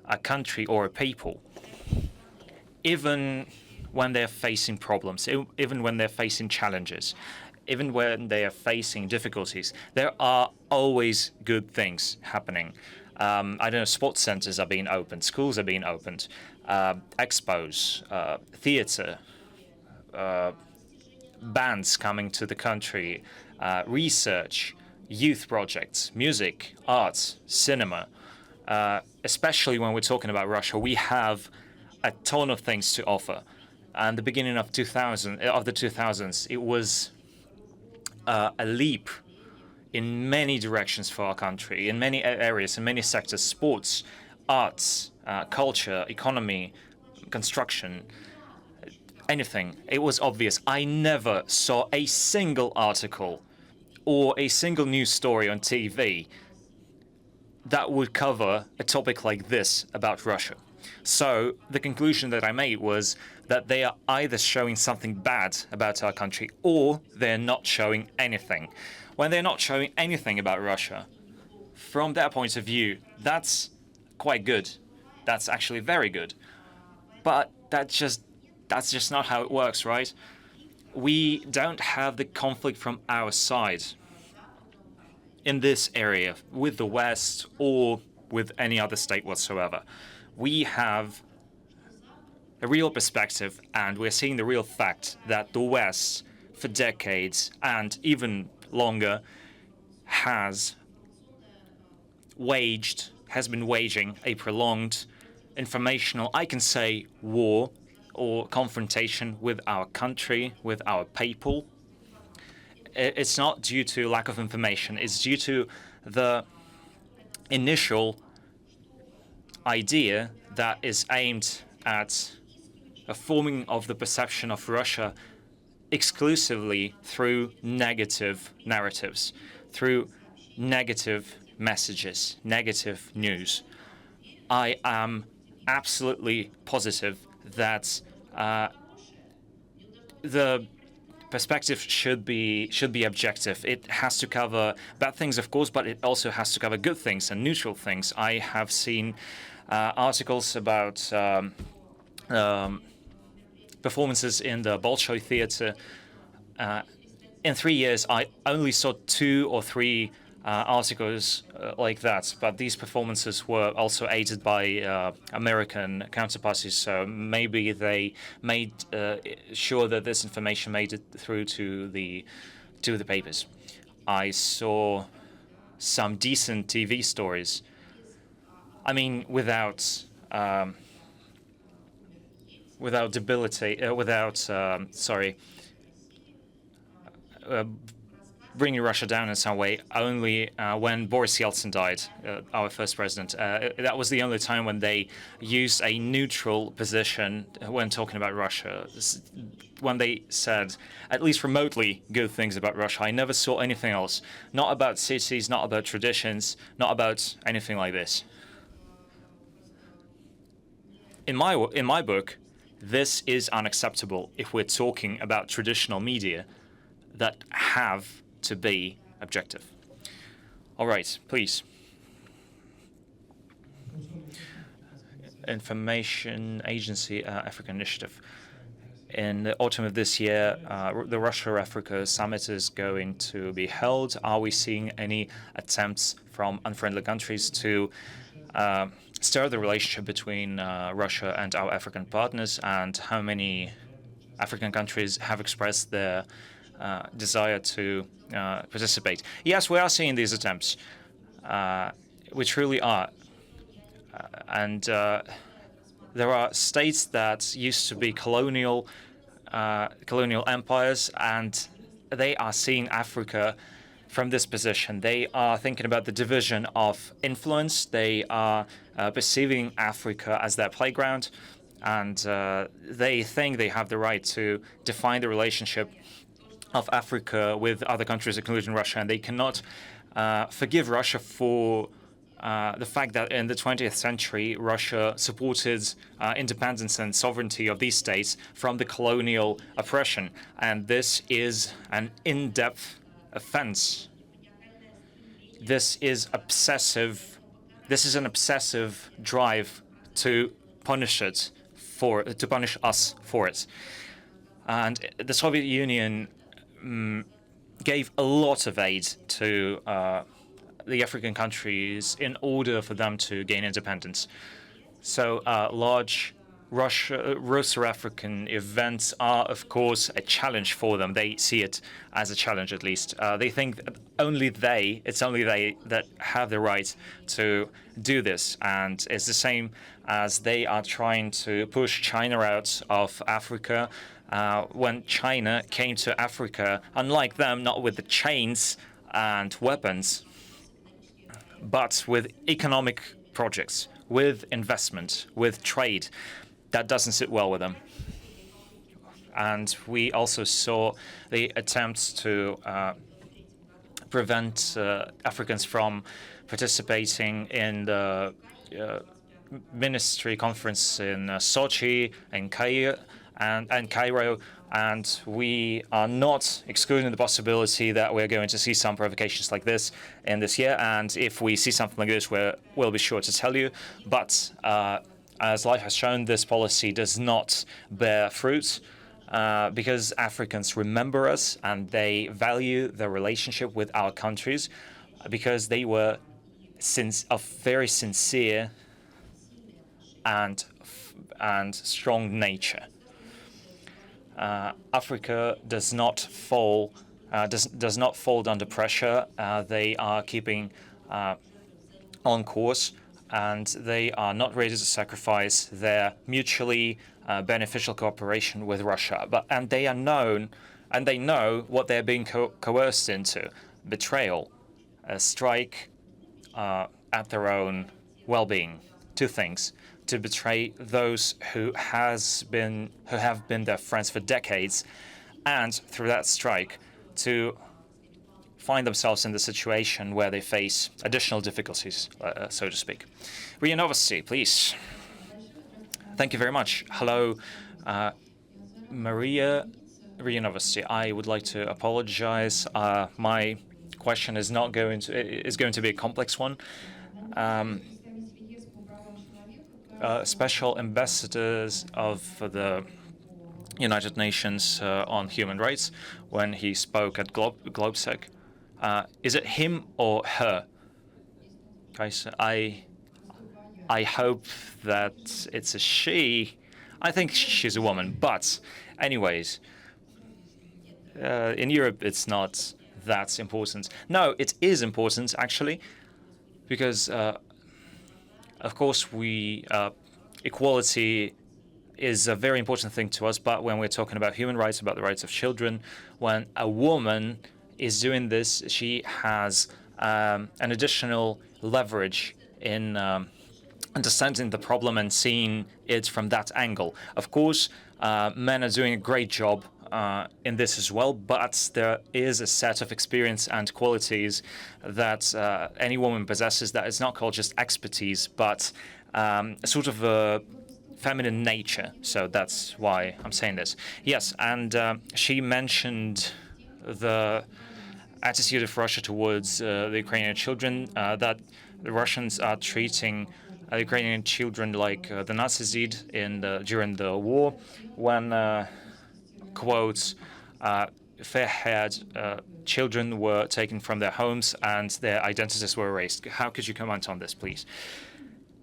B: a country or a people, even when they're facing problems, even when they're facing challenges, even when they are facing difficulties, there are always good things happening. I don't know, sports centers are being opened, schools are being opened, expos, theater, bands coming to the country, research, youth projects, music, arts, cinema. Especially when we're talking about Russia, we have a ton of things to offer. And the beginning of the 2000s, it was a leap in many directions for our country, in many areas, in many sectors: sports, arts, culture, economy, construction, anything. It was obvious. I never saw a single article or a single news story on TV that would cover a topic like this about Russia. So the conclusion that I made was that they are either showing something bad about our country or they're not showing anything. When they're not showing anything about Russia, from their point of view, that's quite good. That's actually very good. But that's just not how it works, right? We don't have the conflict from our side in this area with the West or with any other state whatsoever. We have a real perspective, and we're seeing the real fact that the West, for decades and even longer, has been waging a prolonged informational, I can say, war or confrontation with our country, with our people. It's not due to lack of information. It's due to the initial idea that is aimed at a forming of the perception of Russia exclusively through negative narratives, through negative messages, negative news. I am absolutely positive that the perspective should be objective. It has to cover bad things, of course, but it also has to cover good things and neutral things. I have seen articles about performances in the Bolshoi Theater. In 3 years, I only saw 2 or 3 articles like that, but these performances were also aided by American counterparties, so maybe they made sure that this information made it through to the papers. I saw some decent TV stories. I mean, without bringing Russia down in some way. Only when Boris Yeltsin died, our first president, that was the only time when they used a neutral position when talking about Russia. When they said, at least remotely, good things about Russia. I never saw anything else. Not about cities, not about traditions, not about anything like this. In my book, this is unacceptable if we're talking about traditional media that have to be objective. All right, please. Information Agency Africa Initiative. In the autumn of this year, the Russia-Africa Summit is going to be held. Are we seeing any attempts from unfriendly countries to stir the relationship between Russia and our African partners, and how many African countries have expressed their desire to participate? Yes, we are seeing these attempts. We truly are. And there are states that used to be colonial empires, and they are seeing Africa from this position. They are thinking about the division of influence. They are perceiving Africa as their playground, and they think they have the right to define the relationship of Africa with other countries, including Russia, and they cannot forgive Russia for the fact that in the 20th century, Russia supported independence and sovereignty of these states from the colonial oppression. And this is an in-depth offense. This is obsessive. This is an obsessive drive to punish us for it. And the Soviet Union gave a lot of aid to the African countries in order for them to gain independence. So large Russo-African events are, of course, a challenge for them. They see it as a challenge, at least. They think it's only they that have the right to do this. And it's the same as they are trying to push China out of Africa. When China came to Africa, unlike them, not with the chains and weapons, but with economic projects, with investment, with trade, that doesn't sit well with them. And we also saw the attempts to prevent Africans from participating in the ministry conference in Sochi and Cairo, and we are not excluding the possibility that we're going to see some provocations like this in this year. And if we see something like this, we'll be sure to tell you. But as life has shown, this policy does not bear fruit because Africans remember us and they value the relationship with our countries because they were of very sincere and strong nature. Africa does not fall under pressure. They are keeping on course, and they are not ready to sacrifice their mutually beneficial cooperation with Russia. And they know what they're being coerced into: betrayal, a strike at their own well-being. Two things: to betray those who have been their friends for decades, and through that strike to find themselves in the situation where they face additional difficulties, so to speak. RIA Novosti, please. Thank you very much. Hello, Maria. RIA Novosti. I would like to apologize. My question is going to be a complex one. Special ambassadors of the United Nations on human rights, when he spoke at Globsec, is it him or her? Guys, I hope that it's a she. I think she's a woman, but anyways, in Europe it's not that important. No, it is important actually, because of course, equality is a very important thing to us, but when we're talking about human rights, about the rights of children, when a woman is doing this, she has an additional leverage in understanding the problem and seeing it from that angle. Of course, men are doing a great job in this as well, but there is a set of experience and qualities that any woman possesses that is not called just expertise, but a sort of a feminine nature. So that's why I'm saying this. Yes, and she mentioned the attitude of Russia towards the Ukrainian children, that the Russians are treating Ukrainian children like the Nazis did during the war, when, quote, fair-haired children were taken from their homes and their identities were erased. How could you comment on this, please?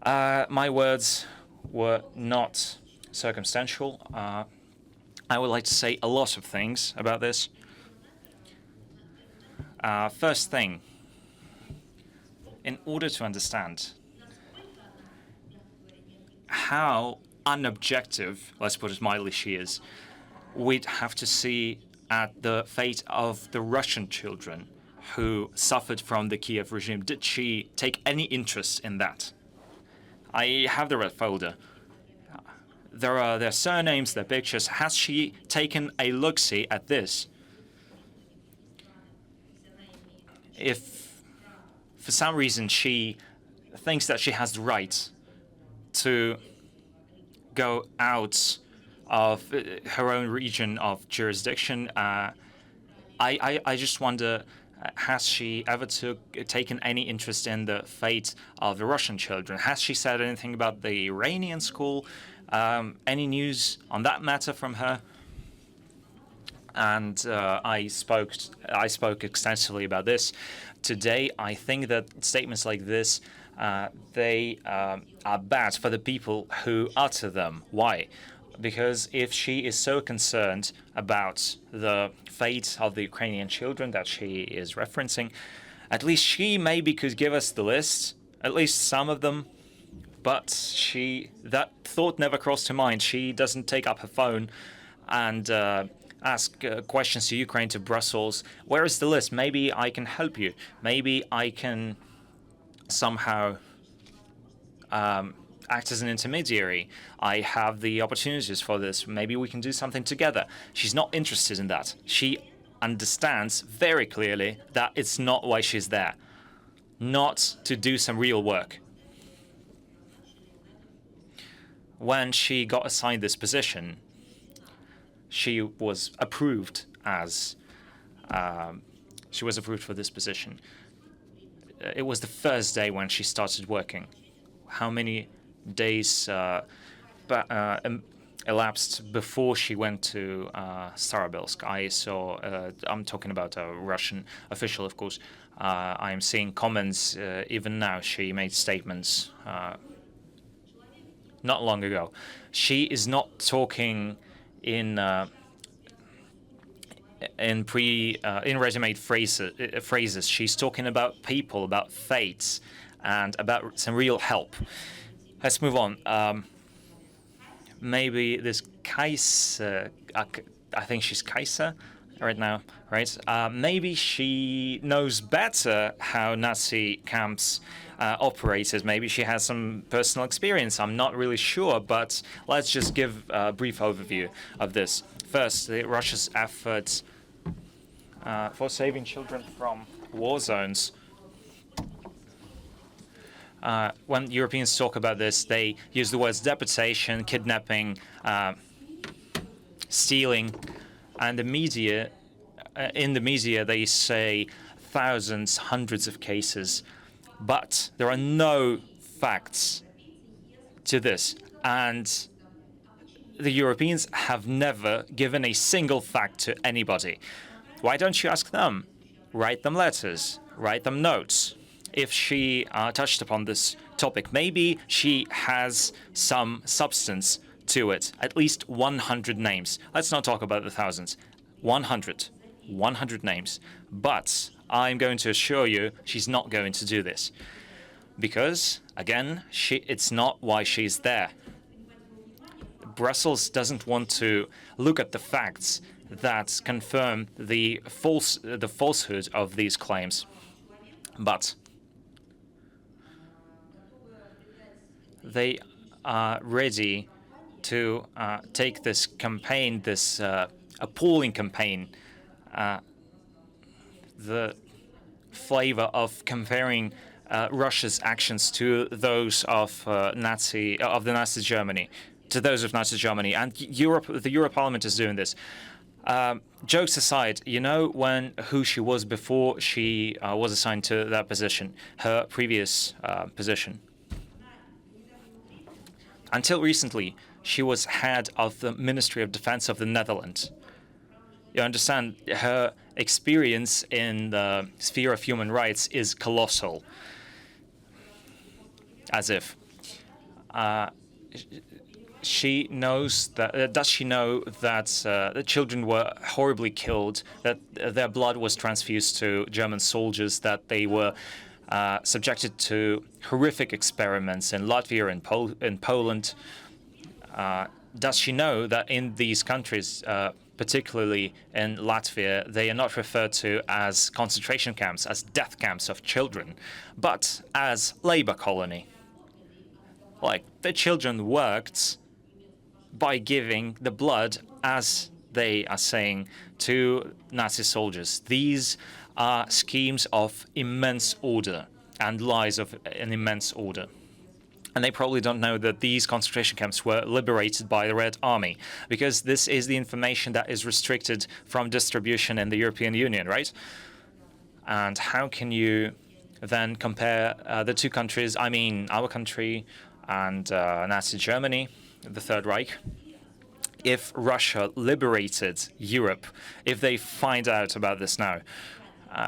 B: My words were not circumstantial. I would like to say a lot of things about this. First thing, in order to understand how unobjective, let's put it mildly, she is, we'd have to see at the fate of the Russian children who suffered from the Kiev regime. Did she take any interest in that? I have the red folder. There are their surnames, their pictures. Has she taken a look-see at this? If for some reason she thinks that she has the right to go out of her own region of jurisdiction, I just wonder, has she ever taken any interest in the fate of the Russian children? Has she said anything about the Iranian school? Any news on that matter from her? And I spoke extensively about this today. I think that statements like this, they are bad for the people who utter them. Why? Because if she is so concerned about the fate of the Ukrainian children that she is referencing, at least she maybe could give us the list, at least some of them. But that thought never crossed her mind. She doesn't take up her phone and ask questions to Ukraine, to Brussels. Where is the list? Maybe I can help you. Maybe I can somehow act as an intermediary. I have the opportunities for this. Maybe we can do something together. She's not interested in that. She understands very clearly that it's not why she's there, not to do some real work. When she got assigned this position, she was approved for this position. It was the first day when she started working. How many days elapsed before she went to Starobelsk? I'm talking about a Russian official, of course. I'm seeing comments even now. She made statements not long ago. She is not talking in ready-made phrases. She's talking about people, about fates, and about some real help. Let's move on. Maybe this Kaiser, I think she's Kaiser right now, right? Maybe she knows better how Nazi camps operated. Maybe she has some personal experience. I'm not really sure, but let's just give a brief overview of this. First, Russia's efforts for saving children from war zones. When Europeans talk about this, they use the words deportation, kidnapping, stealing, and the media. In the media, they say thousands, hundreds of cases, but there are no facts to this, and the Europeans have never given a single fact to anybody. Why don't you ask them? Write them letters, write them notes. If she touched upon this topic, maybe she has some substance to it, at least 100 names. Let's not talk about the thousands. 100 names. But I'm going to assure you she's not going to do this. Because, again, it's not why she's there. Brussels doesn't want to look at the facts that confirm the falsehood of these claims. But they are ready to take this campaign, this appalling campaign, the flavor of comparing Russia's actions to those of the Nazi Germany, and the Euro Parliament is doing this. Jokes aside, you know who she was before she was assigned to that position, her previous position. Until recently, she was head of the Ministry of Defense of the Netherlands. You understand, her experience in the sphere of human rights is colossal. As if. She knows that, does she know that the children were horribly killed, that their blood was transfused to German soldiers, that they were subjected to horrific experiments in Latvia and in Poland? Does she know that in these countries, particularly in Latvia, they are not referred to as concentration camps, as death camps of children, but as labor colony? Like, the children worked by giving the blood, as they are saying, to Nazi soldiers. These are schemes of immense order and lies of an immense order. And they probably don't know that these concentration camps were liberated by the Red Army, because this is the information that is restricted from distribution in the European Union, right? And how can you then compare the two countries, I mean our country and Nazi Germany, the Third Reich? If Russia liberated Europe, if they find out about this now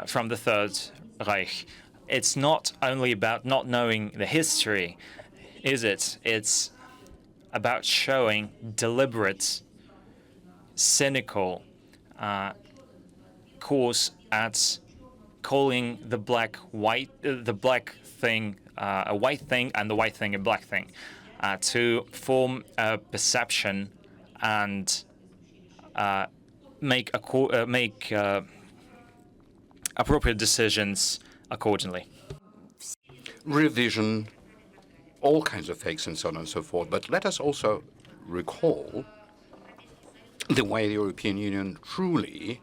B: from the Third Reich, it's not only about not knowing the history, is it? It's about showing deliberate, cynical course at calling the black thing a white thing and the white thing a black thing, to form a perception and make appropriate decisions accordingly.
C: Revision, all kinds of fakes and so on and so forth. But let us also recall the way the European Union truly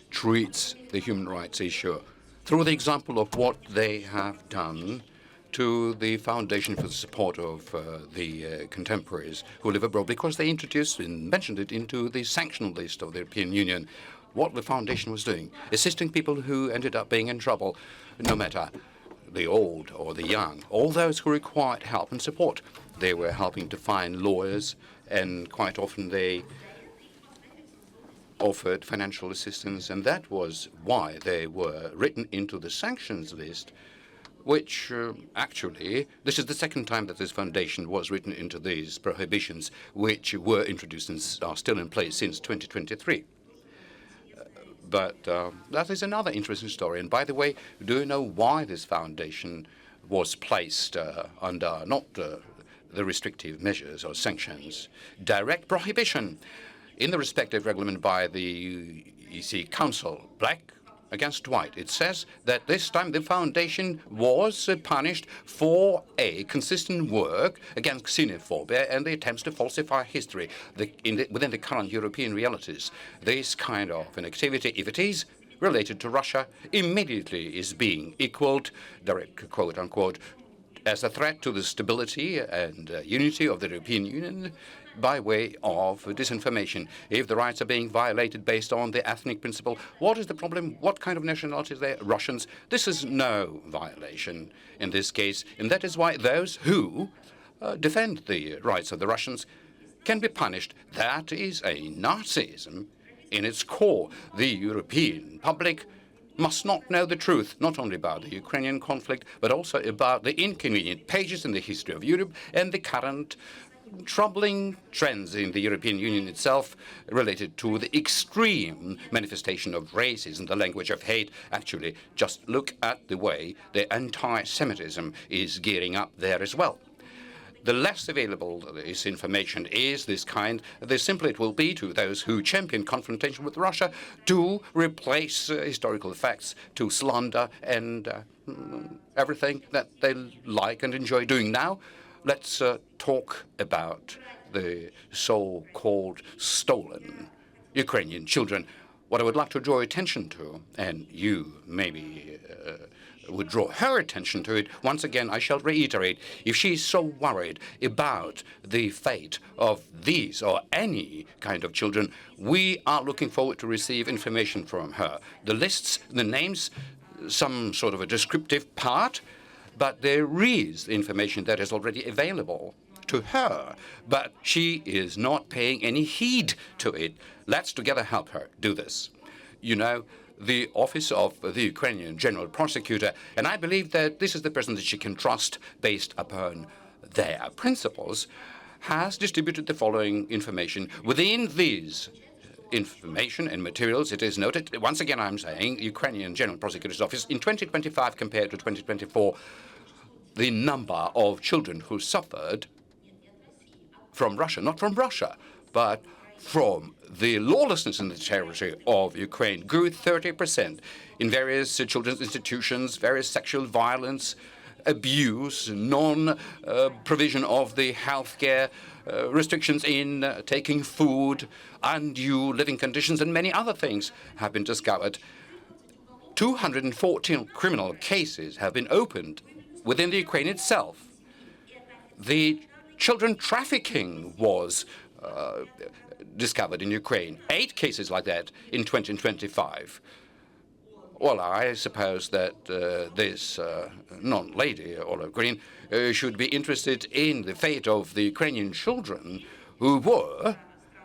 C: treats the human rights issue through the example of what they have done to the Foundation for the Support of the Contemporaries who live abroad, because they introduced and mentioned it into the sanction list of the European Union, what the foundation was doing, assisting people who ended up being in trouble, no matter the old or the young, all those who required help and support. They were helping to find lawyers, and quite often they offered financial assistance, and that was why they were written into the sanctions list, which actually, this is the second time that this foundation was written into these prohibitions, which were introduced and are still in place since 2023. But that is another interesting story. And by the way, do you know why this foundation was placed under not the restrictive measures or sanctions? Direct prohibition in the respective regulation by the EC Council, black against white. It says that this time the foundation was punished for a consistent work against xenophobia and the attempts to falsify history within the current European realities. This kind of an activity, if it is related to Russia, immediately is being equaled, direct quote unquote, as a threat to the stability and unity of the European Union by way of disinformation. If the rights are being violated based on the ethnic principle, what is the problem? What kind of nationality is there? Russians? This is no violation in this case, and that is why those who defend the rights of the Russians can be punished. That is a Nazism in its core. The European public must not know the truth, not only about the Ukrainian conflict, but also about the inconvenient pages in the history of Europe and the current troubling trends in the European Union itself related to the extreme manifestation of racism, the language of hate. Actually, just look at the way the anti-Semitism is gearing up there as well. The less available this information is, this kind, the simpler it will be to those who champion confrontation with Russia to replace historical facts, to slander and everything that they like and enjoy doing now. Let's talk about the so-called stolen Ukrainian children. What I would like to draw attention to, and you maybe would draw her attention to it, once again, I shall reiterate, if she is so worried about the fate of these or any kind of children, we are looking forward to receive information from her. The lists, the names, some sort of a descriptive part, but there is information that is already available to her, but she is not paying any heed to it. Let's together help her do this. You know, the office of the Ukrainian General Prosecutor, and I believe that this is the person that she can trust based upon their principles, has distributed the following information. Within these information and materials, it is noted, once again I'm saying, Ukrainian General Prosecutor's Office, in 2025 compared to 2024, the number of children who suffered from Russia, not from Russia, but from the lawlessness in the territory of Ukraine, grew 30% in various children's institutions, various sexual violence, abuse, non-provision of the healthcare, restrictions in taking food, undue living conditions, and many other things have been discovered. 214 criminal cases have been opened within the Ukraine itself. The children trafficking was discovered in Ukraine. 8 cases like that in 2025. Well, I suppose that this non-lady, Olive Green, should be interested in the fate of the Ukrainian children who were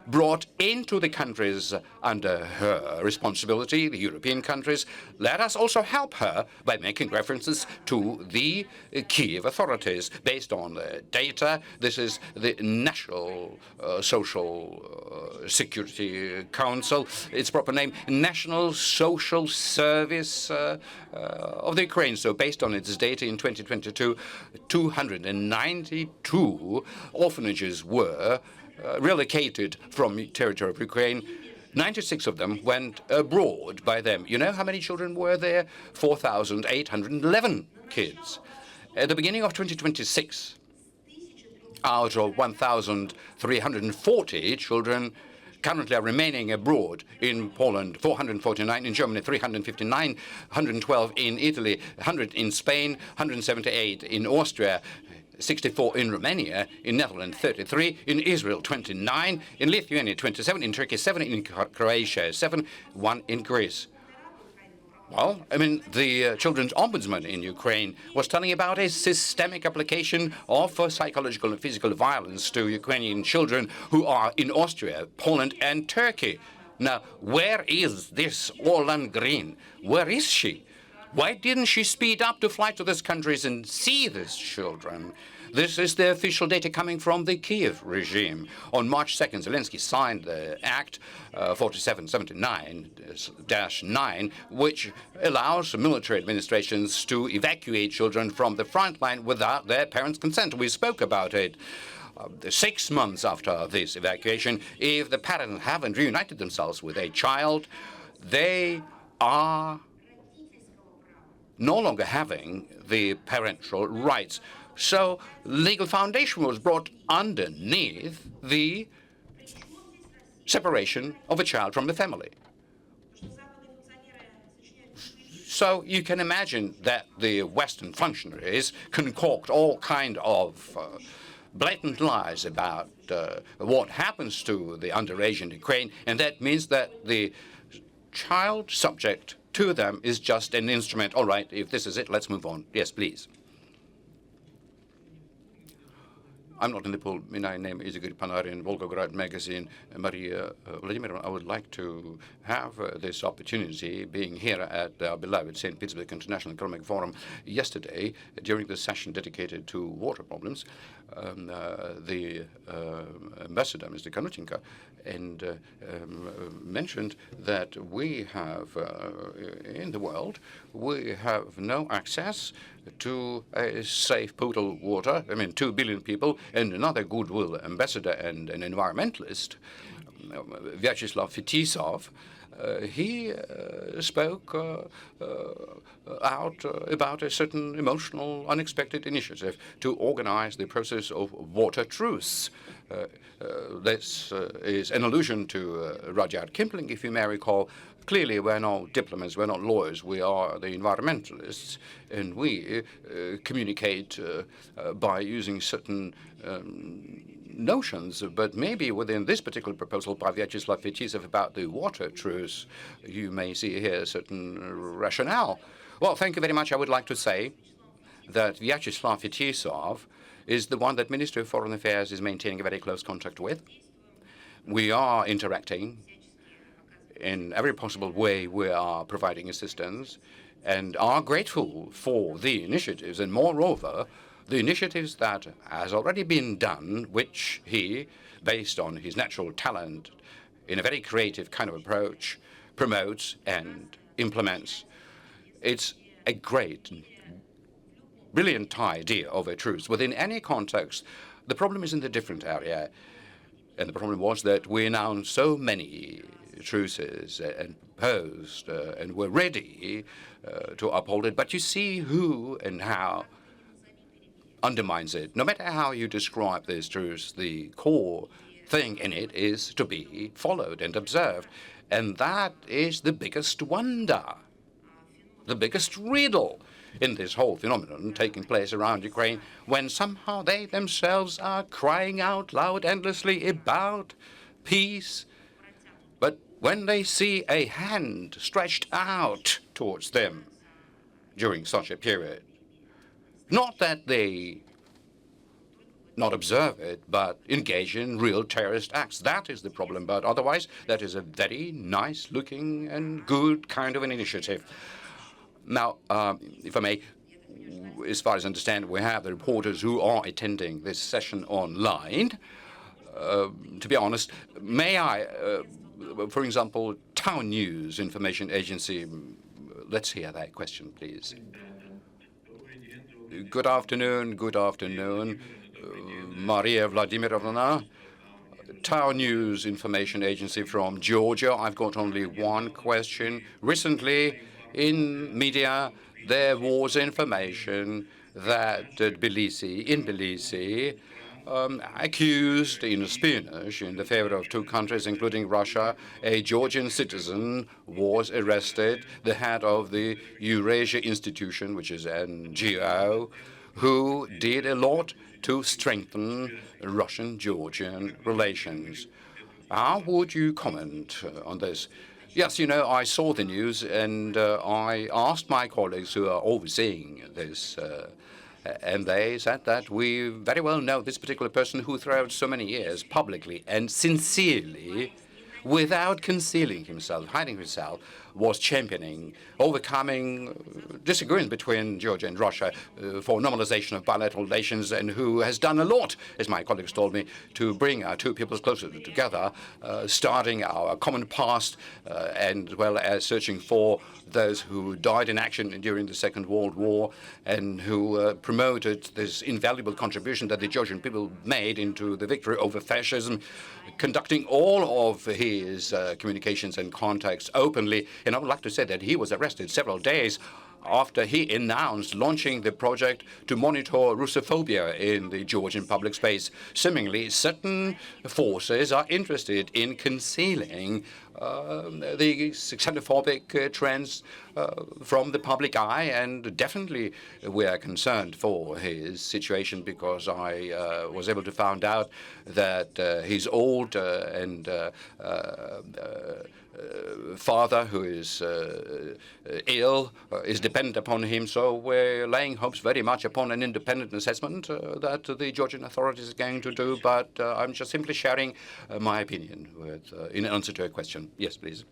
C: brought into the countries under her responsibility, the European countries. Let us also help her by making references to the Kiev authorities based on the data. This is the National Social Security Council, its proper name, National Social Service of the Ukraine. So based on its data in 2022, 292 orphanages were relocated from territory of Ukraine. 96 of them went abroad by them. You know how many children were there? 4,811 kids. At the beginning of 2026, out of 1,340 children currently are remaining abroad. In Poland, 449, in Germany, 359, 112 in Italy, 100 in Spain, 178 in Austria, 64 in Romania, in Netherlands 33, in Israel 29, in Lithuania 27, in Turkey 7, in Croatia 7, 1 in Greece. Well, I mean, the Children's Ombudsman in Ukraine was telling about a systemic application of psychological and physical violence to Ukrainian children who are in Austria, Poland, and Turkey. Now, where is this Orlan Green? Where is she? Why didn't she speed up to fly to these countries and see these children? This is the official data coming from the Kiev regime. On March 2nd, Zelensky signed the Act 4779-9, which allows military administrations to evacuate children from the front line without their parents' consent. We spoke about it. 6 months after this evacuation, if the parents haven't reunited themselves with a child, they are no longer having the parental rights. So legal foundation was brought underneath the separation of a child from the family. So you can imagine that the Western functionaries concoct all kind of blatant lies about what happens to the underage in Ukraine, and that means that the child subject to them is just an instrument. All right, if this is it, let's move on. Yes, please. I'm not in the pool. My name is Igor Panarin, Volgograd Magazine. Maria Vladimirovna, I would like to have this opportunity, being here at our beloved St. Petersburg International Economic Forum yesterday, during the session dedicated to water problems. The ambassador, Mr. Kanutinka, and mentioned that we have, in the world, we have no access to a safe potable water. I mean, 2 billion people, and another goodwill ambassador and an environmentalist, Vyacheslav Fetisov, he spoke out about a certain emotional, unexpected initiative to organize the process of water truce. This is an allusion to Rudyard Kipling, if you may recall. Clearly, we're not diplomats, we're not lawyers, we are the environmentalists, and we communicate by using certain notions, but maybe within this particular proposal by Vyacheslav Fetisov about the water truce, you may see here a certain rationale. Well, thank you very much. I would like to say that Vyacheslav Fetisov is the one that Ministry of Foreign Affairs is maintaining a very close contact with. We are interacting in every possible way. We are providing assistance and are grateful for the initiatives, and moreover, the initiatives that has already been done, which he, based on his natural talent, in a very creative kind of approach, promotes and implements. It's a great, brilliant idea of a truce within any context. The problem is in the different area. And the problem was that we announced so many truces and proposed and were ready to uphold it. But you see who and how undermines it. No matter how you describe this truce, the core thing in it is to be followed and observed. And that is the biggest wonder, the biggest riddle in this whole phenomenon taking place around Ukraine, when somehow they themselves are crying out loud endlessly about peace. But when they see a hand stretched out towards them during such a period, not that they not observe it, but engage in real terrorist acts. That is the problem. But otherwise, that is a very nice-looking and good kind of an initiative. Now, if I may, as far as I understand, we have the reporters who are attending this session online. To be honest, may I, for example, Town News Information Agency, let's hear that question, please. Good afternoon, Maria Vladimirovna. Town News Information Agency from Georgia. I've got only one question. Recently, in media, there was information that in Tbilisi, accused in espionage in the favor of two countries, including Russia, a Georgian citizen was arrested, the head of the Eurasia Institute, which is an NGO, who did a lot to strengthen Russian-Georgian relations. How would you comment on this? Yes, you know, I saw the news, and I asked my colleagues who are overseeing this, and they said that we very well know this particular person who throughout so many years publicly and sincerely, without concealing himself, hiding himself, was championing, overcoming disagreements between Georgia and Russia for normalization of bilateral relations, and who has done a lot, as my colleagues told me, to bring our two peoples closer together, starting our common past, and as well as searching for those who died in action during the Second World War, and who promoted this invaluable contribution that the Georgian people made into the victory over fascism, conducting all of his communications and contacts openly. And I would like to say that he was arrested several days after he announced launching the project to monitor Russophobia in the Georgian public space. Seemingly, certain forces are interested in concealing the xenophobic trends from the public eye, and definitely we are concerned for his situation, because I was able to find out that his old and father, who is ill, is dependent upon him. So we're laying hopes very much upon an independent assessment that the Georgian authorities are going to do. But I'm just simply sharing my opinion with, in answer to a question. Yes, please.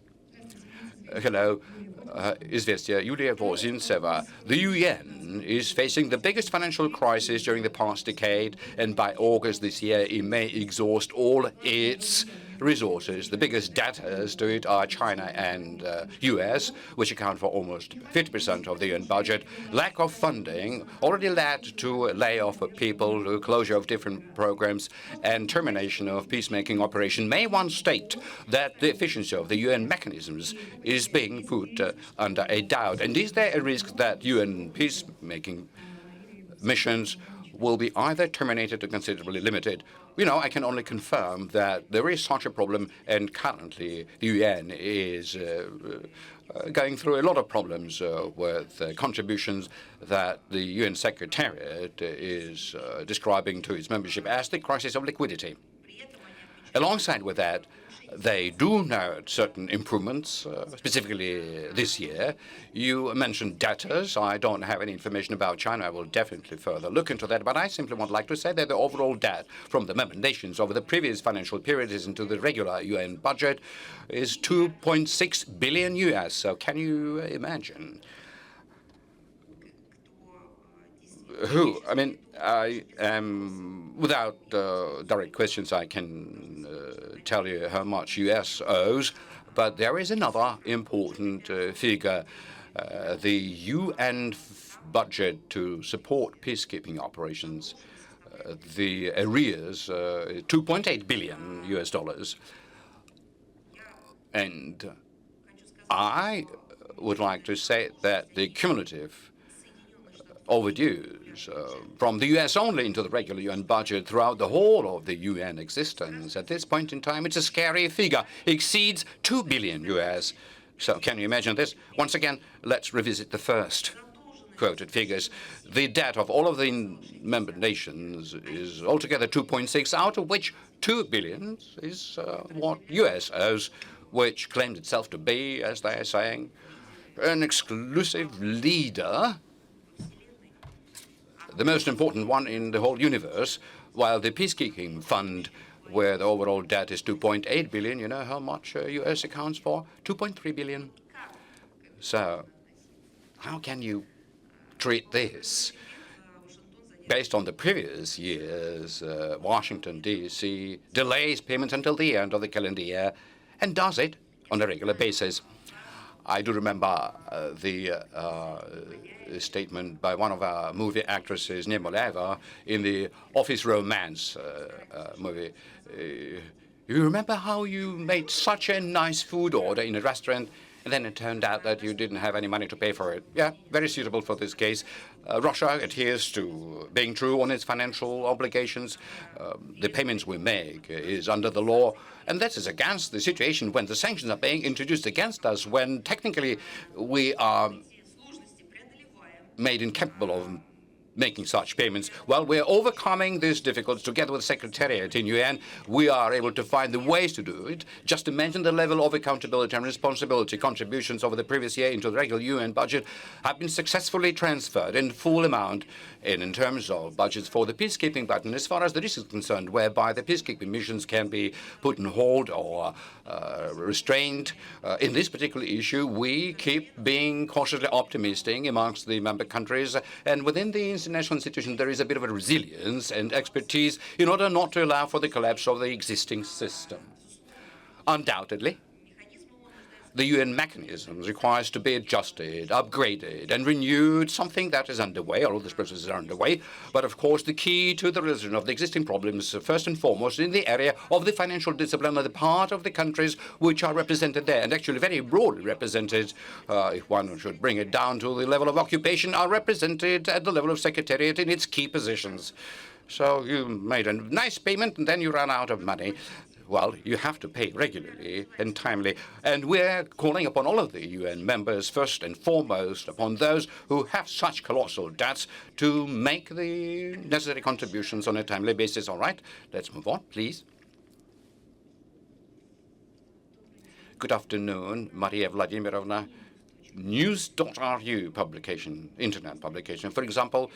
C: Hello. Izvestia, Yulia Vozintseva. The UN is facing the biggest financial crisis during the past decade, and by August this year, it may exhaust all its resources. The biggest debtors to it are China and US, which account for almost 50% of the UN budget. Lack of funding already led to a layoff of people, closure of different programs, and termination of peacemaking operation. May one state that the efficiency of the UN mechanisms is being put under a doubt? And is there a risk that UN peacemaking missions will be either terminated or considerably limited? You know, I can only confirm that there is such a problem, and currently the UN is going through a lot of problems with contributions that the UN Secretariat is describing to its membership as the crisis of liquidity. Alongside with that, They do note certain improvements, specifically this year. You mentioned debtors. I don't have any information about China. I will definitely further look into that. But I simply would like to say that the overall debt from the member nations over the previous financial period is into the regular UN budget is 2.6 billion US. So can you imagine? Who? I mean, I am, without direct questions, I can tell you how much US owes, but there is another important figure. The UN budget to support peacekeeping operations, the arrears, 2.8 billion US dollars. And I would like to say that the cumulative overdues from the US only into the regular UN budget throughout the whole of the UN existence. At this point in time, it's a scary figure. It exceeds 2 billion US. So can you imagine this? Once again, let's revisit the first quoted figures. The debt of all of the member nations is altogether 2.6, out of which 2 billion is what US owes, which claimed itself to be, as they are saying, an exclusive leader, the most important one in the whole universe, while the peacekeeping fund, where the overall debt is 2.8 billion, you know how much US accounts for? 2.3 billion. So how can you treat this? Based on the previous years, Washington, D.C. delays payments until the end of the calendar year and does it on a regular basis. I do remember the statement by one of our movie actresses, Nemoleva, in the Office Romance movie. You remember how you made such a nice food order in a restaurant, and then it turned out that you didn't have any money to pay for it? Yeah, very suitable for this case. Russia adheres to being true on its financial obligations. The payments we make is under the law, and that is against the situation when the sanctions are being introduced against us, when technically we are made incapable of making such payments. Well, we're overcoming these difficulties together with the Secretariat in UN. We are able to find the ways to do it. Just imagine the level of accountability and responsibility. Contributions over the previous year into the regular UN budget have been successfully transferred in full amount in terms of budgets for the peacekeeping button, as far as the risk is concerned, whereby the peacekeeping missions can be put on hold or restrained. In this particular issue, we keep being cautiously optimistic amongst the member countries, and within the international institution there is a bit of a resilience and expertise in order not to allow for the collapse of the existing system. Undoubtedly, the UN mechanisms requires to be adjusted, upgraded, and renewed, something that is underway. All of these processes are underway. But of course, the key to the resolution of the existing problems, first and foremost, in the area of the financial discipline on the part of the countries which are represented there, and actually very broadly represented, if one should bring it down to the level of occupation, are represented at the level of Secretariat in its key positions. So you made a nice payment, and then you ran out of money. Well, you have to pay regularly and timely. And we're calling upon all of the UN members, first and foremost, upon those who have such colossal debts, to make the necessary contributions on a timely basis. All right, let's move on, please. Good afternoon, Maria Vladimirovna. News.ru publication, internet publication. For example,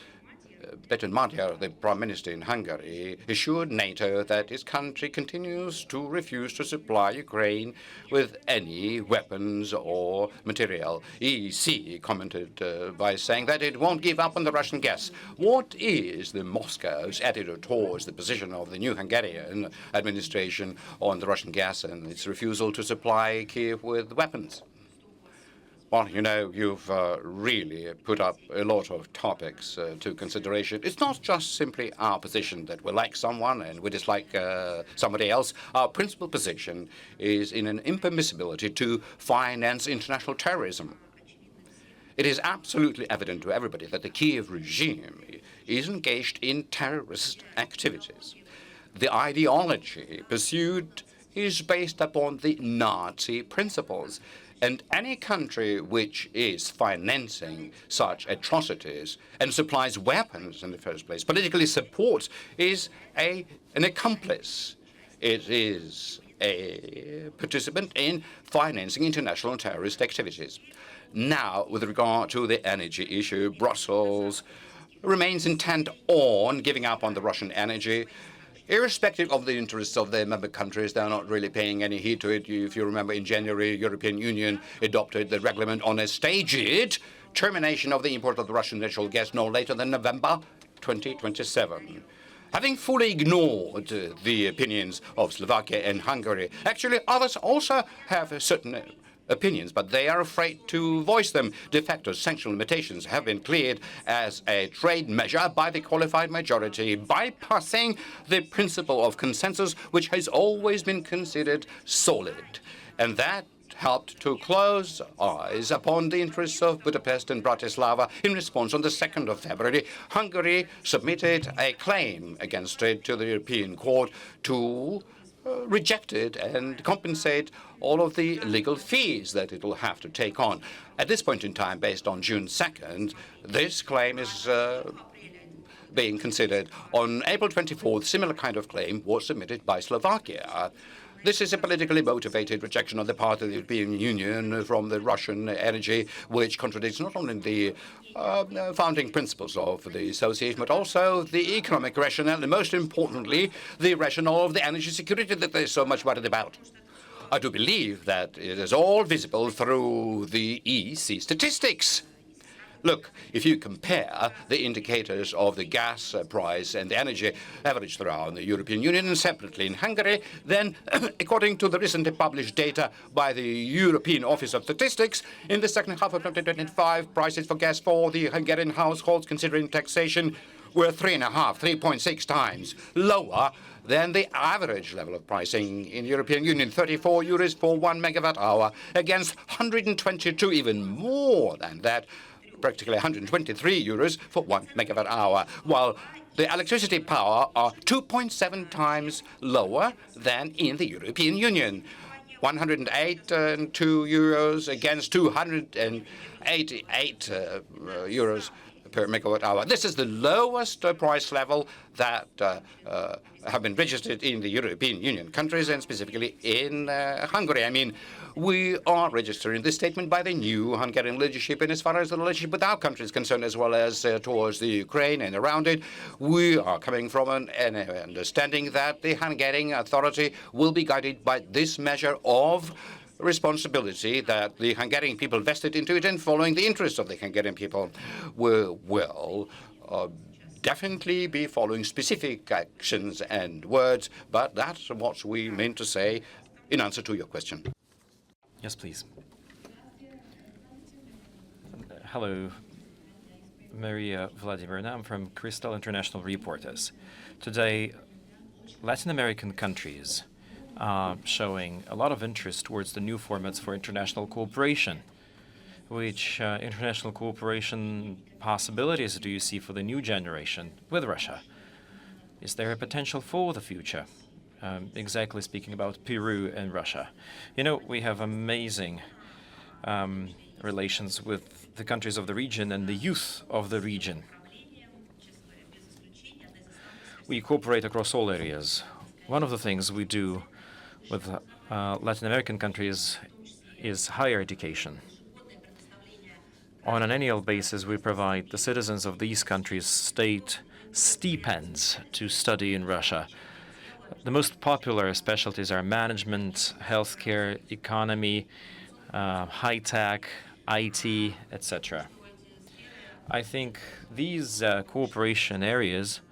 C: Peter Magyar, the Prime Minister in Hungary, assured NATO that his country continues to refuse to supply Ukraine with any weapons or material. EC commented by saying that it won't give up on the Russian gas. What is the Moscow's attitude towards the position of the new Hungarian administration on the Russian gas and its refusal to supply Kiev with weapons? Well, you know, you've really put up a lot of topics to consideration. It's not just simply our position that we like someone and we dislike somebody else. Our principal position is in an impermissibility to finance international terrorism. It is absolutely evident to everybody that the Kiev regime is engaged in terrorist activities. The ideology pursued is based upon the Nazi principles. And any country which is financing such atrocities and supplies weapons in the first place, politically supports, is an accomplice. It is a participant in financing international terrorist activities. Now, with regard to the energy issue, Brussels remains intent on giving up on the Russian energy. Irrespective of the interests of the member countries, they're not really paying any heed to it. If you remember, in January, the European Union adopted the reglement on a staged termination of the import of the Russian natural gas no later than November 2027. Having fully ignored the opinions of Slovakia and Hungary, actually others also have certain opinions, but they are afraid to voice them. De facto sanction limitations have been cleared as a trade measure by the qualified majority, bypassing the principle of consensus, which has always been considered solid. And that helped to close eyes upon the interests of Budapest and Bratislava. In response, on the 2nd of February, Hungary submitted a claim against it to the European Court to reject it and compensate all of the legal fees that it will have to take on. At this point in time, based on June 2nd, this claim is being considered. On April 24th, similar kind of claim was submitted by Slovakia. This is a politically motivated rejection on the part of the European Union from the Russian energy, which contradicts not only the founding principles of the association, but also the economic rationale, and most importantly, the rationale of the energy security that there's so much worried about. I do believe that it is all visible through the EC statistics. Look, if you compare the indicators of the gas price and the energy average throughout the European Union and separately in Hungary, then according to the recently published data by the European Office of Statistics, in the second half of 2025, prices for gas for the Hungarian households, considering taxation, were 3.6 times lower than the average level of pricing in European Union, 34 euros for 1 megawatt hour, against 122, even more than that, practically 123 euros for 1 megawatt hour, while the electricity power are 2.7 times lower than in the European Union. 108.2 euros against 288 euros per megawatt hour. This is the lowest price level that have been registered in the European Union countries, and specifically in Hungary. I mean, we are registering this statement by the new Hungarian leadership, and as far as the relationship with our country is concerned, as well as towards the Ukraine and around it, we are coming from an understanding that the Hungarian authority will be guided by this measure of responsibility that the Hungarian people vested into it, and following the interests of the Hungarian people. We will definitely be following specific actions and words, but that's what we meant to say in answer to your question.
D: Yes, please. Hello, Maria Vladimirovna. I'm from Crystal International Reporters. Today, Latin American countries are showing a lot of interest towards the new formats for international cooperation. Which international cooperation possibilities do you see for the new generation with Russia? Is there a potential for the future? Exactly speaking about Peru and Russia. You know, we have amazing relations with the countries of the region and the youth of the region. We cooperate across all areas. One of the things we do with Latin American countries is higher education. On an annual basis, we provide the citizens of these countries state stipends to study in Russia. The most popular specialties are management, healthcare, economy, high-tech, IT, etc. I think these cooperation areas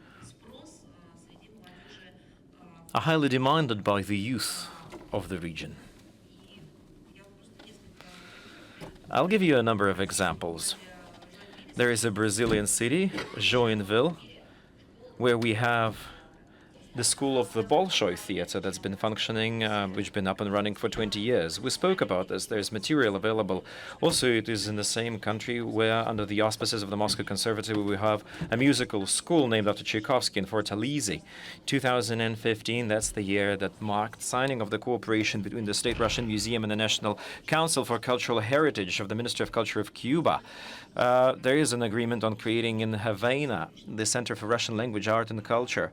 D: are highly demanded by the youth of the region. I'll give you a number of examples. There is a Brazilian city, Joinville, where we have the School of the Bolshoi Theater that's been functioning, which has been up and running for 20 years. We spoke about this. There's material available. Also, it is in the same country where, under the auspices of the Moscow Conservatory, we have a musical school named after Tchaikovsky in Fortaleza. 2015, that's the year that marked signing of the cooperation between the State Russian Museum and the National Council for Cultural Heritage of the Ministry of Culture of Cuba. There is an agreement on creating in Havana the Center for Russian Language, Art and Culture.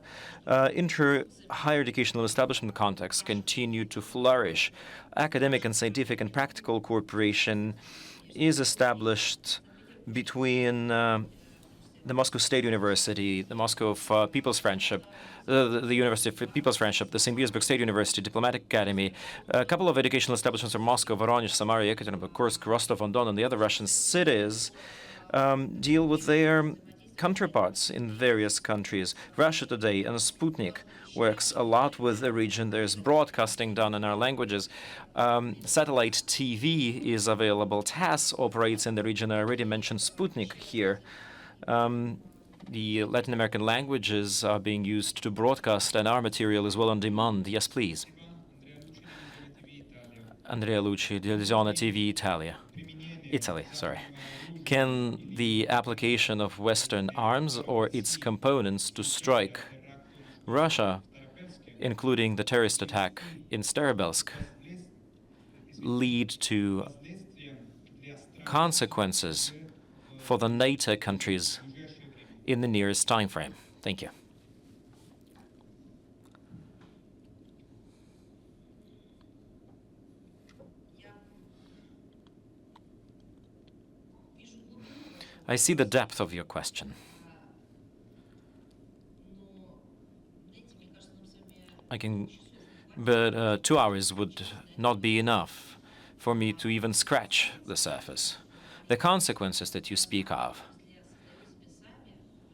D: higher educational establishment contexts continue to flourish. Academic and scientific and practical cooperation is established between the Moscow State University, the Moscow People's Friendship, the University of People's Friendship, the St. Petersburg State University, Diplomatic Academy, a couple of educational establishments from Moscow, Voronezh, Samara, Yekaterinburg, Kursk, Rostov-on-Don, and the other Russian cities deal with their counterparts in various countries. Russia Today and Sputnik works a lot with the region. There's broadcasting done in our languages. Satellite TV is available. TASS operates in the region. I already mentioned Sputnik here. The Latin American languages are being used to broadcast, and our material is well on demand. Yes, please. Andrea Lucci, Televisione TV Italy, sorry. Can the application of Western arms or its components to strike Russia, including the terrorist attack in Starobelsk, lead to consequences for the NATO countries in the nearest time frame? Thank you. I see the depth of your question. But 2 hours would not be enough for me to even scratch the surface. The consequences that you speak of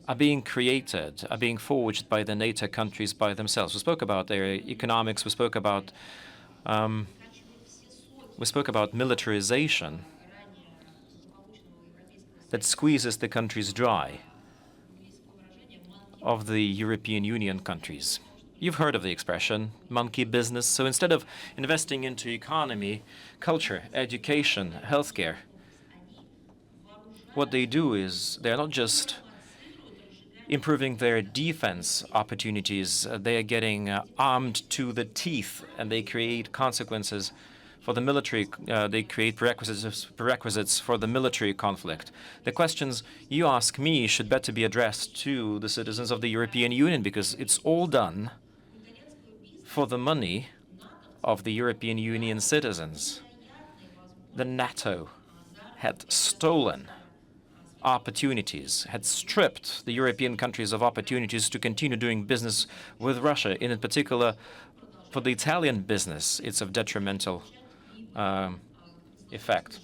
D: are being created, are being forged by the NATO countries by themselves. We spoke about their economics. We spoke about militarization that squeezes the countries dry of the European Union countries. You've heard of the expression, monkey business. So instead of investing into economy, culture, education, healthcare, what they do is they're not just improving their defense opportunities, they are getting armed to the teeth, and they create consequences for the military. They create prerequisites for the military conflict. The questions you ask me should better be addressed to the citizens of the European Union, because it's all done for the money of the European Union citizens. The NATO had stolen opportunities, had stripped the European countries of opportunities to continue doing business with Russia. In particular, for the Italian business, it's of detrimental effect.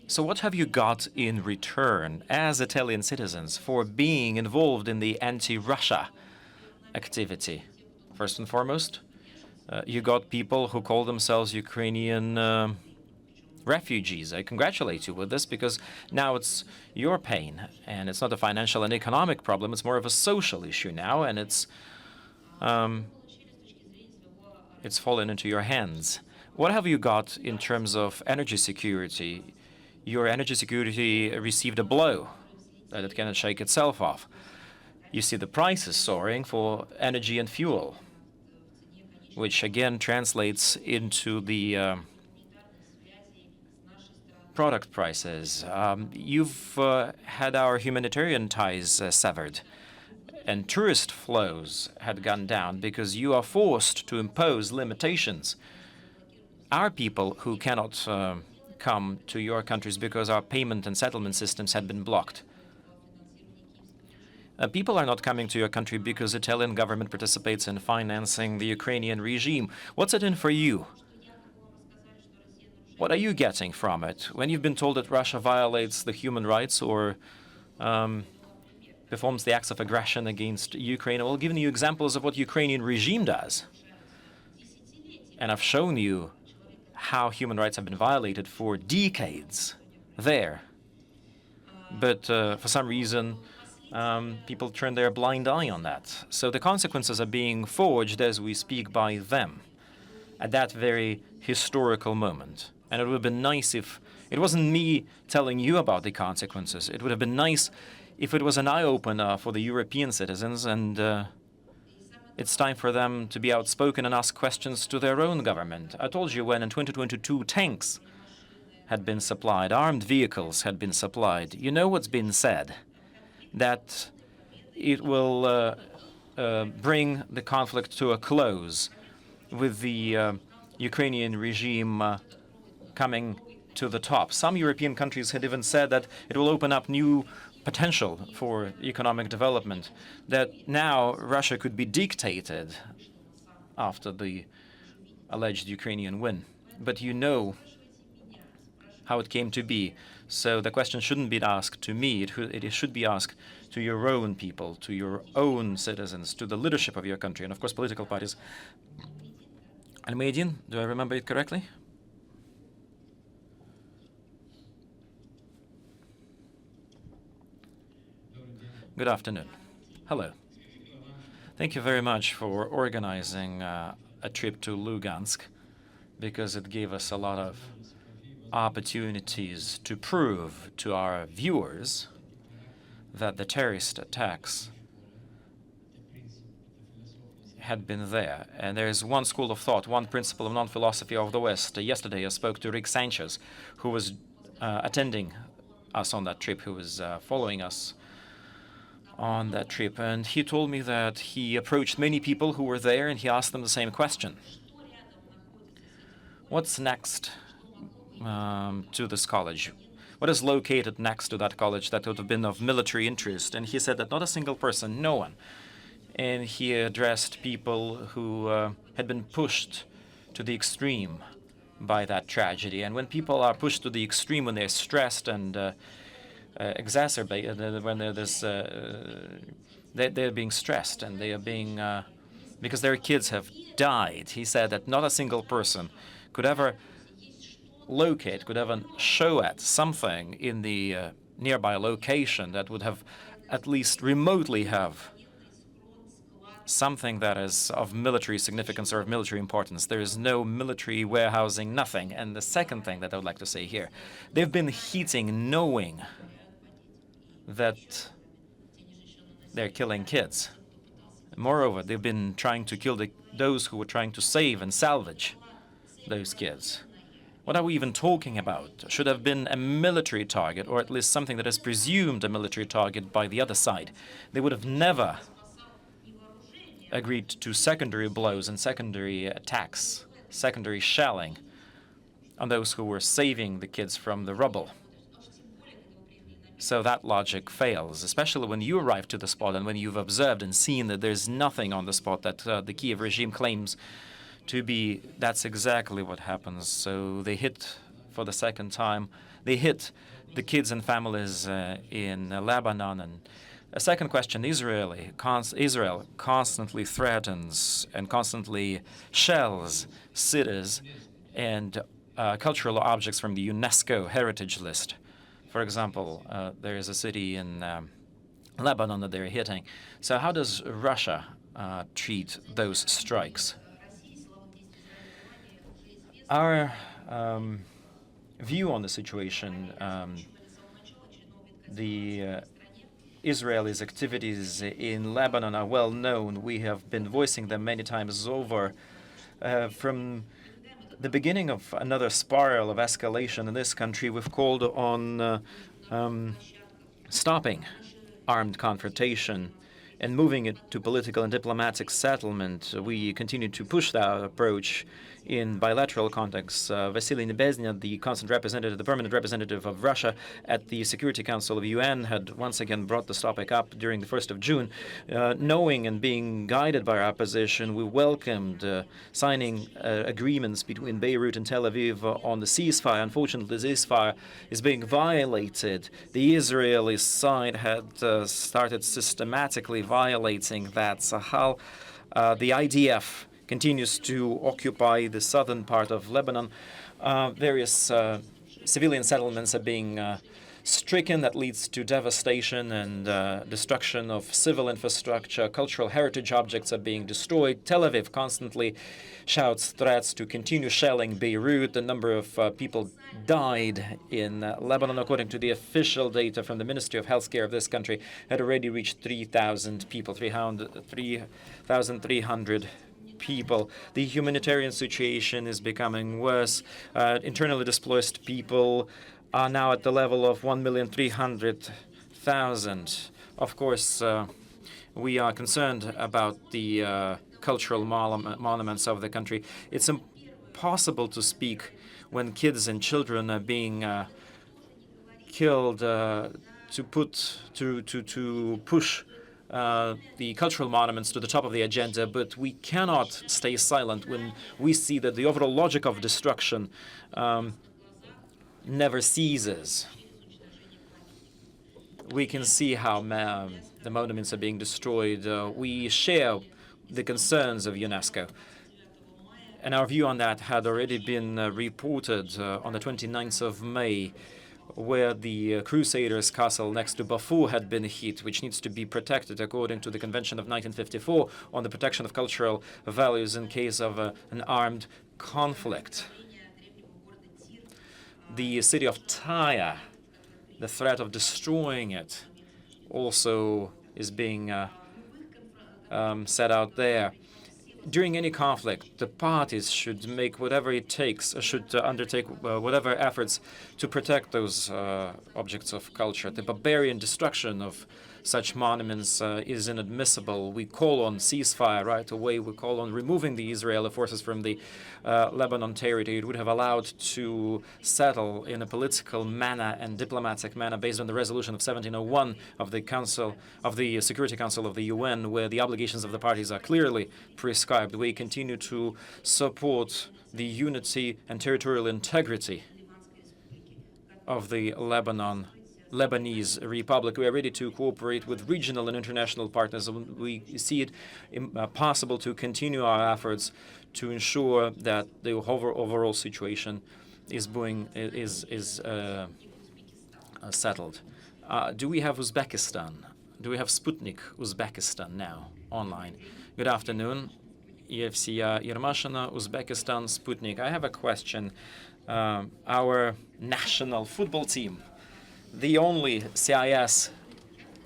D: So what have you got in return as Italian citizens for being involved in the anti-Russia activity? First and foremost, you got people who call themselves Ukrainian refugees. I congratulate you with this, because now it's your pain, and it's not a financial and economic problem. It's more of a social issue now, and it's fallen into your hands. What have you got in terms of energy security? Your energy security received a blow that it cannot shake itself off. You see the prices soaring for energy and fuel, which again translates into the product prices. You've had our humanitarian ties severed, and tourist flows had gone down because you are forced to impose limitations. Our people who cannot come to your countries because our payment and settlement systems had been blocked. People are not coming to your country because the Italian government participates in financing the Ukrainian regime. What's it in for you? What are you getting from it? When you've been told that Russia violates the human rights or performs the acts of aggression against Ukraine, well, giving you examples of what the Ukrainian regime does. And I've shown you how human rights have been violated for decades there. But for some reason, people turn their blind eye on that. So the consequences are being forged as we speak by them at that very historical moment. And it would have been nice if it wasn't me telling you about the consequences. It would have been nice if it was an eye-opener for the European citizens, and it's time for them to be outspoken and ask questions to their own government. I told you when in 2022 tanks had been supplied, armed vehicles had been supplied. You know what's been said? That it will bring the conflict to a close, with the Ukrainian regime coming to the top. Some European countries had even said that it will open up new potential for economic development, that now Russia could be dictated after the alleged Ukrainian win. But you know how it came to be. So the question shouldn't be asked to me. It should be asked to your own people, to your own citizens, to the leadership of your country, and of course political parties. Almeidin, do I remember it correctly? Good afternoon. Hello. Thank you very much for organizing a trip to Lugansk, because it gave us a lot of opportunities to prove to our viewers that the terrorist attacks had been there. And there is one school of thought, one principle of non-philosophy of the West. Yesterday I spoke to Rick Sanchez, who was attending us on that trip, who was following us on that trip. And he told me that he approached many people who were there and he asked them the same question. What's next to this college? What is located next to that college that would have been of military interest? And he said that not a single person, no one. And he addressed people who had been pushed to the extreme by that tragedy. And when people are pushed to the extreme, when they're stressed and exacerbated, when they're being stressed and they are being, because their kids have died. He said that not a single person could ever locate, could ever show at something in the nearby location that would have at least remotely have something that is of military significance or of military importance. There is no military warehousing, nothing. And the second thing that I would like to say here, they've been heating knowing that they're killing kids. Moreover, they've been trying to kill those who were trying to save and salvage those kids. What are we even talking about? Should have been a military target, or at least something that is presumed a military target by the other side. They would have never agreed to secondary blows and secondary attacks, secondary shelling on those who were saving the kids from the rubble. So that logic fails, especially when you arrive to the spot and when you've observed and seen that there's nothing on the spot that the Kiev regime claims to be. That's exactly what happens. So they hit for the second time. They hit the kids and families in Lebanon. And a second question, Israel constantly threatens and constantly shells cities and cultural objects from the UNESCO heritage list. For example, there is a city in Lebanon that they're hitting. So how does Russia treat those strikes? Our view on the situation, the Israelis' activities in Lebanon are well known. We have been voicing them many times over. From the beginning of another spiral of escalation in this country, we've called on stopping armed confrontation and moving it to political and diplomatic settlement. We continue to push that approach in bilateral contexts. Vasily Nebezhny, the constant representative, the permanent representative of Russia at the Security Council of UN, had once again brought this topic up during the 1st of June. Knowing and being guided by our position, we welcomed signing agreements between Beirut and Tel Aviv on the ceasefire. Unfortunately, the ceasefire is being violated. The Israeli side had started systematically violating that. Sahel, the IDF continues to occupy the southern part of Lebanon. Various civilian settlements are being stricken. That leads to devastation and destruction of civil infrastructure. Cultural heritage objects are being destroyed. Tel Aviv constantly shouts threats to continue shelling Beirut. The number of people died in Lebanon, according to the official data from the Ministry of Healthcare of this country, had already reached 3,000 people, 3,300 people. The humanitarian situation is becoming worse. Internally displaced people are now at the level of 1,300,000. Of course, we are concerned about the cultural monuments of the country. It's impossible to speak when kids and children are being killed to push the cultural monuments to the top of the agenda, but we cannot stay silent when we see that the overall logic of destruction never ceases. We can see how the monuments are being destroyed. We share the concerns of UNESCO. And our view on that had already been reported on the 29th of May, where the Crusaders' castle next to Bafu had been hit, which needs to be protected according to the Convention of 1954 on the protection of cultural values in case of an armed conflict. The city of Tyre, the threat of destroying it also is being set out there. During any conflict, the parties should make whatever it takes, should undertake whatever efforts to protect those objects of culture. The barbarian destruction of such monuments is inadmissible. We call on ceasefire right away. We call on removing the Israeli forces from the Lebanon territory. It would have allowed to settle in a political manner and diplomatic manner based on the resolution of 1701 of the Council of the Security Council of the UN, where the obligations of the parties are clearly prescribed. We continue to support the unity and territorial integrity of the Lebanese Republic. We are ready to cooperate with regional and international partners. We see it possible to continue our efforts to ensure that the overall situation is settled. Do we have Uzbekistan? Do we have Sputnik Uzbekistan now online? Good afternoon. Evsia Yermashina, Uzbekistan, Sputnik. I have a question. Our national football team, the only CIS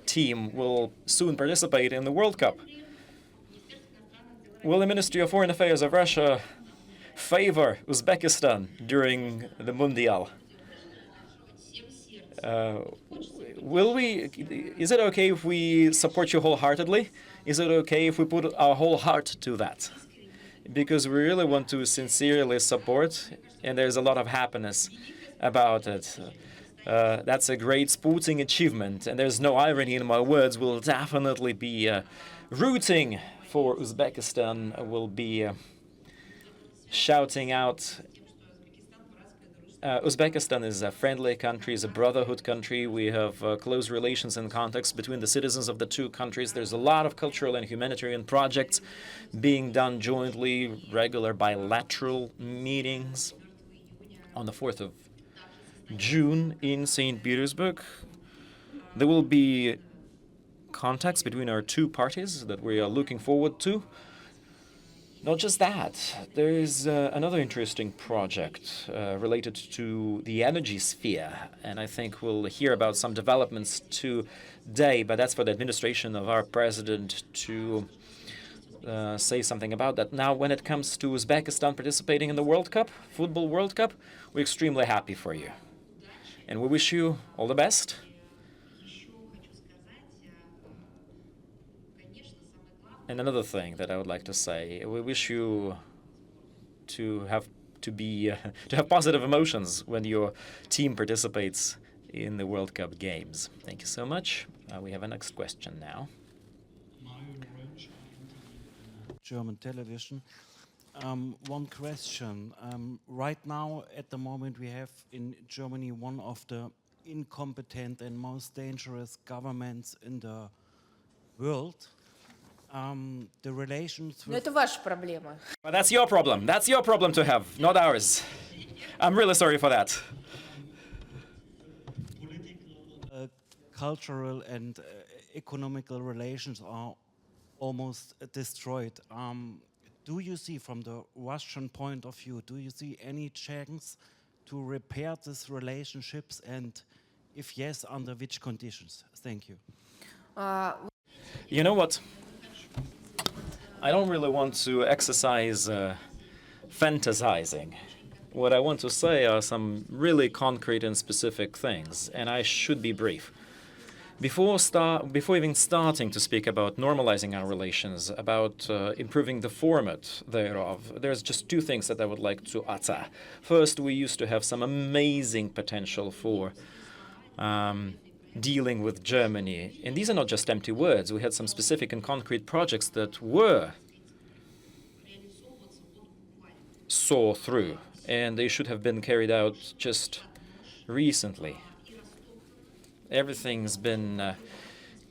D: team, will soon participate in the World Cup. Will the Ministry of Foreign Affairs of Russia favor Uzbekistan during the Mundial? Is it okay if we support you wholeheartedly? Is it okay if we put our whole heart to that? Because we really want to sincerely support, and there's a lot of happiness about it. That's a great sporting achievement, and there's no irony in my words. We'll definitely be rooting for Uzbekistan. We'll be shouting out. Uzbekistan is a friendly country, is a brotherhood country. We have close relations and contacts between the citizens of the two countries. There's a lot of cultural and humanitarian projects being done jointly, regular bilateral meetings. On the 4th of June in St. Petersburg, there will be contacts between our two parties that we are looking forward to. Not just that, there is another interesting project related to the energy sphere, and I think we'll hear about some developments today, but that's for the administration of our president to say something about that. Now, when it comes to Uzbekistan participating in the World Cup, Football World Cup, we're extremely happy for you. And we wish you all the best. And another thing that I would like to say, we wish you to have positive emotions when your team participates in the World Cup games. Thank you so much. We have a next question now.
F: German television. One question. Right now, at the moment, we have in Germany one of the incompetent and most dangerous governments in the world. The relations
A: Но это ваша проблема.
D: But that's your problem. That's your problem to have, not ours. I'm really sorry for that.
F: Cultural and economical relations are almost destroyed. Do you see, from the Russian point of view, do you see any chance to repair these relationships, and if yes, under which conditions? Thank you.
D: You know what? I don't really want to exercise fantasizing. What I want to say are some really concrete and specific things, and I should be brief. Before even starting to speak about normalizing our relations, about improving the format thereof, there's just two things that I would like to utter. First, we used to have some amazing potential for dealing with Germany. And these are not just empty words. We had some specific and concrete projects that were saw through, and they should have been carried out just recently. Everything's been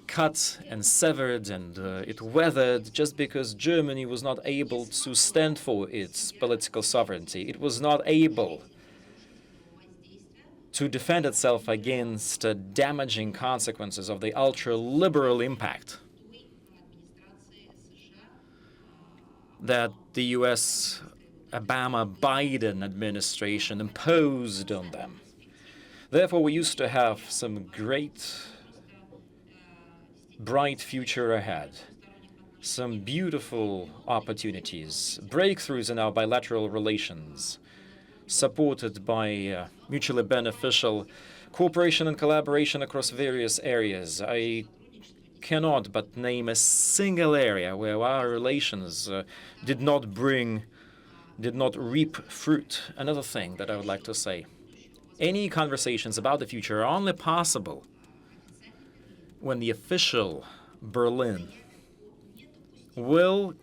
D: cut and severed, and it weathered just because Germany was not able to stand for its political sovereignty. It was not able to defend itself against damaging consequences of the ultra-liberal impact that the US Obama-Biden administration imposed on them. Therefore, we used to have some great, bright future ahead, some beautiful opportunities, breakthroughs in our bilateral relations, supported by mutually beneficial cooperation and collaboration across various areas. I cannot but name a single area where our relations did not reap fruit. Another thing that I would like to say. Any conversations about the future are only possible when the official Berlin will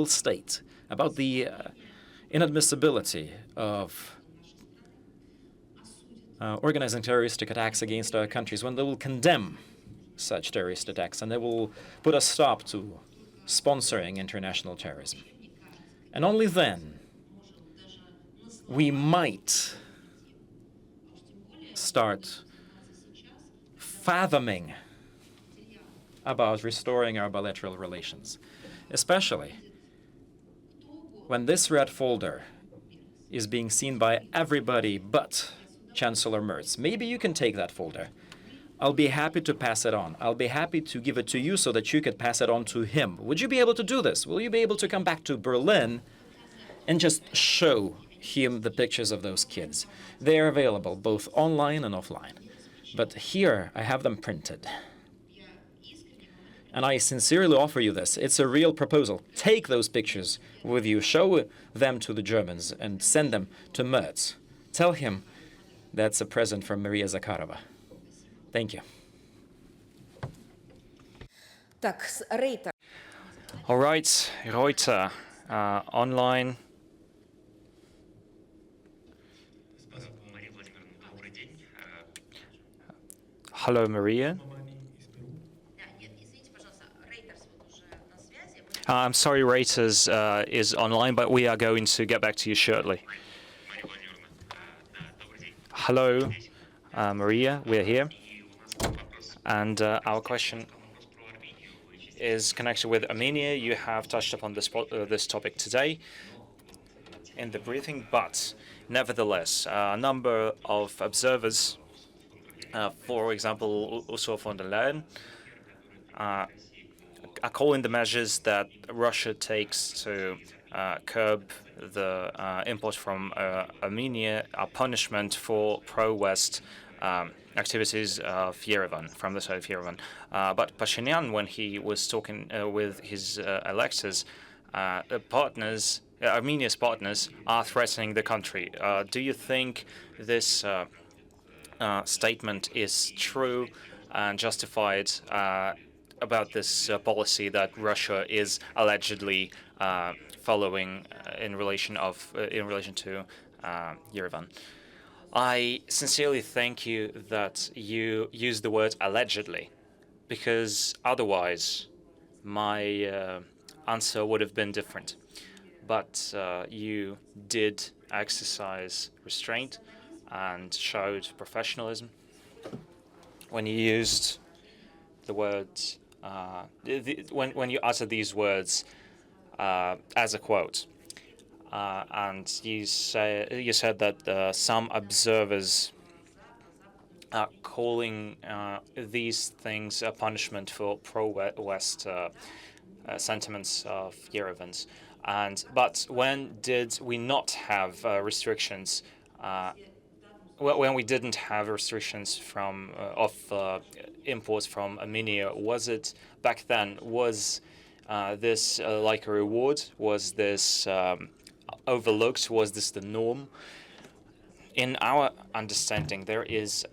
D: state about the inadmissibility of organizing terroristic attacks against our countries, when they will condemn such terrorist attacks and they will put a stop to sponsoring international terrorism. And only then we might start fathoming about restoring our bilateral relations, especially when this red folder is being seen by everybody but Chancellor Merz. Maybe you can take that folder. I'll be happy to pass it on. I'll be happy to give it to you so that you could pass it on to him. Would you be able to do this? Will you be able to come back to Berlin and just show him the pictures of those kids? They're available both online and offline. But here I have them printed. And I sincerely offer you this. It's a real proposal. Take those pictures with you, show them to the Germans, and send them to Merz. Tell him that's a present from Maria Zakharova. Thank you.
B: All right, Reuter, online. Hello, Maria. I'm sorry, Reuters is online, but we are going to get back to you shortly. Hello, Maria, we're here. And our question is connected with Armenia. You have touched upon this topic today in the briefing, but nevertheless, a number of observers, for example, Ursula von der Leyen, are calling the measures that Russia takes to curb the import from Armenia a punishment for pro-West activities of Yerevan, from the side of Yerevan. But Pashinyan, when he was talking with his electors, Armenia's partners are threatening the country. Do you think this statement is true and justified about this policy that Russia is allegedly following in relation to Yerevan? I sincerely thank you that you used the word allegedly, because otherwise my answer would have been different. But you did exercise restraint and showed professionalism when you used the words, when you uttered these words as a quote. And you said that some observers are calling these things a punishment for pro-West sentiments of Yerevan's. But when did we not have restrictions when we didn't have restrictions of imports from Armenia, was it back then? Was this like a reward? Was this overlooked? Was this the norm? In our understanding, there is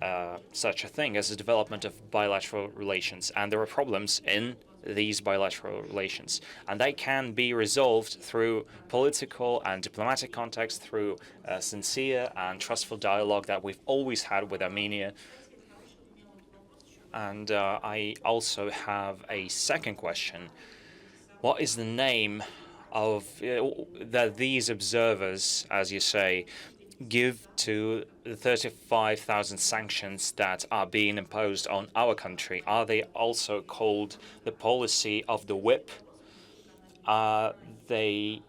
B: such a thing as a development of bilateral relations, and there are problems in these bilateral relations, and they can be resolved through political and diplomatic contacts, through sincere and trustful dialogue that we've always had with Armenia. And I also have a second question. What is the name of that these observers, as you say, give to the 35,000 sanctions that are being imposed on our country? Are they also called the policy of the whip? Are they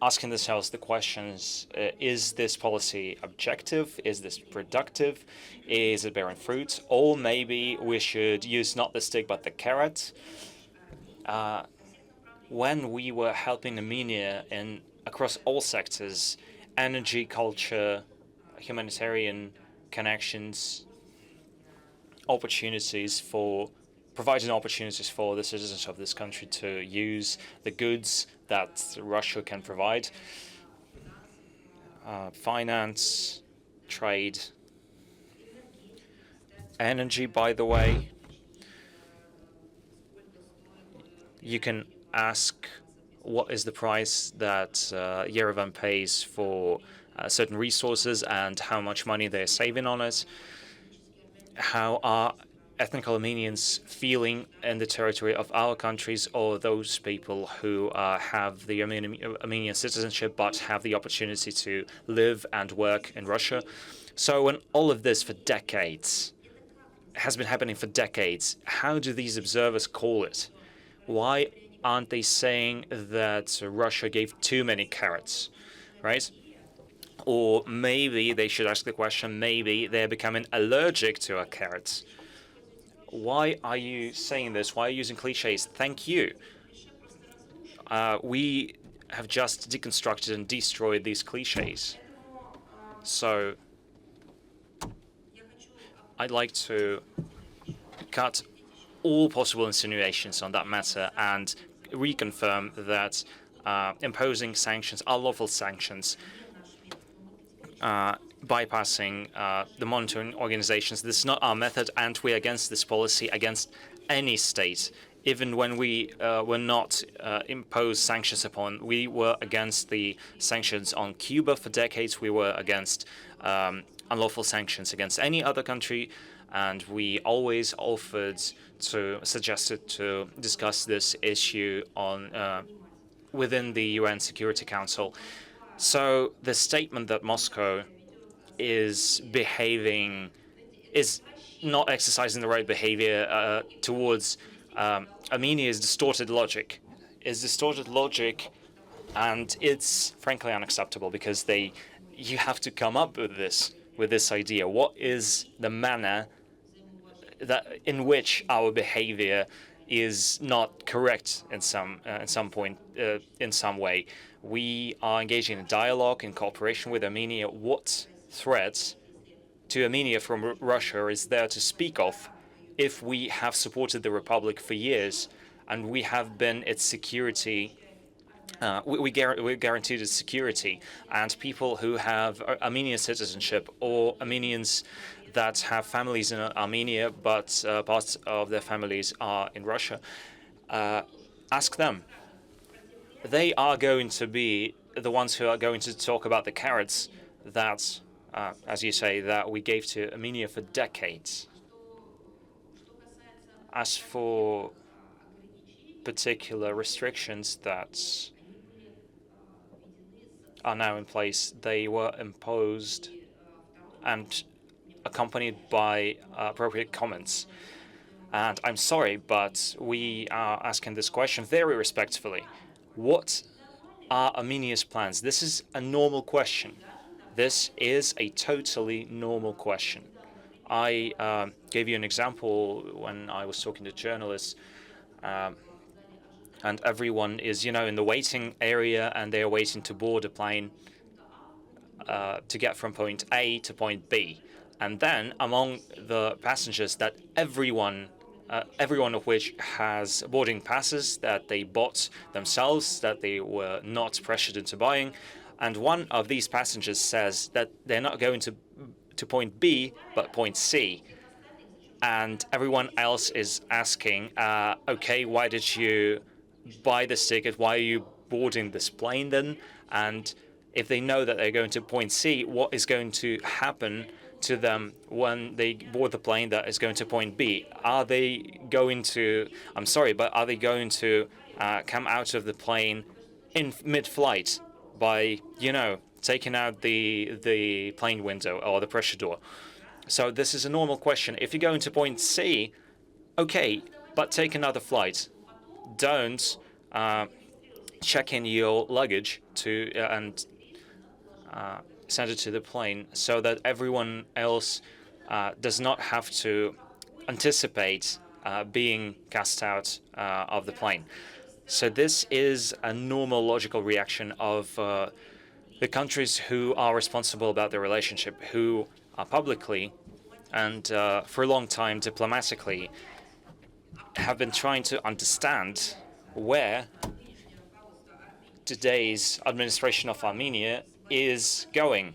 B: asking themselves the questions, is this policy objective? Is this productive? Is it bearing fruit? Or maybe we should use not the stick but the carrot? When we were helping Armenia across all sectors, energy, culture, humanitarian connections, providing opportunities for the citizens of this country to use the goods that Russia can provide, finance, trade, energy, by the way. You can ask what is the price that Yerevan pays for certain resources and how much money they're saving on it. How are ethnic Armenians feeling in the territory of our countries, or those people who have the Armenian citizenship but have the opportunity to live and work in Russia? So when all of this has been happening for decades, how do these observers call it? Why aren't they saying that Russia gave too many carrots, right? Or maybe they should ask the question, maybe they're becoming allergic to our carrots. Why are you saying this? Why are you using cliches? Thank you. We have just deconstructed and destroyed these cliches. So I'd like to cut all possible insinuations on that matter and reconfirm that imposing sanctions, unlawful sanctions, bypassing the monitoring organizations, this is not our method, and we're against this policy against any state. Even when we were not imposed sanctions upon, we were against the sanctions on Cuba for decades. We were against unlawful sanctions against any other country, and we always suggested to discuss this issue within the UN Security Council. So the statement that Moscow is not exercising the right behavior towards Armenia is distorted logic. And it's frankly unacceptable, because you have to come up with this idea. What is the manner in which our behavior is not correct in some way? We are engaging in dialogue, in cooperation with Armenia. What threat to Armenia from Russia is there to speak of if we have supported the Republic for years and we have been its security? We're guaranteed its security, and people who have Armenian citizenship or Armenians that have families in Armenia but parts of their families are in Russia, ask them. They are going to be the ones who are going to talk about the carrots that, as you say, that we gave to Armenia for decades. As for particular restrictions that are now in place, they were imposed and accompanied by appropriate comments. And I'm sorry, but we are asking this question very respectfully. What are Armenia's plans? This is a normal question. This is a totally normal question. I gave you an example when I was talking to journalists, and everyone is, in the waiting area, and they are waiting to board a plane. to get from point A to point B. And then among the passengers that everyone of which has boarding passes that they bought themselves, that they were not pressured into buying, and one of these passengers says that they're not going to point B, but point C. And everyone else is asking, okay, why did you buy this ticket? Why are you boarding this plane then? And if they know that they're going to point C, what is going to happen to them when they board the plane that is going to point B? Are they going to, I'm sorry, but are they going to come out of the plane in mid-flight by, taking out the plane window or the pressure door? So this is a normal question. If you're going to point C, okay, but take another flight. Don't check in your luggage and send it to the plane so that everyone else does not have to anticipate being cast out of the plane. So this is a normal logical reaction of the countries who are responsible about their relationship, who publicly and for a long time diplomatically have been trying to understand where today's administration of Armenia is going.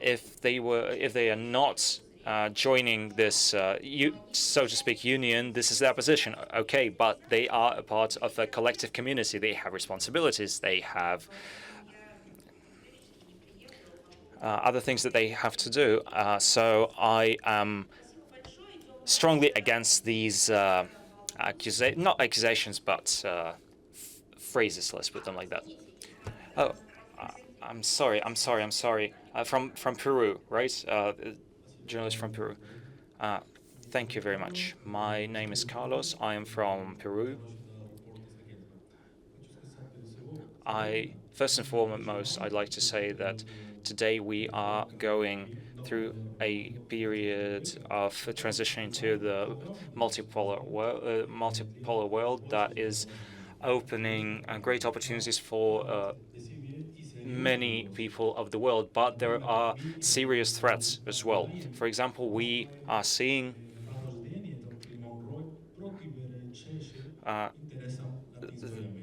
B: If they are not joining this, so to speak, union, this is their position. Okay, but they are a part of a collective community. They have responsibilities. They have other things that they have to do. So I am strongly against these not accusations, but phrases. Let's put them like that. Oh, I'm sorry. From Peru, right? Journalist from Peru. Thank you very much. My name is Carlos. I am from Peru. First and foremost, I'd like to say that today we are going through a period of transitioning to the multipolar world that is opening great opportunities for many people of the world, but there are serious threats as well. For example, we are seeing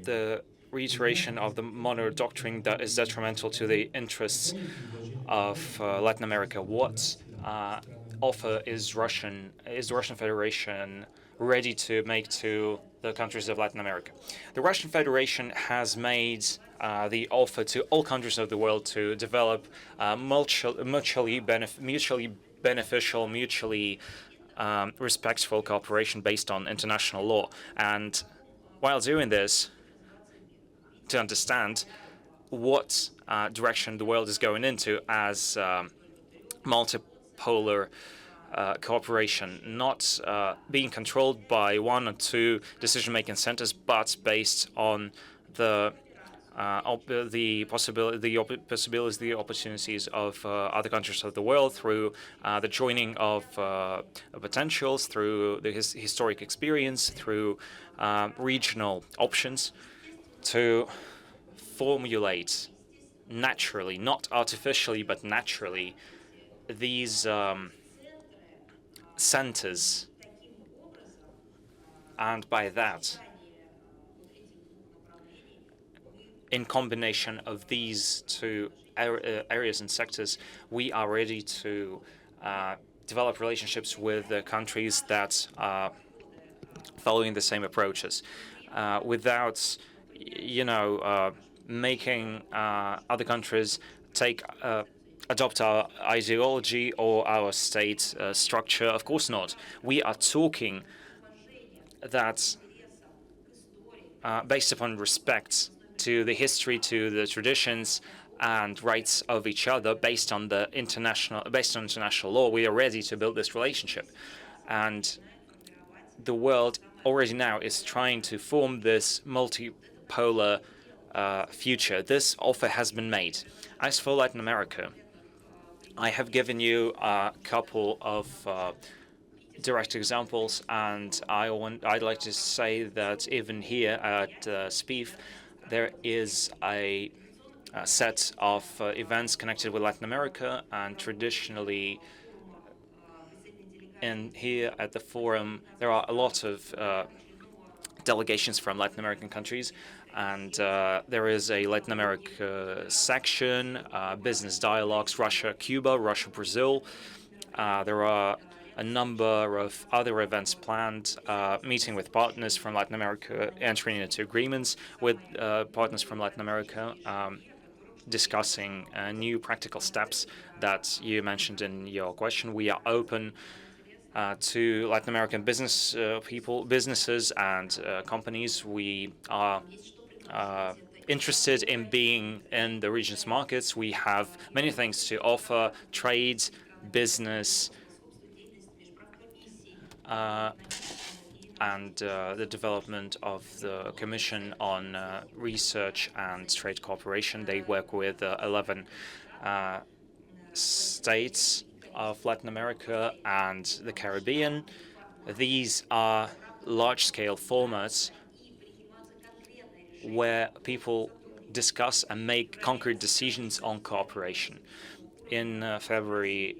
B: the reiteration of the Monroe Doctrine that is detrimental to the interests of Latin America. What offer is the Russian Federation ready to make to the countries of Latin America? The Russian Federation has made the offer to all countries of the world to develop mutually beneficial, mutually respectful cooperation based on international law. And while doing this, to understand what direction the world is going into as multipolar cooperation, not being controlled by one or two decision-making centers, but based on the possibilities, the opportunities of other countries of the world through the joining of potentials, through the historic experience, through regional options, to formulate naturally, not artificially, but naturally, these centers. And by that, in combination of these two areas and sectors, we are ready to develop relationships with the countries that are following the same approaches, without, making other countries adopt our ideology or our state structure. Of course not. We are talking that based upon respect to the history, to the traditions and rights of each other, based on international law, we are ready to build this relationship. And the world already now is trying to form this multipolar future. This offer has been made. As for Latin America, I have given you a couple of direct examples, and I'd like to say that even here at SPIEF, there is a set of events connected with Latin America, and traditionally here at the forum there are a lot of delegations from Latin American countries, and there is a Latin America section, business dialogues, Russia-Cuba, Russia-Brazil. There are a number of other events planned, meeting with partners from Latin America, entering into agreements with partners from Latin America, discussing new practical steps that you mentioned in your question. We are open to Latin American businesses and companies. We are interested in being in the region's markets. We have many things to offer: trade, business, and the development of the Commission on Research and Trade Cooperation. They work with 11 states of Latin America and the Caribbean. These are large-scale formats where people discuss and make concrete decisions on cooperation. In February,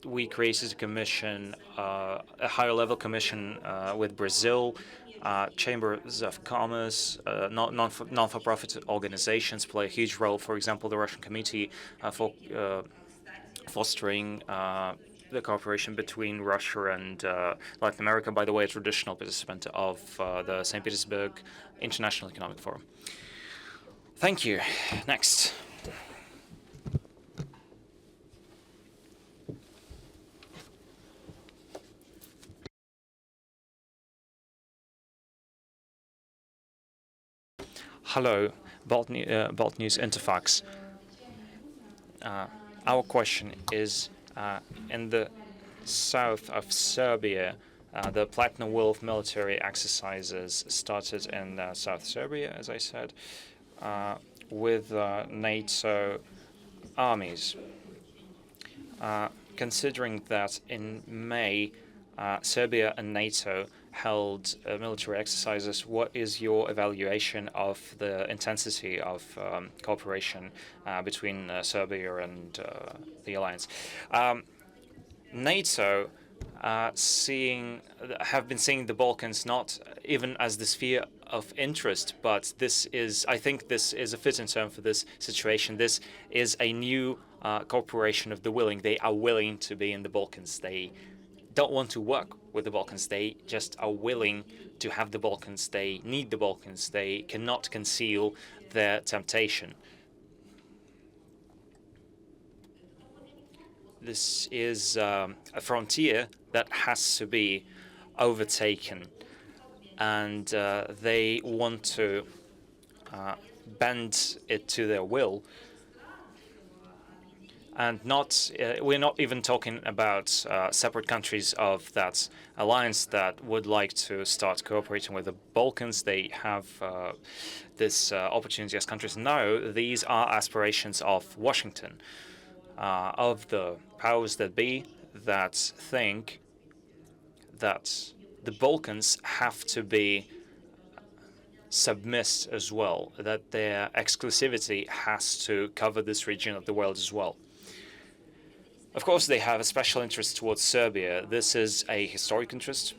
B: we created a commission, a higher-level commission with Brazil, chambers of commerce, non-for-profit organizations play a huge role. For example, the Russian Committee for fostering the cooperation between Russia and Latin America, by the way, a traditional participant of the St. Petersburg International Economic Forum. Thank you. Next. Hello, Bolt News Interfax. Our question is, in the south of Serbia, the Platinum Wolf military exercises started in South Serbia, as I said, with NATO armies. Considering that in May, Serbia and NATO held military exercises, what is your evaluation of the intensity of cooperation between Serbia and the alliance? NATO have been seeing the Balkans not even as the sphere of interest, but I think this is a fitting term for this situation. This is a new cooperation of the willing. They are willing to be in the Balkans. They don't want to work with the Balkans. They just are willing to have the Balkans. They need the Balkans. They cannot conceal their temptation. This is a frontier that has to be overtaken, and they want to bend it to their will. And we're not even talking about separate countries of that alliance that would like to start cooperating with the Balkans. They have this opportunity as countries. No, these are aspirations of Washington, of the powers that be, that think that the Balkans have to be submissed as well, that their exclusivity has to cover this region of the world as well. Of course, they have a special interest towards Serbia. This is a historic interest.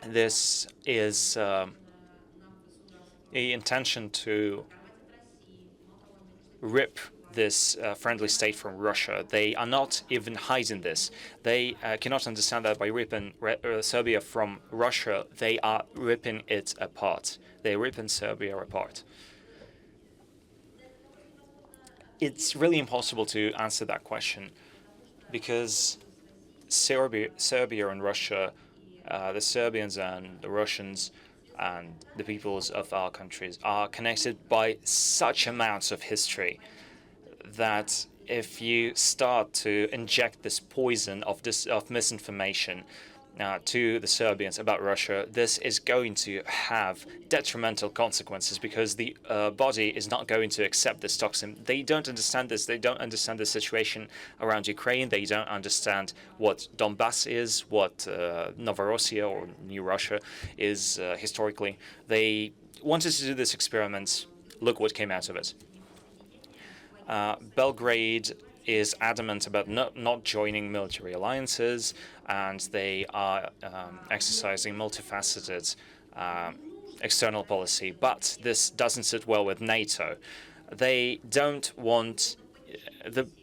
B: This is the intention to rip this friendly state from Russia. They are not even hiding this. They cannot understand that by ripping Serbia from Russia, they are ripping it apart. They're ripping Serbia apart. It's really impossible to answer that question, because Serbia and Russia, the Serbians and the Russians and the peoples of our countries are connected by such amounts of history that if you start to inject this poison of misinformation to the Serbians about Russia, this is going to have detrimental consequences, because the body is not going to accept this toxin. They don't understand this. They don't understand the situation around Ukraine. They don't understand what Donbass is, what Novorossiya or New Russia is historically. They wanted to do this experiment. Look what came out of it. Belgrade is adamant about not joining military alliances, and they are exercising multifaceted external policy. But this doesn't sit well with NATO. They don't want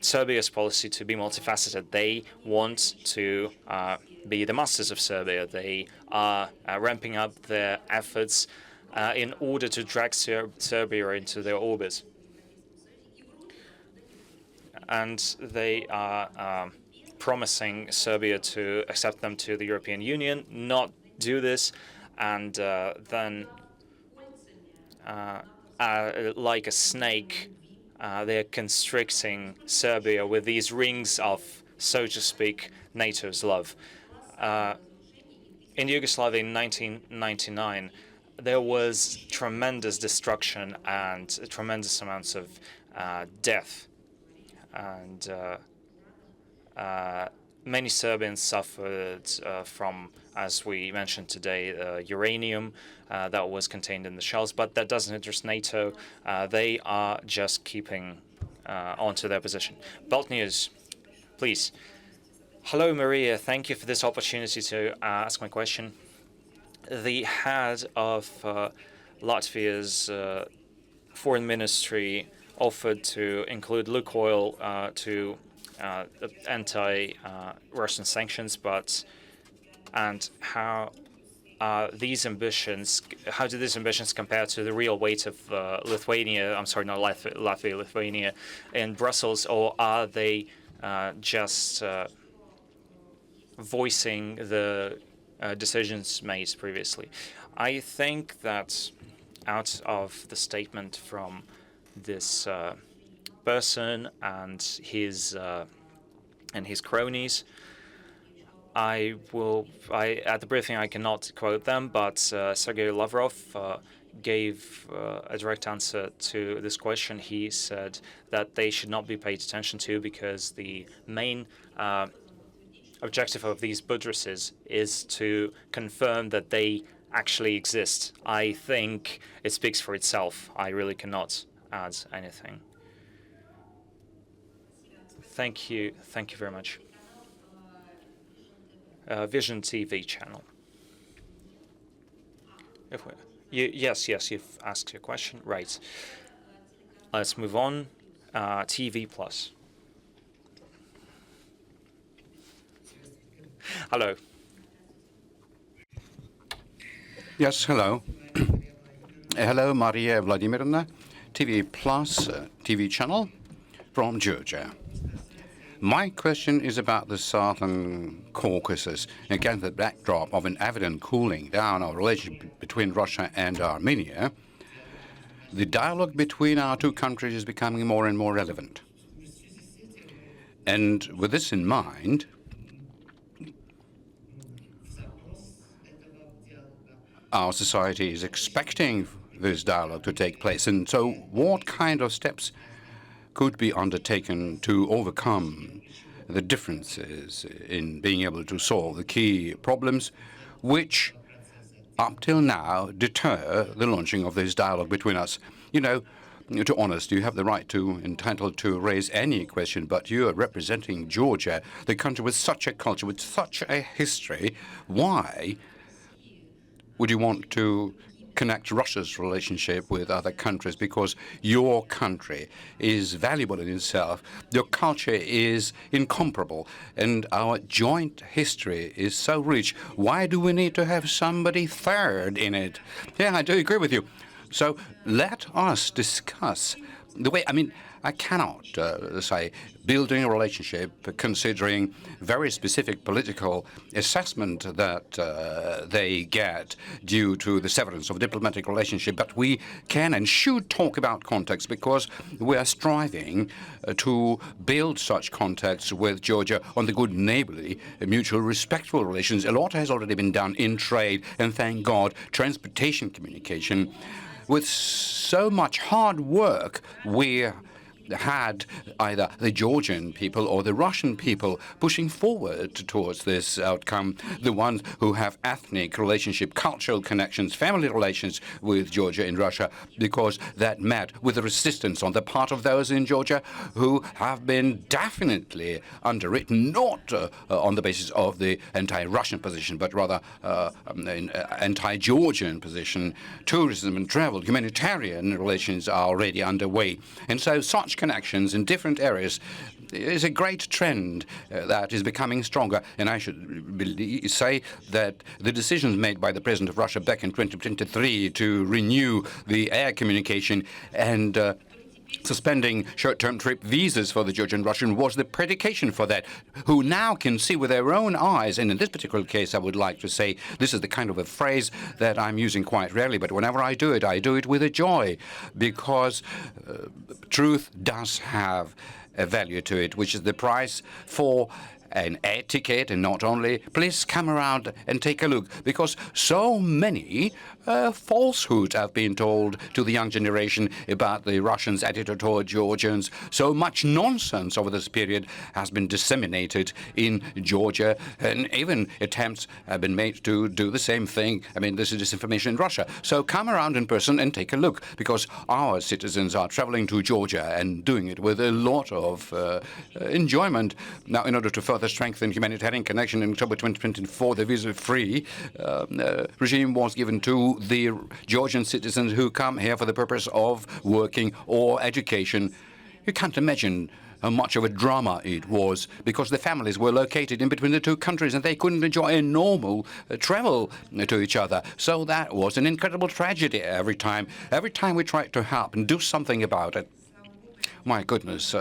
B: Serbia's policy to be multifaceted. They want to be the masters of Serbia. They are ramping up their efforts in order to drag Serbia into their orbit. And they are promising Serbia to accept them to the European Union, not do this, and then, like a snake, they're constricting Serbia with these rings of, so to speak, NATO's love. In Yugoslavia in 1999, there was tremendous destruction and tremendous amounts of death. And many Serbians suffered from, as we mentioned today, uranium that was contained in the shells, but that doesn't interest NATO. They are just keeping on to their position. Belt News, please. Hello, Maria. Thank you for this opportunity to ask my question. The head of Latvia's foreign ministry offered to include Lukoil to anti-Russian sanctions, and how these ambitions, how do these ambitions compare to the real weight of Lithuania? I'm sorry, not Latvia, Lithuania in Brussels, or are they just voicing the decisions made previously? I think that out of the statement from this person and his cronies, at the briefing I cannot quote them, but Sergey Lavrov gave a direct answer to this question. He said that they should not be paid attention to because the main objective of these buttresses is to confirm that they actually exist. I think it speaks for itself. I really cannot add anything. Thank you very much. Vision TV channel. Yes, you've asked your question. Right. Let's move on. TV Plus. Hello.
C: Yes, hello. Hello, Maria Vladimirovna, TV Plus TV channel from Georgia. My question is about the Southern Caucasus, against the backdrop of an evident cooling down of relationship between Russia and Armenia. The dialogue between our two countries is becoming more and more relevant. And with this in mind, our society is expecting this dialogue to take place. And so what kind of steps could be undertaken to overcome the differences in being able to solve the key problems which, up till now, deter the launching of this dialogue between us? You know, to be honest, you have the right to, entitled to raise any question, but you are representing Georgia, the country with such a culture, with such a history. Why would you want to connect Russia's relationship with other countries? Because your country is valuable in itself, your culture is incomparable, and our joint history is so rich. Why do we need to have somebody third in it? Yeah, I do agree with you. So let us discuss the way, I cannot say building a relationship considering very specific political assessment that they get due to the severance of diplomatic relationship, but we can and should talk about context because we are striving to build such contacts with Georgia on the good neighborly, mutual respectful relations. A lot has already been done in trade and, thank God, transportation communication. With so much hard work, we're had either the Georgian people or the Russian people pushing forward towards this outcome, the ones who have ethnic relationship, cultural connections, family relations with Georgia and Russia, because that met with the resistance on the part of those in Georgia who have been definitely underwritten, not on the basis of the anti-Russian position, but rather an anti-Georgian position. Tourism and travel, humanitarian relations are already underway. And so such connections in different areas is a great trend that is becoming stronger. And I should say that the decisions made by the President of Russia back in 2023 to renew the air communication and suspending short-term trip visas for the Georgian Russian was the predication for that, who now can see with their own eyes, and in this particular case I would like to say this is the kind of a phrase that I'm using quite rarely, but whenever I do it with a joy, because truth does have a value to it, which is the price for an air ticket, and not only, please come around and take a look, because so many falsehoods have been told to the young generation about the Russians' attitude toward Georgians. So much nonsense over this period has been disseminated in Georgia, and even attempts have been made to do the same thing. I mean, this is disinformation in Russia. So come around in person and take a look, because our citizens are traveling to Georgia and doing it with a lot of enjoyment. Now, in order to further strengthen humanitarian connection, in October 2024, the visa-free regime was given to the Georgian citizens who come here for the purpose of working or education. You can't imagine how much of a drama it was, because the families were located in between the two countries and they couldn't enjoy a normal travel to each other. So that was an incredible tragedy every time we tried to help and do something about it. My goodness,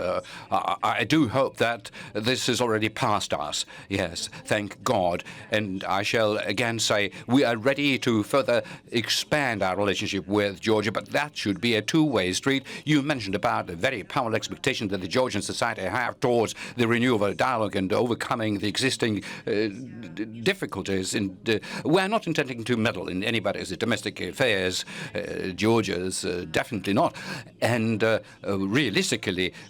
C: I do hope that this is already past us. Yes, thank God. And I shall again say we are ready to further expand our relationship with Georgia, but that should be a two-way street. You mentioned about the very powerful expectation that the Georgian society have towards the renewal of dialogue and overcoming the existing difficulties. And we're not intending to meddle in anybody's domestic affairs. Georgia's definitely not. And realistically,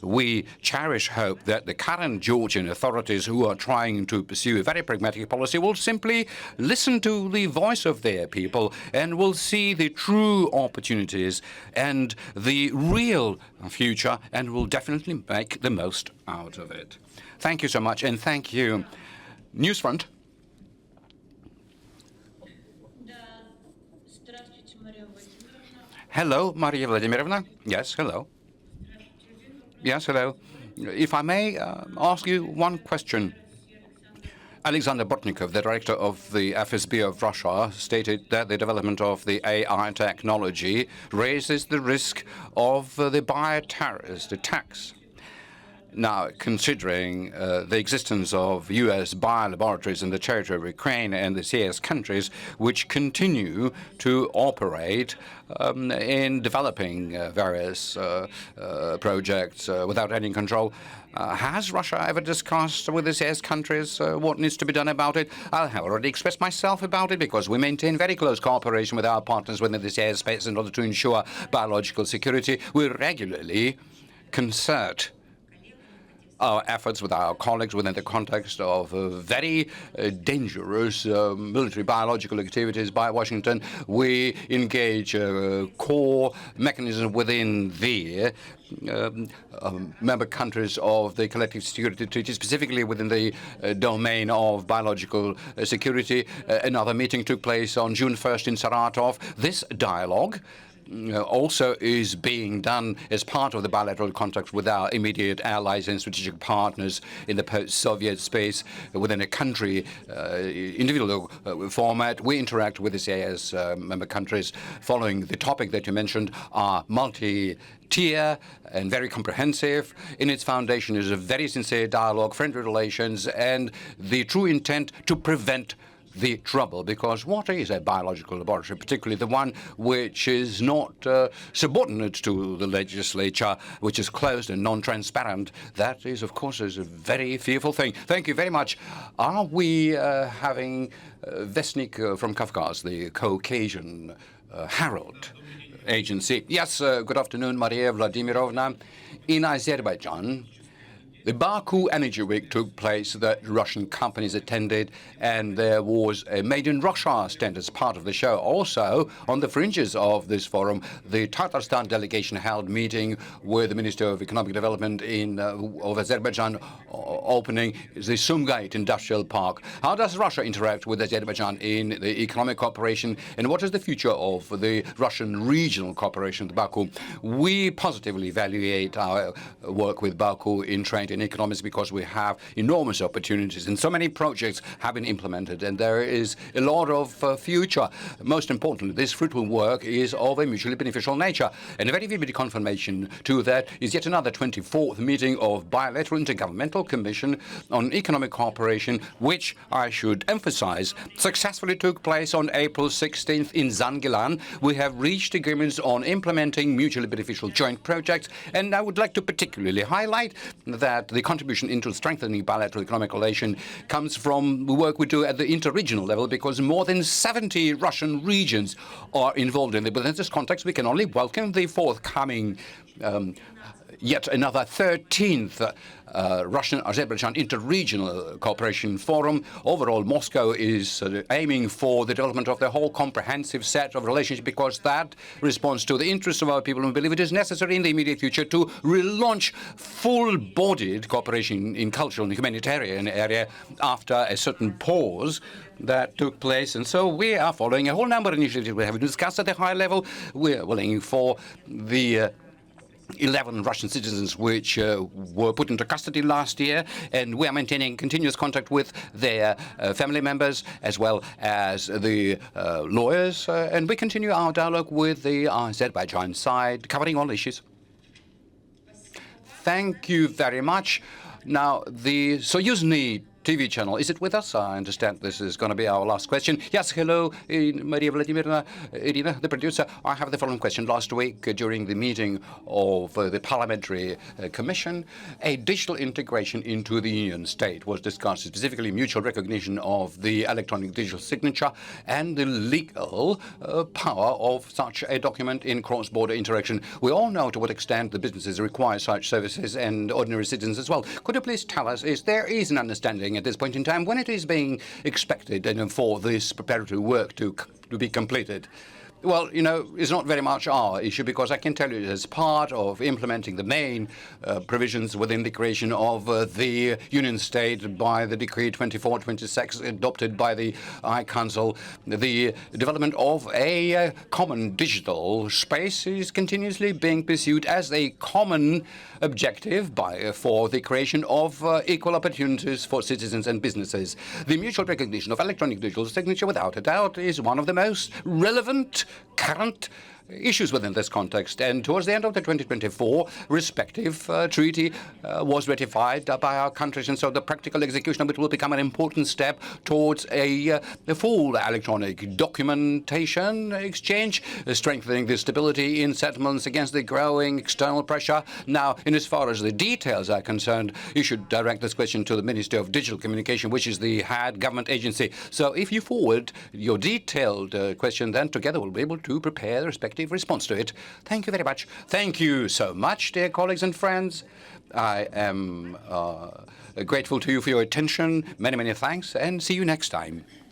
C: we cherish hope that the current Georgian authorities, who are trying to pursue a very pragmatic policy, will simply listen to the voice of their people and will see the true opportunities and the real future, and will definitely make the most out of it. Thank you so much, and thank you. Newsfront. Hello, Maria Vladimirovna. Yes, hello. Yes, hello. If I may ask you one question. Alexander Bortnikov, the director of the FSB of Russia, stated that the development of the AI technology raises the risk of the bioterrorist attacks. Now, considering the existence of U.S. biolaboratories in the territory of Ukraine and the CIS countries, which continue to operate in developing various projects without any control, has Russia ever discussed with the CIS countries what needs to be done about it? I have already expressed myself about it, because we maintain very close cooperation with our partners within the CIS space in order to ensure biological security. We regularly concert our efforts with our colleagues within the context of very dangerous military biological activities by Washington. We engage core mechanisms within the member countries of the Collective Security Treaty, specifically within the domain of biological security. Another meeting took place on June 1st in Saratov. This dialogue also is being done as part of the bilateral contacts with our immediate allies and strategic partners in the post-Soviet space within a country individual format. We interact with the CIS member countries following the topic that you mentioned, are multi-tier and very comprehensive. In its foundation is a very sincere dialogue, friendly relations, and the true intent to prevent the trouble. Because what is a biological laboratory, particularly the one which is not subordinate to the legislature, which is closed and non-transparent? That is, of course, is a very fearful thing. Thank you very much. Are we having Vesnik from Kafkas, the Caucasian herald, Agency. Yes, good afternoon, Maria Vladimirovna. In Azerbaijan, the Baku Energy Week took place that Russian companies attended, and there was a Made in Russia stand as part of the show. Also, on the fringes of this forum, the Tatarstan delegation held meeting with the Minister of Economic Development of Azerbaijan, opening the Sumgait Industrial Park. How does Russia interact with Azerbaijan in the economic cooperation, and what is the future of the Russian regional cooperation with Baku? We positively evaluate our work with Baku in trade and economics because we have enormous opportunities, and so many projects have been implemented, and there is a lot of future. Most importantly, this fruitful work is of a mutually beneficial nature, and a very vivid confirmation to that is yet another 24th meeting of Bilateral Intergovernmental Commission on Economic Cooperation, which I should emphasize successfully took place on April 16th in Zangilan. We have reached agreements on implementing mutually beneficial joint projects, and I would like to particularly highlight that the contribution into strengthening bilateral economic relation comes from the work we do at the interregional level, because more than 70 Russian regions are involved in it. But in this context, we can only welcome the forthcoming yet another 13th Russian-Azerbaijan Interregional Cooperation Forum. Overall, Moscow is aiming for the development of the whole comprehensive set of relationships, because that responds to the interests of our people, and we believe it is necessary in the immediate future to relaunch full-bodied cooperation in cultural and humanitarian area after a certain pause that took place. And so we are following a whole number of initiatives we have discussed at a high level. We are willing for the 11 Russian citizens which were put into custody last year, and we are maintaining continuous contact with their family members as well as the lawyers, and we continue our dialogue with the Azerbaijan side, covering all issues. Thank you very much. Now, the Soyuzny TV channel, is it with us? I understand this is going to be our last question. Yes, hello, Maria Vladimirovna, Irina, the producer. I have the following question. Last week, during the meeting of the Parliamentary Commission, a digital integration into the Union state was discussed, specifically mutual recognition of the electronic digital signature and the legal power of such a document in cross-border interaction. We all know to what extent the businesses require such services, and ordinary citizens as well. Could you please tell us, there is an understanding at this point in time when it is being expected and for this preparatory work to be completed? Well, you know, it's not very much our issue, because I can tell you, as part of implementing the main provisions within the creation of the Union State by the Decree 2426 adopted by the High Council, the development of a common digital space is continuously being pursued as a common objective for the creation of equal opportunities for citizens and businesses. The mutual recognition of electronic digital signature, without a doubt, is one of the most relevant current issues within this context. And towards the end of the 2024 respective treaty was ratified by our countries, and so the practical execution of it will become an important step towards a full electronic documentation exchange, strengthening the stability in settlements against the growing external pressure. Now, in as far as the details are concerned, you should direct this question to the Ministry of Digital Communication, which is the head government agency. So if you forward your detailed question, then together we'll be able to prepare the respective response to it. Thank you very much. Thank you so much, dear colleagues and friends. I am grateful to you for your attention. Many, many thanks, and see you next time.